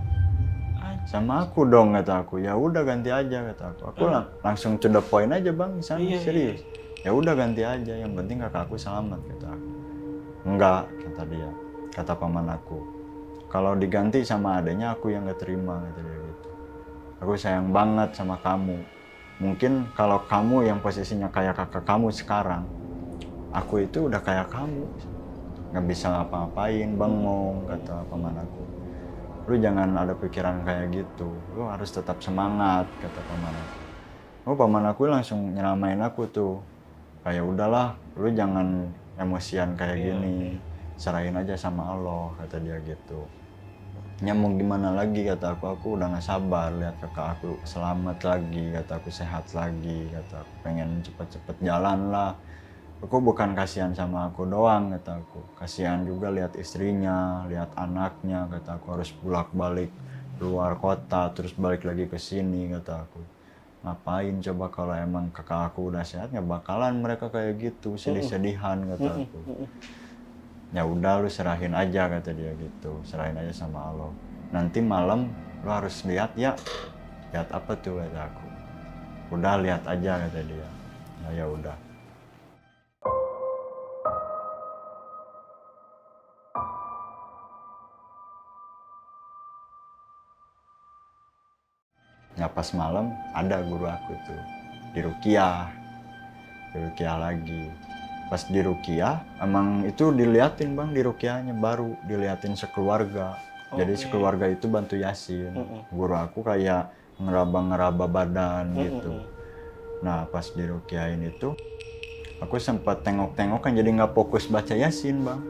Sama aku dong kata aku, ya udah ganti aja kata aku. Aku langsung to the point aja bang di sana, serius. Ya udah ganti aja, yang penting kakakku selamat kata aku. Enggak kata dia, kata paman aku, kalau diganti sama adenya aku yang gak terima kata dia gitu. Aku sayang banget sama kamu. Mungkin kalau kamu yang posisinya kayak kakak kamu sekarang, aku itu udah kayak kamu, nggak bisa ngapa-ngapain, bengong kata paman aku. Lu jangan ada pikiran kayak gitu, lu harus tetap semangat kata paman aku. Oh paman aku langsung nyelamain aku tuh, kayak udahlah lu jangan emosian kayak gini, serahin aja sama Allah kata dia gitu. Ya mau gimana lagi kata aku udah gak sabar lihat kakak aku selamat lagi, kata aku sehat lagi, kata aku pengen cepet-cepet jalan lah. Aku bukan kasihan sama aku doang kata aku, kasihan juga lihat istrinya, lihat anaknya, kata aku harus bolak-balik keluar kota terus balik lagi ke sini kata aku. Ngapain coba kalau emang kakak aku udah sehat, nggak bakalan mereka kayak gitu sedih-sedihan kata aku. Ya udah lu serahin aja kata dia gitu, serahin aja sama Allah. Nanti malam lu harus lihat ya. Lihat apa tuh kata aku. Udah lihat aja kata dia. Nah, ya udah. Nah pas malam ada guru aku tuh di Rukiah lagi. Pas di Rukiah emang itu diliatin bang, di Rukiahnya baru diliatin sekeluarga. Jadi sekeluarga itu bantu Yasin. Guru aku kayak ngeraba badan gitu. Nah pas di Rukiahin itu aku sempat tengok-tengokan, jadi nggak fokus baca Yasin bang.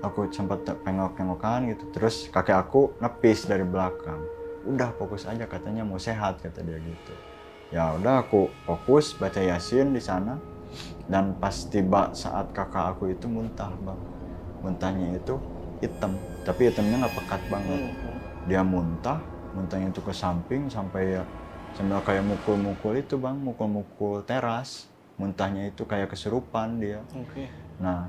Aku sempat tengok-tengokan gitu, terus kakek aku nepis dari belakang. Udah fokus aja katanya mau sehat kata dia gitu. Ya udah aku fokus baca Yasin di sana. Dan pas tiba saat kakak aku itu muntah bang, muntahnya itu hitam, tapi hitamnya nggak pekat banget. Dia muntahnya itu ke samping sampai kayak mukul-mukul itu bang, mukul-mukul teras. Muntahnya itu kayak kesurupan dia. Nah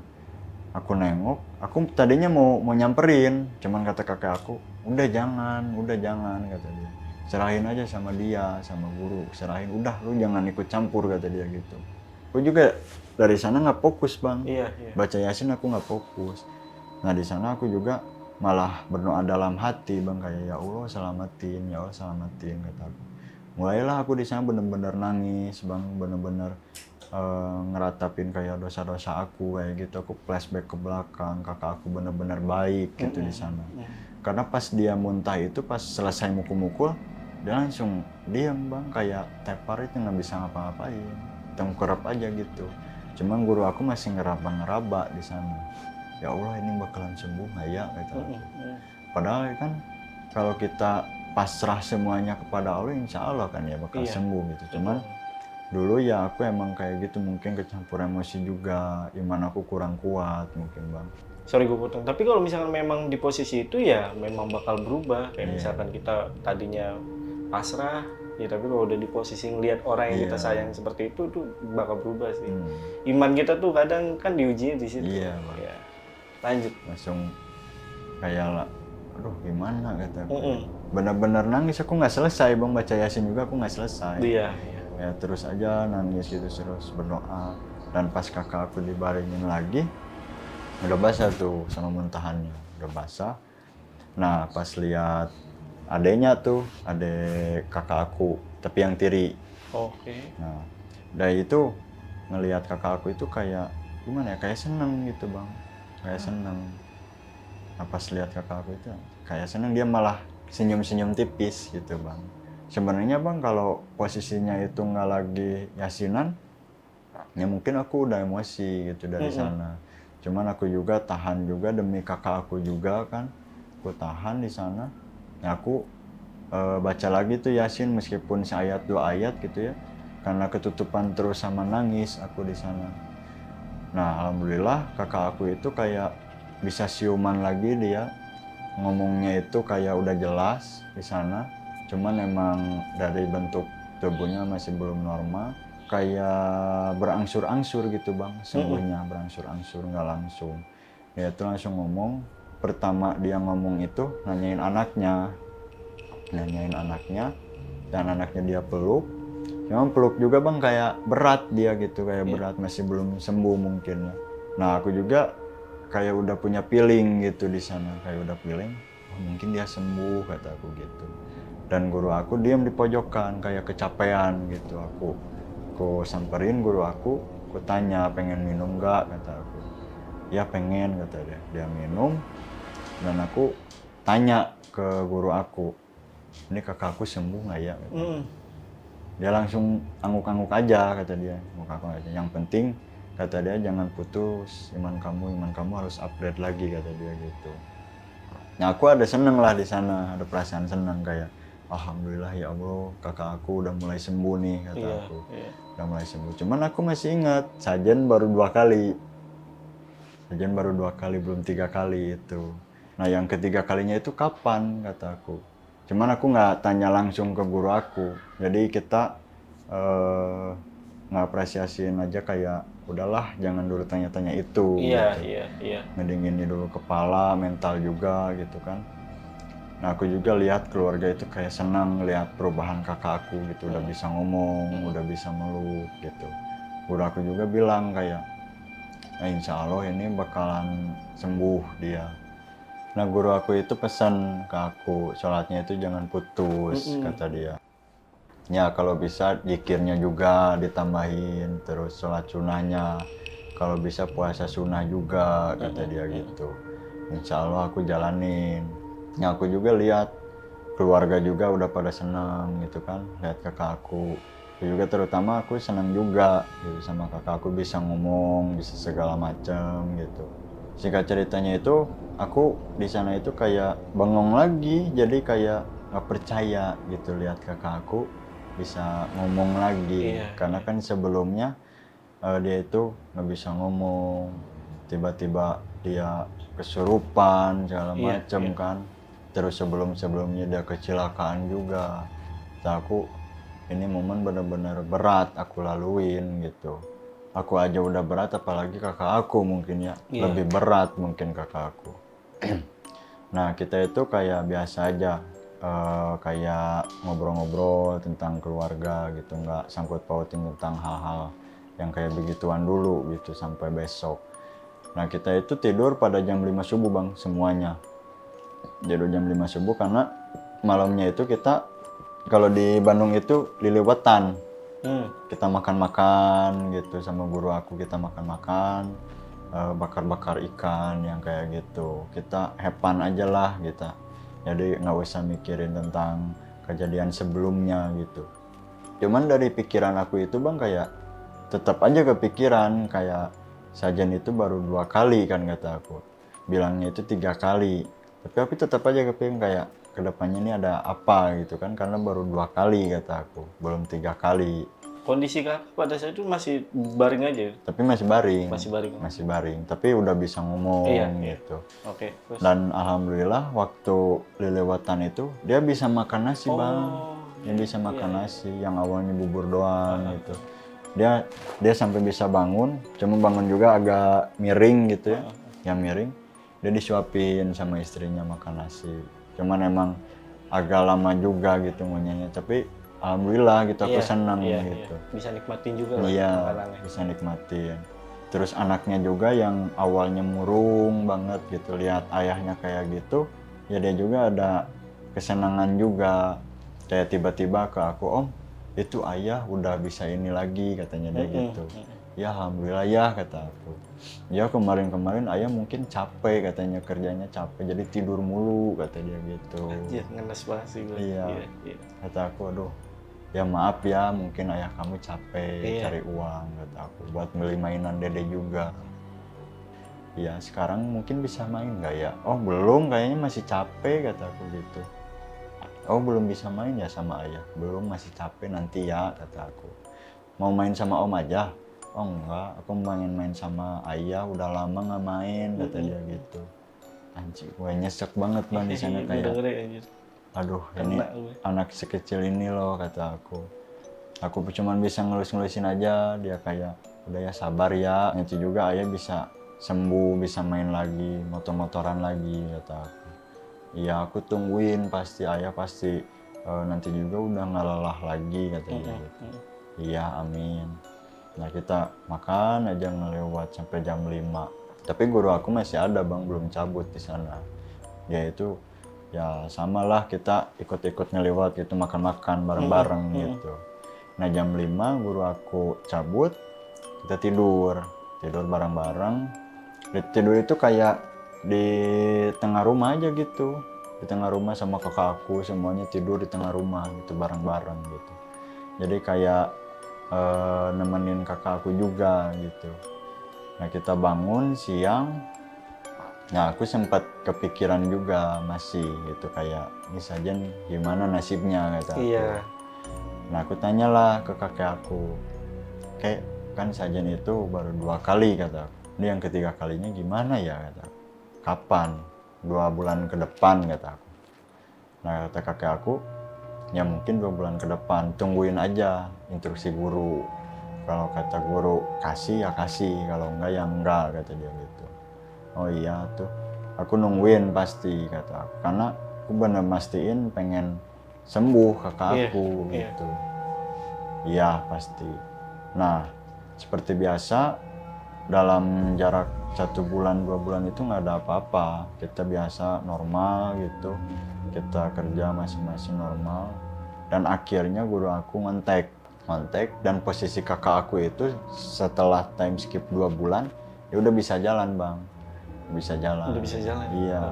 aku nengok, aku tadinya mau nyamperin, cuman kata kakek aku, udah jangan kata dia. Serahin aja sama dia, sama guru, serahin, udah lu jangan ikut campur kata dia gitu. Aku juga dari sana nggak fokus bang, baca Yasin aku nggak fokus. Nah di sana aku juga malah berdoa dalam hati bang, kayak ya Allah selamatin kata aku. Mulailah aku di sana bener-bener nangis bang, bener-bener ngeratapin kayak dosa-dosa aku kayak gitu. Aku flashback ke belakang, kakak aku bener-bener baik gitu di sana. Karena pas dia muntah itu, pas selesai mukul-mukul, dia langsung diam bang, kayak tepar itu nggak bisa ngapa-ngapain, tengkurap aja gitu. Cuman guru aku masih ngeraba-ngeraba di sana. Ya Allah ini bakalan sembuh nggak ya gitu. Padahal kan kalau kita pasrah semuanya kepada Allah, insya Allah kan ya bakal sembuh gitu. Cuman dulu ya aku emang kayak gitu, mungkin kecampur emosi juga, iman aku kurang kuat mungkin bang. Sorry gue potong, tapi kalau misalkan memang di posisi itu ya memang bakal berubah. Kayak misalkan kita tadinya pasrah, ya tapi kalau udah di posisi ngelihat orang yang kita sayang seperti itu tuh bakal berubah sih. Iman kita tuh kadang kan diuji di situ. Iya bang. Ya. Lanjut. Langsung kayak aduh gimana kata aku. Benar-benar nangis, aku nggak selesai bang, baca Yasin juga aku nggak selesai. Iya. Ya terus aja nangis gitu, terus berdoa. Dan pas kakak aku dibaringin lagi, udah basah tuh sama muntahannya, udah basah. Nah pas lihat adeknya tuh, adek kakak aku, tapi yang tiri. Nah dari itu ngelihat kakak aku itu kayak gimana ya, kayak seneng gitu bang, kayak seneng. Nah pas lihat kakak aku itu kayak seneng, dia malah senyum-senyum tipis gitu bang. Sebenarnya bang kalau posisinya itu nggak lagi yasinan, ya mungkin aku udah emosi gitu dari sana. Cuman aku juga tahan juga demi kakak aku juga kan, aku tahan di sana. Ya aku baca lagi tuh Yasin meskipun seayat dua ayat gitu ya, karena ketutupan terus sama nangis aku di sana. Nah alhamdulillah kakak aku itu kayak bisa siuman lagi dia, ngomongnya itu kayak udah jelas di sana, cuman emang dari bentuk tubuhnya masih belum normal, kayak berangsur-angsur gitu bang, sembuhnya berangsur-angsur nggak langsung. Dia itu langsung ngomong, pertama dia ngomong itu nanyain anaknya, dan anaknya dia peluk. Cuma peluk juga bang kayak berat dia gitu, kayak berat, masih belum sembuh mungkin ya. Nah aku juga kayak udah punya feeling gitu di sana, kayak udah feeling, oh, mungkin dia sembuh kata aku gitu. Dan guru aku diam di pojokan kayak kecapean gitu. Aku samperin guru aku tanya pengen minum nggak kata aku. Ya pengen kata dia. Dia minum dan aku tanya ke guru aku, ini kakakku sembuh nggak ya? Dia langsung angguk-angguk aja kata dia, angguk aja. Yang penting kata dia jangan putus iman kamu harus upgrade lagi kata dia gitu. Nah aku ada seneng lah di sana, ada perasaan senang kayak alhamdulillah ya Allah kakak aku udah mulai sembuh nih kata aku. Udah mulai sembuh. Cuman aku masih ingat sajen baru 2 kali. Sajen baru 2 kali, belum 3 kali itu. Nah yang ketiga kalinya itu kapan kata aku. Cuman aku nggak tanya langsung ke guru aku. Jadi kita ngapresiasiin aja kayak udahlah jangan dulu tanya-tanya itu. Iya, gitu. iya. Ngedingin dulu kepala, mental juga gitu kan. Nah aku juga lihat keluarga itu kayak senang lihat perubahan kakak aku gitu, udah bisa ngomong, udah bisa meluk gitu. Guru aku juga bilang kayak, nah, insya Allah ini bakalan sembuh dia. Nah guru aku itu pesan ke aku, sholatnya itu jangan putus kata dia. Ya kalau bisa zikirnya juga ditambahin, terus sholat sunnahnya. Kalau bisa puasa sunnah juga kata dia gitu. Insya Allah aku jalanin. Ya aku juga lihat keluarga juga udah pada senang gitu kan, lihat kakak aku. Aku juga terutama aku senang juga gitu sama kakak aku bisa ngomong, bisa segala macam gitu. Singkat ceritanya itu aku di sana itu kayak bengong lagi, jadi kayak nggak percaya gitu lihat kakak aku bisa ngomong lagi. Karena kan sebelumnya dia itu nggak bisa ngomong, tiba-tiba dia kesurupan segala macam kan. Terus sebelumnya dia kecelakaan juga. Nah, aku ini momen benar-benar berat aku laluin gitu. Aku aja udah berat apalagi kakak aku mungkin ya. Lebih berat mungkin kakak aku. Nah kita itu kayak biasa aja, kayak ngobrol-ngobrol tentang keluarga gitu, nggak sangkut pautin tentang hal-hal yang kayak begituan dulu gitu sampai besok. Nah kita itu tidur pada jam 5 subuh bang semuanya. Tidur jam 5 subuh karena malamnya itu kita, kalau di Bandung itu liliwetan. Kita makan-makan gitu sama guru aku, kita makan-makan, bakar-bakar ikan yang kayak gitu. Kita hepan aja lah kita. Jadi nggak usah mikirin tentang kejadian sebelumnya gitu. Cuman dari pikiran aku itu bang kayak tetap aja kepikiran kayak sajen itu baru 2 kali kan kata aku. Bilangnya itu 3 kali. Tapi aku tetap aja kepikiran kayak kedepannya ini ada apa gitu kan, karena baru 2 kali kata aku, belum 3 kali. Kondisi kakak pada saat itu masih baring aja? Tapi masih baring. Masih baring. Tapi udah bisa ngomong gitu. Oke. Terus? Dan alhamdulillah waktu lilewatan itu dia bisa makan nasi bang. Dia bisa makan nasi yang awalnya bubur doang gitu. Dia sampai bisa bangun, cuma bangun juga agak miring gitu ya. Yang miring. Dia disuapin sama istrinya makan nasi. Cuman emang agak lama juga gitu ngunyahnya. Tapi alhamdulillah gitu aku senang gitu. Bisa nikmatin juga lah makanannya. Bisa nikmatin. Terus anaknya juga yang awalnya murung banget gitu, lihat ayahnya kayak gitu, ya dia juga ada kesenangan juga. Kayak tiba-tiba ke aku, om itu ayah udah bisa ini lagi katanya dia gitu. Ya alhamdulillah ya kata aku. Ya kemarin-kemarin ayah mungkin capek katanya, kerjanya capek jadi tidur mulu kata dia gitu. Iya ngenes banget sih gue. Iya. Kata aku aduh, ya maaf ya mungkin ayah kamu capek cari uang kata aku buat beli mainan dede juga. Ya sekarang mungkin bisa main nggak ya? Oh belum, kayaknya masih capek kata aku gitu. Oh belum bisa main ya sama ayah? Belum, masih capek, nanti ya kata aku. Mau main sama om aja? Oh enggak, aku pengen main sama ayah, udah lama nggak main kata dia gitu. anjing, gue nyesek banget bang di sana kayak, aduh ini anak sekecil ini loh kata aku. Aku cuman bisa ngelus-ngelusin aja, dia kayak udah ya sabar ya, nanti juga ayah bisa sembuh, bisa main lagi, motor-motoran lagi kata aku. Iya aku tungguin pasti ayah pasti nanti juga udah nggak lelah lagi kata dia gitu. Iya amin. Nah kita makan aja ngelewat sampai jam 5. Tapi guru aku masih ada bang, belum cabut di sana. Dia itu ya samalah kita ikut-ikut ngelewat gitu, makan-makan bareng-bareng gitu. Nah jam 5 guru aku cabut, kita tidur bareng-bareng. Tidur itu kayak di tengah rumah aja gitu, di tengah rumah sama kakak aku, semuanya tidur di tengah rumah gitu bareng-bareng gitu. Jadi kayak nemenin kakak aku juga gitu. Nah kita bangun siang, nah aku sempat kepikiran juga masih gitu kayak ini Sajen gimana nasibnya kata aku. Iya. Nah aku tanyalah ke kakek aku, kayak kan Sajen itu baru 2 kali kata aku. Ini yang ketiga kalinya gimana ya kata aku. Kapan? 2 bulan ke depan kata aku. Nah kata kakek aku, ya mungkin 2 bulan ke depan, tungguin aja instruksi guru. Kalau kata guru kasih ya kasih, kalau enggak ya enggak kata dia gitu. Oh iya tuh, aku nungguin pasti kata aku, karena aku bener mastiin pengen sembuh kakak aku gitu. Iya pasti. Nah seperti biasa dalam jarak 1 bulan 2 bulan itu nggak ada apa-apa, kita biasa normal gitu, kita kerja masing-masing normal. Dan akhirnya guru aku ngontek dan posisi kakak aku itu setelah time skip 2 bulan ya udah bisa jalan bang, bisa jalan. Udah bisa jalan. Iya,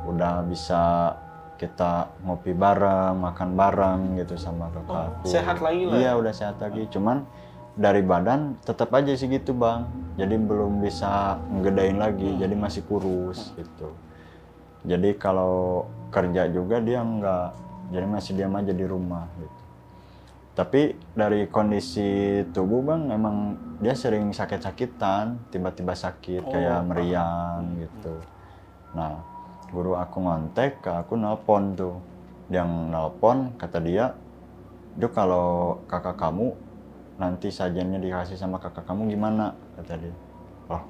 udah bisa kita ngopi bareng, makan bareng gitu sama kakak aku. Sehat lagi lah. Iya udah sehat lagi, cuman dari badan tetap aja sih gitu bang, jadi belum bisa ngegedain lagi, jadi masih kurus gitu. Jadi kalau kerja juga dia enggak, jadi masih diam aja di rumah gitu. Tapi dari kondisi tubuh bang, emang dia sering sakit-sakitan, tiba-tiba sakit kayak meriang gitu. Nah, guru aku ngontek, ke aku nelpon tuh. Dia nelpon, kata dia, "Duk kalau kakak kamu nanti sajennya dikasih sama kakak kamu gimana?" Kata dia. "Oh,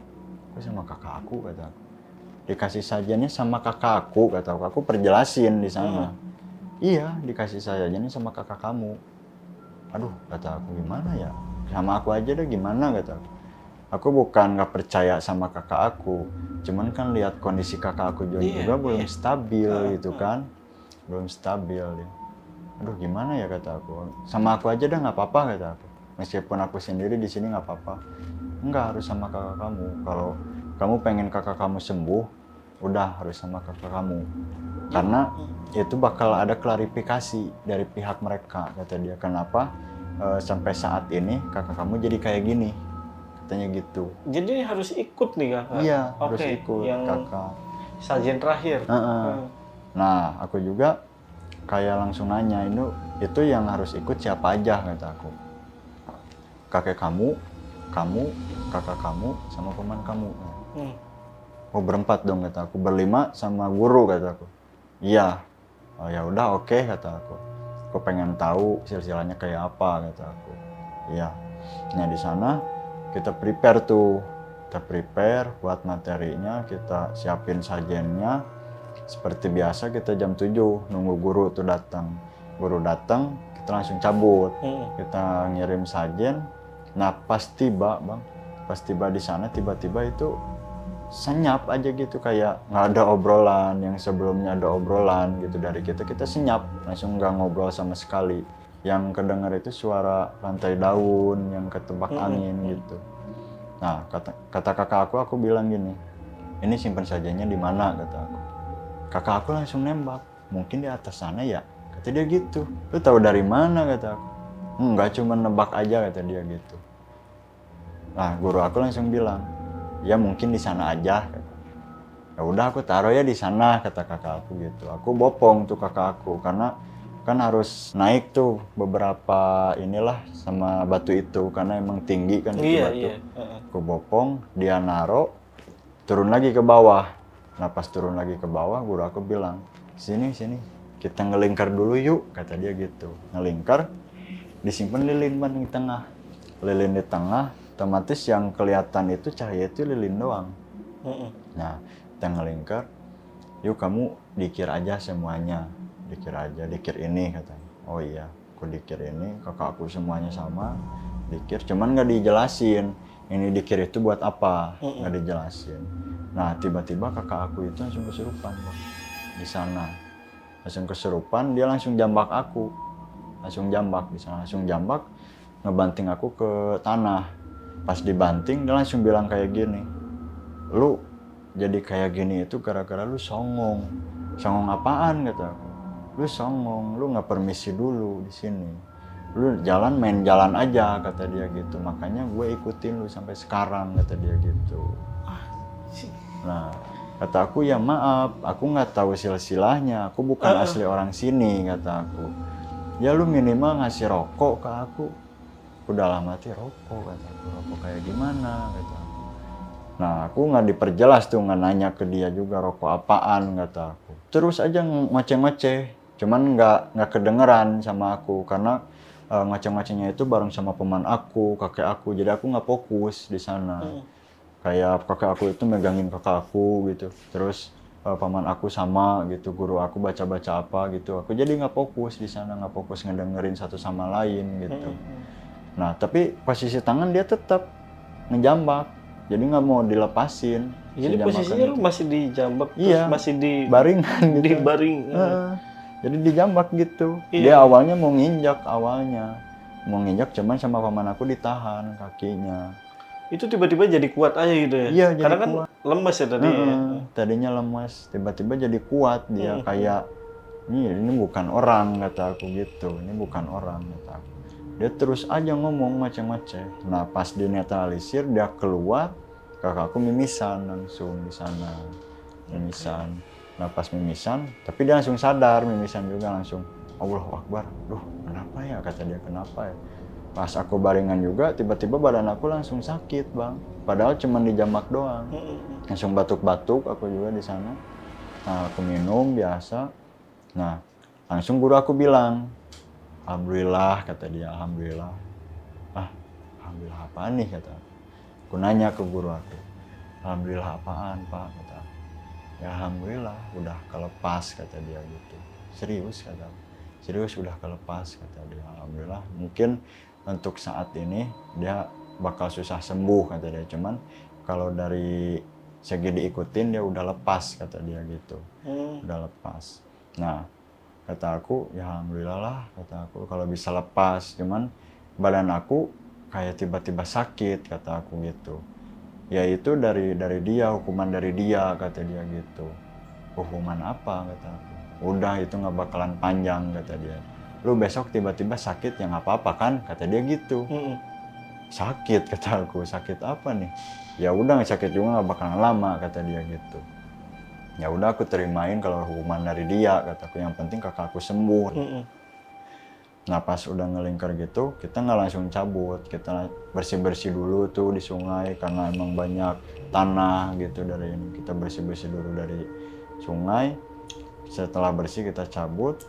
kok sama kakak aku?" kata aku. "Dikasih sajennya sama kakak aku," kata aku. Aku perjelasin di sana. "Iya, dikasih sajennya sama kakak kamu." Aduh, kata aku, gimana ya? Sama aku aja deh gimana, kata aku. Aku bukan nggak percaya sama kakak aku, cuman kan lihat kondisi kakak aku juga belum stabil gitu kan, belum stabil ya. Aduh, gimana ya kata aku. Sama aku aja dah nggak apa-apa kata aku. Meskipun aku sendiri di sini nggak apa-apa. Enggak, harus sama kakak kamu. Kalau kamu pengen kakak kamu sembuh, udah harus sama kakak kamu. Karena itu bakal ada klarifikasi dari pihak mereka, kata dia. Kenapa sampai saat ini kakak kamu jadi kayak gini, katanya gitu. Jadi harus ikut nih kakak? Iya, harus ikut yang kakak. sajen terakhir? Nah, aku juga kayak langsung nanya, itu yang harus ikut siapa aja, kata aku. Kakek kamu, kakak kamu, sama paman kamu. Oh, berempat dong, kata aku. Berlima sama guru, kata aku. Iya. Oh ya udah oke, kata aku. Aku pengen tahu silsilahnya kayak apa, kata aku. Iya. Nah di sana kita prepare tuh. Kita prepare buat materinya, kita siapin sajennya. Seperti biasa kita jam 7 nunggu guru tuh datang. Guru datang, kita langsung cabut. Kita ngirim sajen. Nah pas tiba, Bang. Pas tiba di sana tiba-tiba itu senyap aja gitu, kayak nggak ada obrolan yang sebelumnya ada obrolan gitu dari kita senyap, langsung nggak ngobrol sama sekali. Yang kedengar itu suara lantai daun yang ketebak angin gitu. Nah kata kakak aku bilang gini, "Ini simpen sajennya di mana?" kata aku. Kakak aku langsung nembak, "Mungkin di atas sana ya," kata dia gitu. "Lu tahu dari mana?" kata aku. "Enggak, cuma nebak aja," kata dia gitu. Nah guru aku langsung bilang, "Ya mungkin di sana aja." Ya udah aku taruh ya di sana, kata kakak aku gitu. Aku bopong tuh kakak aku karena kan harus naik tuh beberapa inilah sama batu itu karena emang tinggi kan itu batu. Aku bopong, dia naro, turun lagi ke bawah. Nah pas turun lagi ke bawah, guru aku bilang, sini kita ngelingkar dulu yuk, kata dia gitu. Ngelingkar, disimpan lilin ban di tengah. Lilin di tengah, otomatis yang kelihatan itu cahaya itu lilin doang. Nah kita ngelingkar, yuk kamu dikir aja semuanya, dikir ini katanya. Oh iya, aku dikir ini, kakak aku semuanya sama, dikir, cuman nggak dijelasin ini dikir itu buat apa, nggak dijelasin. Nah tiba-tiba kakak aku itu langsung kesurupan Bang. Di sana langsung kesurupan, dia langsung jambak aku, langsung jambak di sana, langsung jambak, ngebanting aku ke tanah. Pas dibanting dia langsung bilang kayak gini, lu jadi kayak gini itu gara-gara lu songong. Songong apaan kata aku? Lu songong, lu nggak permisi dulu di sini. Lu jalan main jalan aja kata dia gitu. Makanya gue ikutin lu sampai sekarang kata dia gitu. Nah, kata aku ya maaf, aku nggak tahu silsilahnya. Aku bukan asli orang sini kata aku. Ya lu minimal ngasih rokok ke aku. Udah lama mati rokok kata aku. Rokok kayak gimana kata aku. Nah aku nggak diperjelas tuh, nggak nanya ke dia juga rokok apaan kata aku. Terus aja ngoceh-ngoceh, cuman nggak kedengeran sama aku karena ngoceh-ngocehnya itu bareng sama paman aku, kakek aku. Jadi aku nggak fokus di sana. Kayak kakek aku itu megangin kakak aku gitu. Terus paman aku sama gitu, guru aku baca-baca apa gitu. Aku jadi nggak fokus di sana, nggak fokus ngedengerin satu sama lain gitu. Nah tapi posisi tangan dia tetap ngejambak. Jadi nggak mau dilepasin. Jadi posisinya lu masih dijambak, iya, terus masih di baringan gitu. di baring. Jadi dijambak gitu. Iya. Dia awalnya mau nginjak cuman sama paman aku ditahan kakinya. Itu tiba-tiba jadi kuat aja gitu ya? Iya, jadi karena kan kuat. lemes ya tadi. Tadinya lemes, tiba-tiba jadi kuat dia kayak ini bukan orang kata aku gitu. Ini bukan orang kata aku. Dia terus aja ngomong macam-macam. Nah pas dinetralisir dia keluar, kakakku mimisan langsung di sana, mimisan. Nah pas mimisan, tapi dia langsung sadar, mimisan juga langsung. Allahu Akbar, duh kenapa ya kata dia, kenapa ya. Pas aku baringan juga, tiba-tiba badan aku langsung sakit Bang. Padahal cuma dijambak doang. Langsung batuk-batuk aku juga di sana. Nah aku minum biasa. Nah langsung guru aku bilang, alhamdulillah kata dia, alhamdulillah. Alhamdulillah apaan nih kata aku. Aku nanya ke guru aku, alhamdulillah apaan Pak kata aku. Ya alhamdulillah udah kelepas kata dia gitu. Serius kata aku. Serius udah kelepas kata dia. Alhamdulillah mungkin untuk saat ini dia bakal susah sembuh kata dia. Cuman kalau dari segi diikutin dia udah lepas kata dia gitu. Udah lepas. Nah kata aku, ya alhamdulillah lah, kata aku kalau bisa lepas. Cuman badan aku kayak tiba-tiba sakit, kata aku gitu. Ya itu dari dia, hukuman dari dia, kata dia gitu. Hukuman apa, kata aku. Udah itu nggak bakalan panjang, kata dia. Lu besok tiba-tiba sakit, ya nggak apa-apa kan, kata dia gitu. Sakit, kata aku, sakit apa nih? Ya udah nggak sakit juga, nggak bakalan lama, kata dia gitu. Ya udah aku terimain kalau hukuman dari dia, kataku, yang penting kakak aku sembuh. Nah pas udah ngelingkar gitu, kita nggak langsung cabut, kita bersih-bersih dulu tuh di sungai karena emang banyak tanah gitu dari ini. Kita bersih-bersih dulu dari sungai. Setelah bersih kita cabut,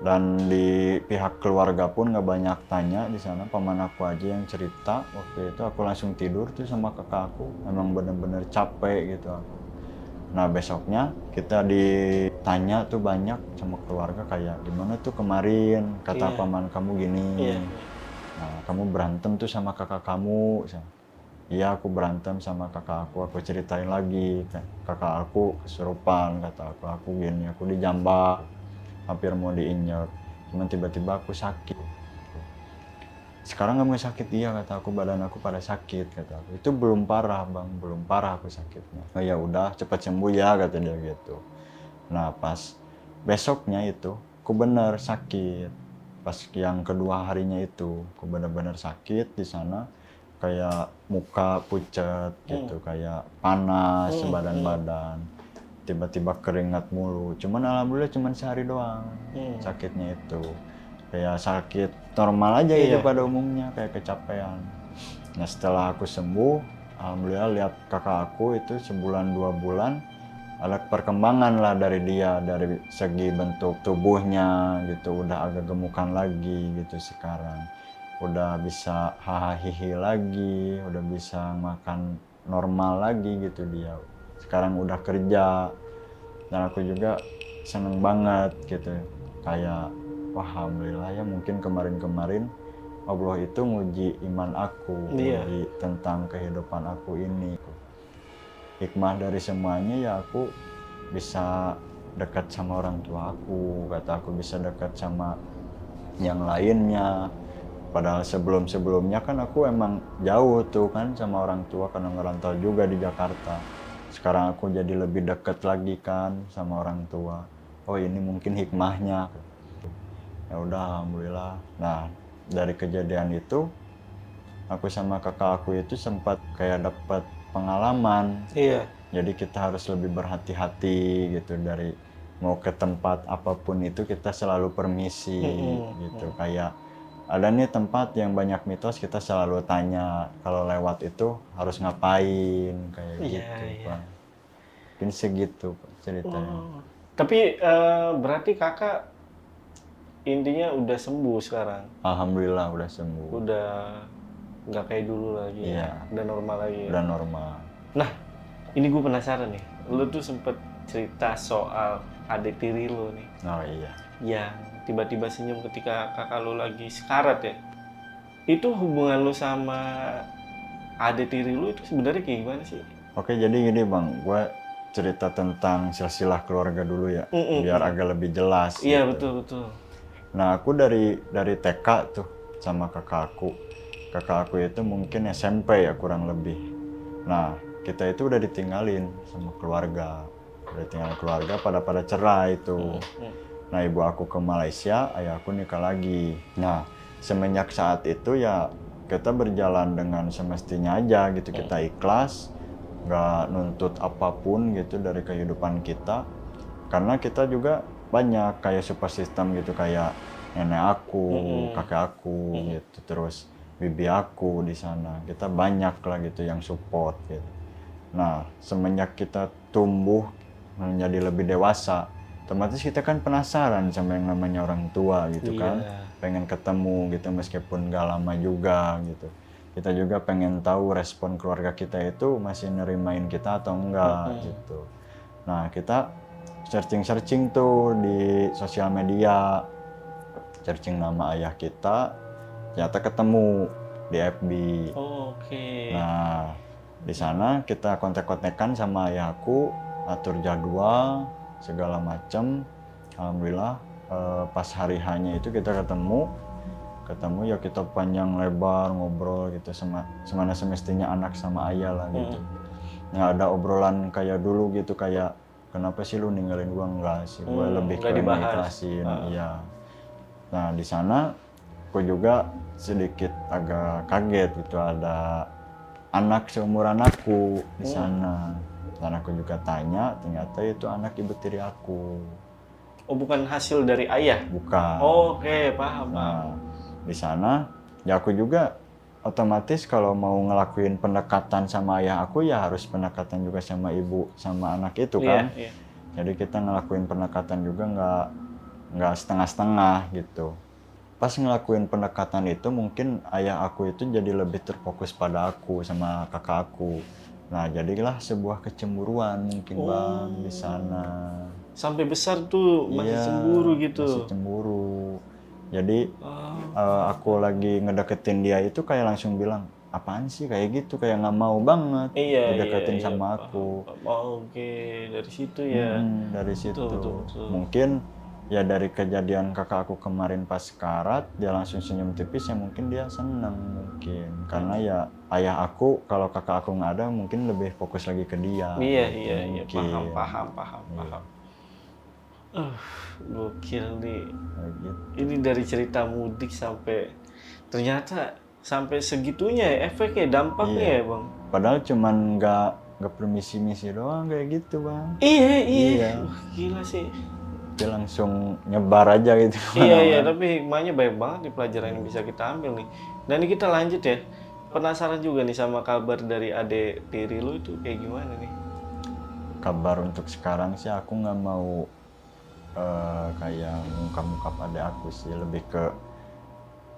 dan di pihak keluarga pun nggak banyak tanya di sana. Paman aku aja yang cerita waktu itu. Aku langsung tidur tuh sama kakak aku, emang bener-bener capek gitu aku. Nah besoknya kita ditanya tuh banyak sama keluarga kayak gimana tuh kemarin kata paman kamu gini. Nah kamu berantem tuh sama kakak kamu. Iya aku berantem sama kakak aku ceritain lagi. Kakak aku kesurupan kata aku gini, aku dijambak, hampir mau diinjak. Cuman tiba-tiba aku sakit. Sekarang nggak mau sakit, iya kata aku, badan aku pada sakit kata aku. Itu belum parah Bang, belum parah aku sakitnya. Oh ya udah cepat sembuh ya kata dia gitu. Nah pas besoknya itu aku bener sakit. Pas yang kedua harinya itu aku bener-bener sakit di sana, kayak muka pucat gitu, kayak panas sebadan-badan. Tiba-tiba keringat mulu. Cuman alhamdulillah cuman sehari doang sakitnya itu. Kayak sakit normal aja gitu pada umumnya, kayak kecapean. Nah setelah aku sembuh, alhamdulillah lihat kakak aku itu sebulan 2 bulan ada perkembangan lah dari dia, dari segi bentuk tubuhnya gitu, udah agak gemukan lagi gitu sekarang. Udah bisa hahaha lagi, udah bisa makan normal lagi gitu dia. Sekarang udah kerja, dan aku juga seneng banget gitu. Kayak, wah alhamdulillah ya, mungkin kemarin-kemarin Allah itu nguji iman aku, Iya. nguji tentang kehidupan aku ini. Hikmah dari semuanya ya aku bisa dekat sama orang tua aku, kata aku bisa dekat sama yang lainnya. Padahal sebelum-sebelumnya kan aku emang jauh tuh kan sama orang tua karena ngerantau juga di Jakarta. Sekarang aku jadi lebih dekat lagi kan sama orang tua. Oh ini mungkin hikmahnya. Ya udah alhamdulillah. Nah dari kejadian itu aku sama kakak aku itu sempat kayak dapat pengalaman. Iya. Jadi kita harus lebih berhati-hati gitu, dari mau ke tempat apapun itu kita selalu permisi gitu. Kayak ada nih tempat yang banyak mitos, kita selalu tanya kalau lewat itu harus ngapain kayak gitu, Bang. Mungkin segitu ceritanya. Tapi berarti kakak intinya udah sembuh sekarang? Alhamdulillah udah sembuh. Udah nggak kayak dulu lagi? Iya. Udah normal lagi ya? Udah normal. Nah, ini gue penasaran nih. Lu tuh sempet cerita soal adik tiri lu nih. Oh iya. Yang tiba-tiba senyum ketika kakak lu lagi sekarat ya. Itu hubungan lu sama adik tiri lu itu sebenarnya kayak gimana sih? Oke, jadi gini Bang, gue cerita tentang silsilah keluarga dulu ya, biar agak lebih jelas. Iya, gitu. betul. Nah, aku dari TK tuh sama kakak aku. Kakak aku itu mungkin SMP ya kurang lebih. Nah, kita itu udah ditinggalin sama keluarga. Udah ditinggalin keluarga pada cerai itu. Nah, ibu aku ke Malaysia, ayah aku nikah lagi. Nah, semenjak saat itu ya kita berjalan dengan semestinya aja gitu. Kita ikhlas, nggak nuntut apapun gitu dari kehidupan kita. Karena kita juga banyak kayak support system gitu, kayak nenek aku, kakek aku gitu, terus bibi aku di sana. Kita banyak lah gitu yang support gitu. Nah, semenjak kita tumbuh menjadi lebih dewasa, otomatis kita kan penasaran sama yang namanya orang tua gitu kan. Pengen ketemu gitu meskipun gak lama juga gitu. Kita juga pengen tahu respon keluarga kita itu masih nerimain kita atau enggak gitu. Nah, kita searching tuh di sosial media, searching nama ayah kita, ternyata ketemu di FB. Nah, di sana kita kontak-kontakan sama ayahku, atur jadwal segala macam. Alhamdulillah pas hari hanya itu kita ketemu ya, kita panjang lebar ngobrol gitu, semana semestinya anak sama ayah lah gitu. Nggak ada obrolan kayak dulu gitu, kayak kenapa sih lu ninggalin gua, enggak sih, gua lebih ke ikhlasin. Iya. Nah, di sana gua juga sedikit agak kaget gitu, ada anak seumuran aku di sana. Dan aku juga tanya, ternyata itu anak ibu tiri aku. Oh, bukan hasil dari ayah? Bukan. Oke, paham. Nah, di sana ya aku juga otomatis kalau mau ngelakuin pendekatan sama ayah aku ya harus pendekatan juga sama ibu sama anak itu kan. Iya. Jadi kita ngelakuin pendekatan juga nggak setengah-setengah gitu. Pas ngelakuin pendekatan itu mungkin ayah aku itu jadi lebih terfokus pada aku sama kakak aku. Nah, jadilah sebuah kecemburuan mungkin Bang di sana. Sampai besar tuh masih cemburu gitu. Masih cemburu. Jadi aku lagi ngedeketin dia itu kayak langsung bilang, apaan sih kayak gitu, kayak nggak mau banget dideketin sama aku. Oke, dari situ ya. Dari situ. Betul. Mungkin ya dari kejadian kakak aku kemarin pas sekarat, dia langsung senyum tipis ya, mungkin dia seneng mungkin. Karena ya ayah aku, kalau kakak aku nggak ada mungkin lebih fokus lagi ke dia. Iya. Paham. Gokil nih. Gitu. Ini dari cerita mudik sampai ternyata sampai segitunya ya efeknya, dampaknya ya Bang. Padahal cuman nggak permisi-misi doang kayak gitu Bang. Iya. Gila sih. Dia langsung nyebar aja gitu. Iya, tapi hikmahnya banyak banget nih pelajaran yang bisa kita ambil nih. Dan ini kita lanjut ya. Penasaran juga nih sama kabar dari adik tiri lu itu kayak gimana nih? kabar untuk sekarang sih aku nggak mau kayak ngungkap-ngungkap adek aku sih, lebih ke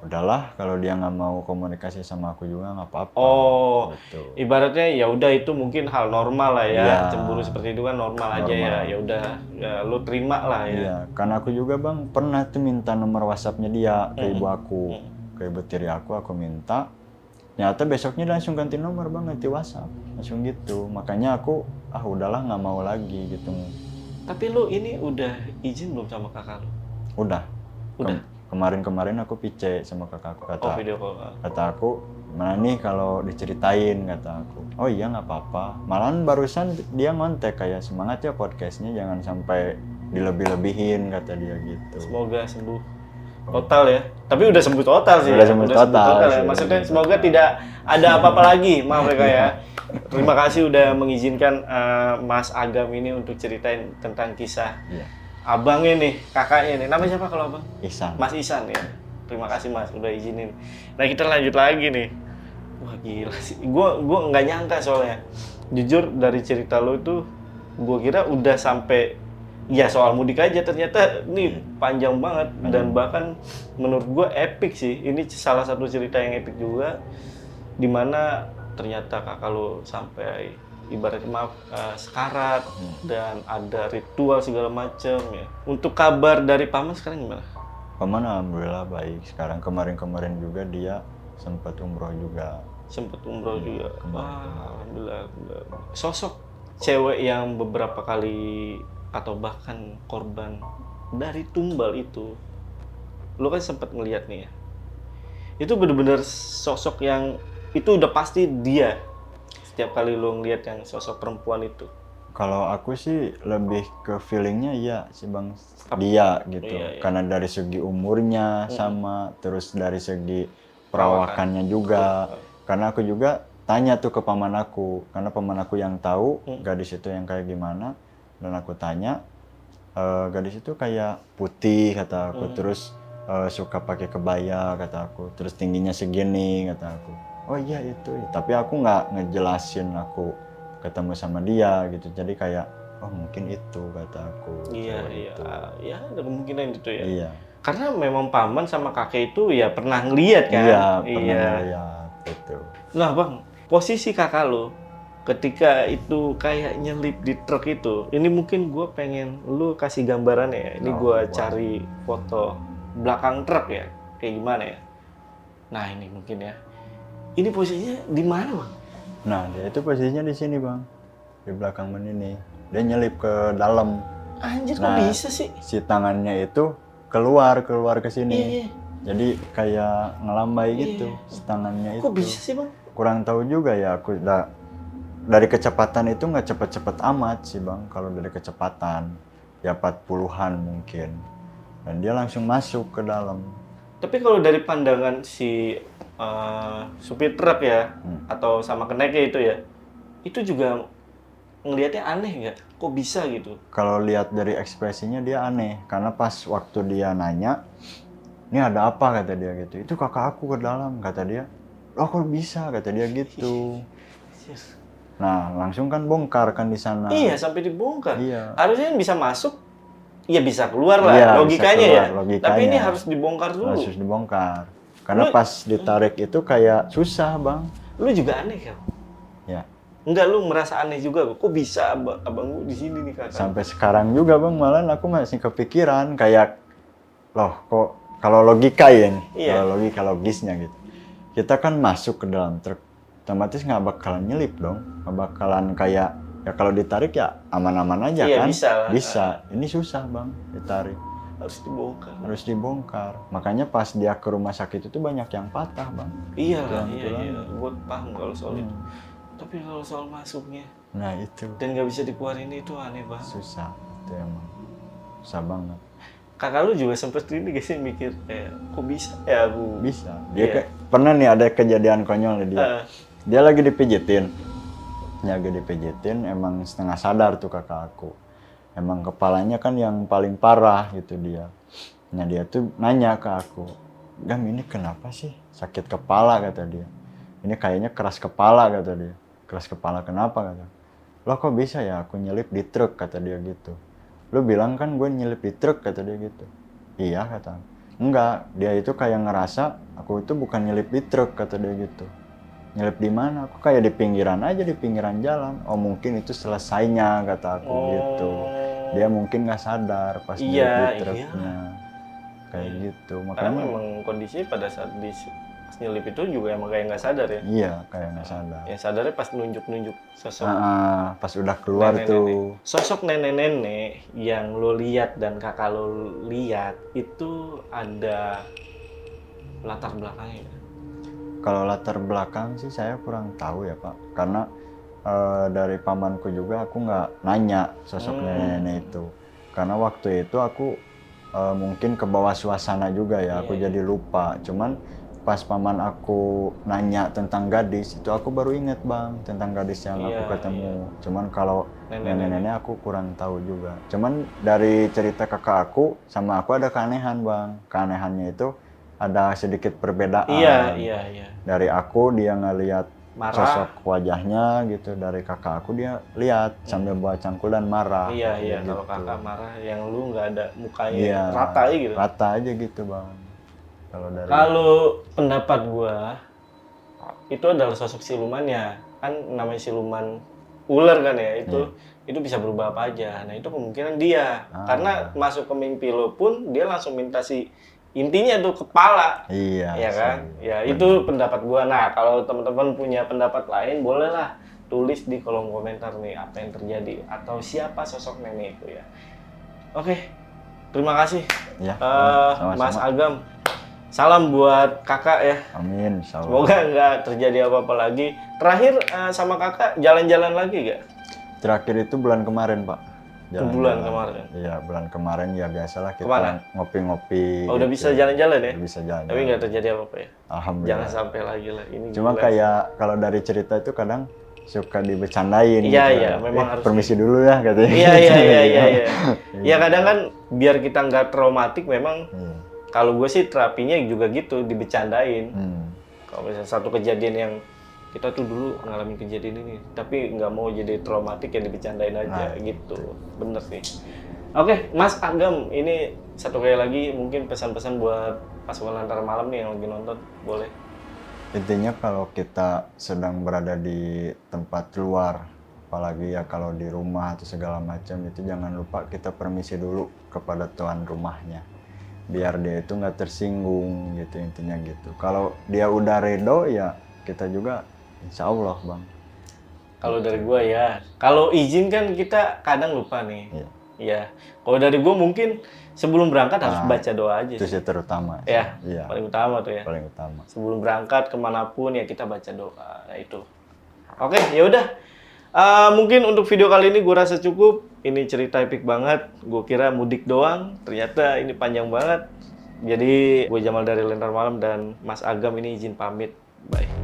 udahlah kalau dia nggak mau komunikasi sama aku juga nggak apa-apa. Oh, Gitu. ibaratnya ya udah itu mungkin hal normal lah ya. Iya. Cemburu seperti itu kan normal aja ya. Normal. Ya udah, ya lu terima lah ya. Iya, karena aku juga bang pernah tuh minta nomor WhatsApp-nya dia ke ibu aku, ke ibu tiri aku minta. Ternyata besoknya dia langsung ganti nomor bang, ganti WhatsApp, langsung gitu. Makanya aku udahlah nggak mau lagi gitu. Tapi lu ini udah izin belum sama kakak lu? Udah. Udah? Kemarin aku pice sama kakakku, Oh, video call. kata aku, mana nih kalau diceritain, kata aku. Oh iya nggak apa-apa. Malahan barusan dia ngontek kayak semangat ya podcastnya, jangan sampai dilebih-lebihin, kata dia gitu. Semoga sembuh total ya. Tapi udah sembuh total sih. Udah ya. sembuh Udah total ya. sih, Maksudnya udah semoga tidak ada apa-apa lagi. Maaf ya Kak ya. Terima kasih udah mengizinkan Mas Agam ini untuk ceritain tentang kisah Iya. abangnya nih, kakaknya nih. Namanya siapa kalau abang? Ihsan. Mas Ihsan ya. Terima kasih Mas udah izinin. Nah kita lanjut lagi nih. Wah gila sih. Gua nggak nyangka soalnya. Jujur dari cerita lo itu, gua kira udah sampai ya soal mudik aja. Ternyata ini panjang banget dan bahkan menurut gua epic sih. Ini salah satu cerita yang epic juga, dimana ternyata kakak lo sampai ibaratnya maaf sekarat dan ada ritual segala macam ya. Untuk kabar dari paman sekarang gimana? Paman alhamdulillah baik. Sekarang kemarin juga dia sempat umroh juga. Sempet umroh juga. kemarin. Alhamdulillah, alhamdulillah. Sosok cewek yang beberapa kali atau bahkan korban dari tumbal itu, lo kan sempat ngeliat nih ya. Itu bener-bener sosok yang itu udah pasti dia. Setiap kali lo ngeliat yang sosok perempuan itu. Kalau aku sih lebih ke feelingnya iya sih bang, dia gitu. Iya, iya. Karena dari segi umurnya sama, terus dari segi perawakannya juga. Karena aku juga tanya tuh ke paman aku, karena paman aku yang tahu gadis itu yang kayak gimana. Dan aku tanya, gadis itu kayak putih kata aku, terus suka pakai kebaya kata aku, terus tingginya segini kata aku. Oh iya itu, tapi aku nggak ngejelasin aku ketemu sama dia gitu, jadi kayak oh mungkin itu kata aku. Iya, iya. Ya ada kemungkinan itu ya. Iya. Karena memang paman sama kakek itu ya pernah ngeliat kan. Iya, pernah lihat gitu. Nah bang, posisi kakak lo ketika itu kayak nyelip di truk itu, ini mungkin gue pengen lu kasih gambaran ya. Ini gue cari foto belakang truk ya, kayak gimana ya. Nah ini mungkin ya. Ini posisinya di mana bang? Nah dia itu posisinya di sini bang, di belakang ban ini. Dia nyelip ke dalam. Anjir Nah, kok bisa sih? Si tangannya itu keluar ke sini. Iya. Jadi kayak ngelambai gitu si tangannya itu. Kok bisa sih bang? Kurang tahu juga ya aku. Dari kecepatan itu nggak cepet-cepet amat sih bang. Kalau dari kecepatan ya 40-an mungkin. Dan dia langsung masuk ke dalam. Tapi kalau dari pandangan si supir truk ya, atau sama keneknya itu ya, itu juga ngelihatnya aneh nggak? Kok bisa gitu? Kalau lihat dari ekspresinya dia aneh. Karena pas waktu dia nanya, ini ada apa kata dia gitu. Itu kakak aku ke dalam kata dia. Oh kok bisa kata dia gitu. Nah langsung kan bongkar kan di sana. Iya sampai dibongkar. Iya. Harusnya bisa masuk, ya bisa keluar lah Iya, logikanya bisa ya. keluar, logikanya. Tapi ini harus dibongkar dulu. Harus dibongkar. Karena pas ditarik itu kayak susah bang. Lu juga aneh kan? Ya. Enggak, lu merasa aneh juga. Kok bisa abang lu di sini nih kakak? Sampai sekarang juga bang, malah aku masih kepikiran kayak, loh kok kalau logika ya nih, Iya. kalau logika logisnya gitu. Kita kan masuk ke dalam truk, otomatis nggak bakalan nyelip dong, nggak bakalan kayak ya kalau ditarik ya aman-aman aja Iya, kan? bisa lah. Bisa. Ini susah bang ditarik. Harus dibongkar. Harus dibongkar. Makanya pas dia ke rumah sakit itu banyak yang patah bang. Iya lah, Tulang-tulang. iya. Gue paham kalau soal itu. Tapi kalau soal masuknya Nah itu dan nggak bisa dikeluarin itu aneh banget. susah, itu emang susah banget. Kakak lu juga sempet ini gak sih mikir kok bisa ya aku? Bisa. Dia Iya. pernah nih ada kejadian konyol nih dia. Eh, Dia lagi dipijitin. Dia lagi dipijitin, emang setengah sadar tuh kakak aku. Emang kepalanya kan yang paling parah gitu dia. Nah dia tuh nanya ke aku, Gam ini kenapa sih sakit kepala kata dia. Ini kayaknya keras kepala kata dia. Keras kepala kenapa kata. Lo kok bisa ya aku nyelip di truk, kata dia gitu. Lu bilang kan gue nyelip di truk, kata dia gitu. Iya, kata. Enggak, dia itu kayak ngerasa aku itu bukan nyelip di truk, kata dia gitu. Nyelip di mana? Aku kayak di pinggiran aja, di pinggiran jalan. Oh mungkin itu selesainya, kata aku gitu. Dia mungkin nggak sadar pas nyelip di truknya. Kayak gitu. Karena Makanya memang kondisi pada saat pas nyelip itu juga emang kayak nggak sadar ya. iya, kayak nggak sadar. Yang sadarnya pas nunjuk-nunjuk sosok Pas udah keluar tuh. sosok nenek-nenek yang lo lihat dan kakak lo lihat itu ada latar belakangnya nggak? Kalau latar belakang sih saya kurang tahu ya Pak, karena dari pamanku juga aku nggak nanya sosok nenek-nenek itu, karena waktu itu aku mungkin ke bawah suasana juga ya, aku jadi lupa. Cuman pas paman aku nanya tentang gadis itu aku baru inget Bang tentang gadis yang aku ketemu. Cuman kalau nenek-nenek aku kurang tahu juga. Cuman dari cerita kakak aku sama aku ada keanehan Bang. Keanehannya itu ada sedikit perbedaan. Iya. Dari aku dia ngelihat sosok wajahnya gitu, dari kakak aku dia lihat sambil bawa cangkul dan marah. Iya. Gitu. Kalau kakak marah, yang lu nggak ada mukanya rata aja gitu. Rata aja gitu Bang. Kalau pendapat gua itu adalah sosok silumannya. Kan namanya siluman ular kan ya, itu bisa berubah apa aja. Nah, itu kemungkinan dia. Karena masuk ke mimpi lo pun dia langsung minta si intinya tuh kepala. Iya. Ya kan? Ya, itu pendapat gua. Nah, kalau teman-teman punya pendapat lain, bolehlah tulis di kolom komentar nih apa yang terjadi atau siapa sosok nenek itu ya. Oke. Terima kasih. Ya, Mas Agam. Salam buat kakak ya. Amin, insyaallah. Semoga nggak terjadi apa-apa lagi. Terakhir sama kakak jalan-jalan lagi nggak? Terakhir itu bulan kemarin Pak. Bulan kemarin? Iya, bulan kemarin ya biasalah kita ngopi-ngopi. Oh, udah bisa jalan-jalan ya? Udah bisa jalan. Tapi nggak terjadi apa-apa ya? Alhamdulillah. Jangan sampai lagi lah. Ini cuma kayak kalau dari cerita itu kadang suka dibecandain. Iya, memang harus. Permisi dulu ya katanya. Iya. Ya kadang kan biar kita nggak traumatik memang. Kalau gue sih terapinya juga gitu, dibecandain. Kalau misalnya satu kejadian yang kita tuh dulu ngalamin kejadian ini, tapi nggak mau jadi traumatik ya dibecandain aja gitu. Bener sih. Oke, Mas Agam, ini satu kali lagi mungkin pesan-pesan buat pasukan Lentera Malam nih yang lagi nonton, boleh? Intinya kalau kita sedang berada di tempat luar, apalagi ya kalau di rumah atau segala macam, itu jangan lupa kita permisi dulu kepada tuan rumahnya. Biar dia itu nggak tersinggung gitu, intinya gitu. Kalau dia udah redo ya kita juga insya Allah Bang. Kalau dari gua ya, kalau izin kan kita kadang lupa nih. Iya. Kalau dari gua mungkin sebelum berangkat harus baca doa aja. Itu sih terutama. Ya, paling utama tuh ya. Paling utama. Sebelum berangkat kemanapun ya kita baca doa. Nah itu. Oke, ya udah. Mungkin untuk video kali ini gue rasa cukup. Ini cerita epic banget. Gue kira mudik doang, ternyata ini panjang banget. Jadi gue Jamal dari Lentera Malam dan Mas Agam ini izin pamit. Bye.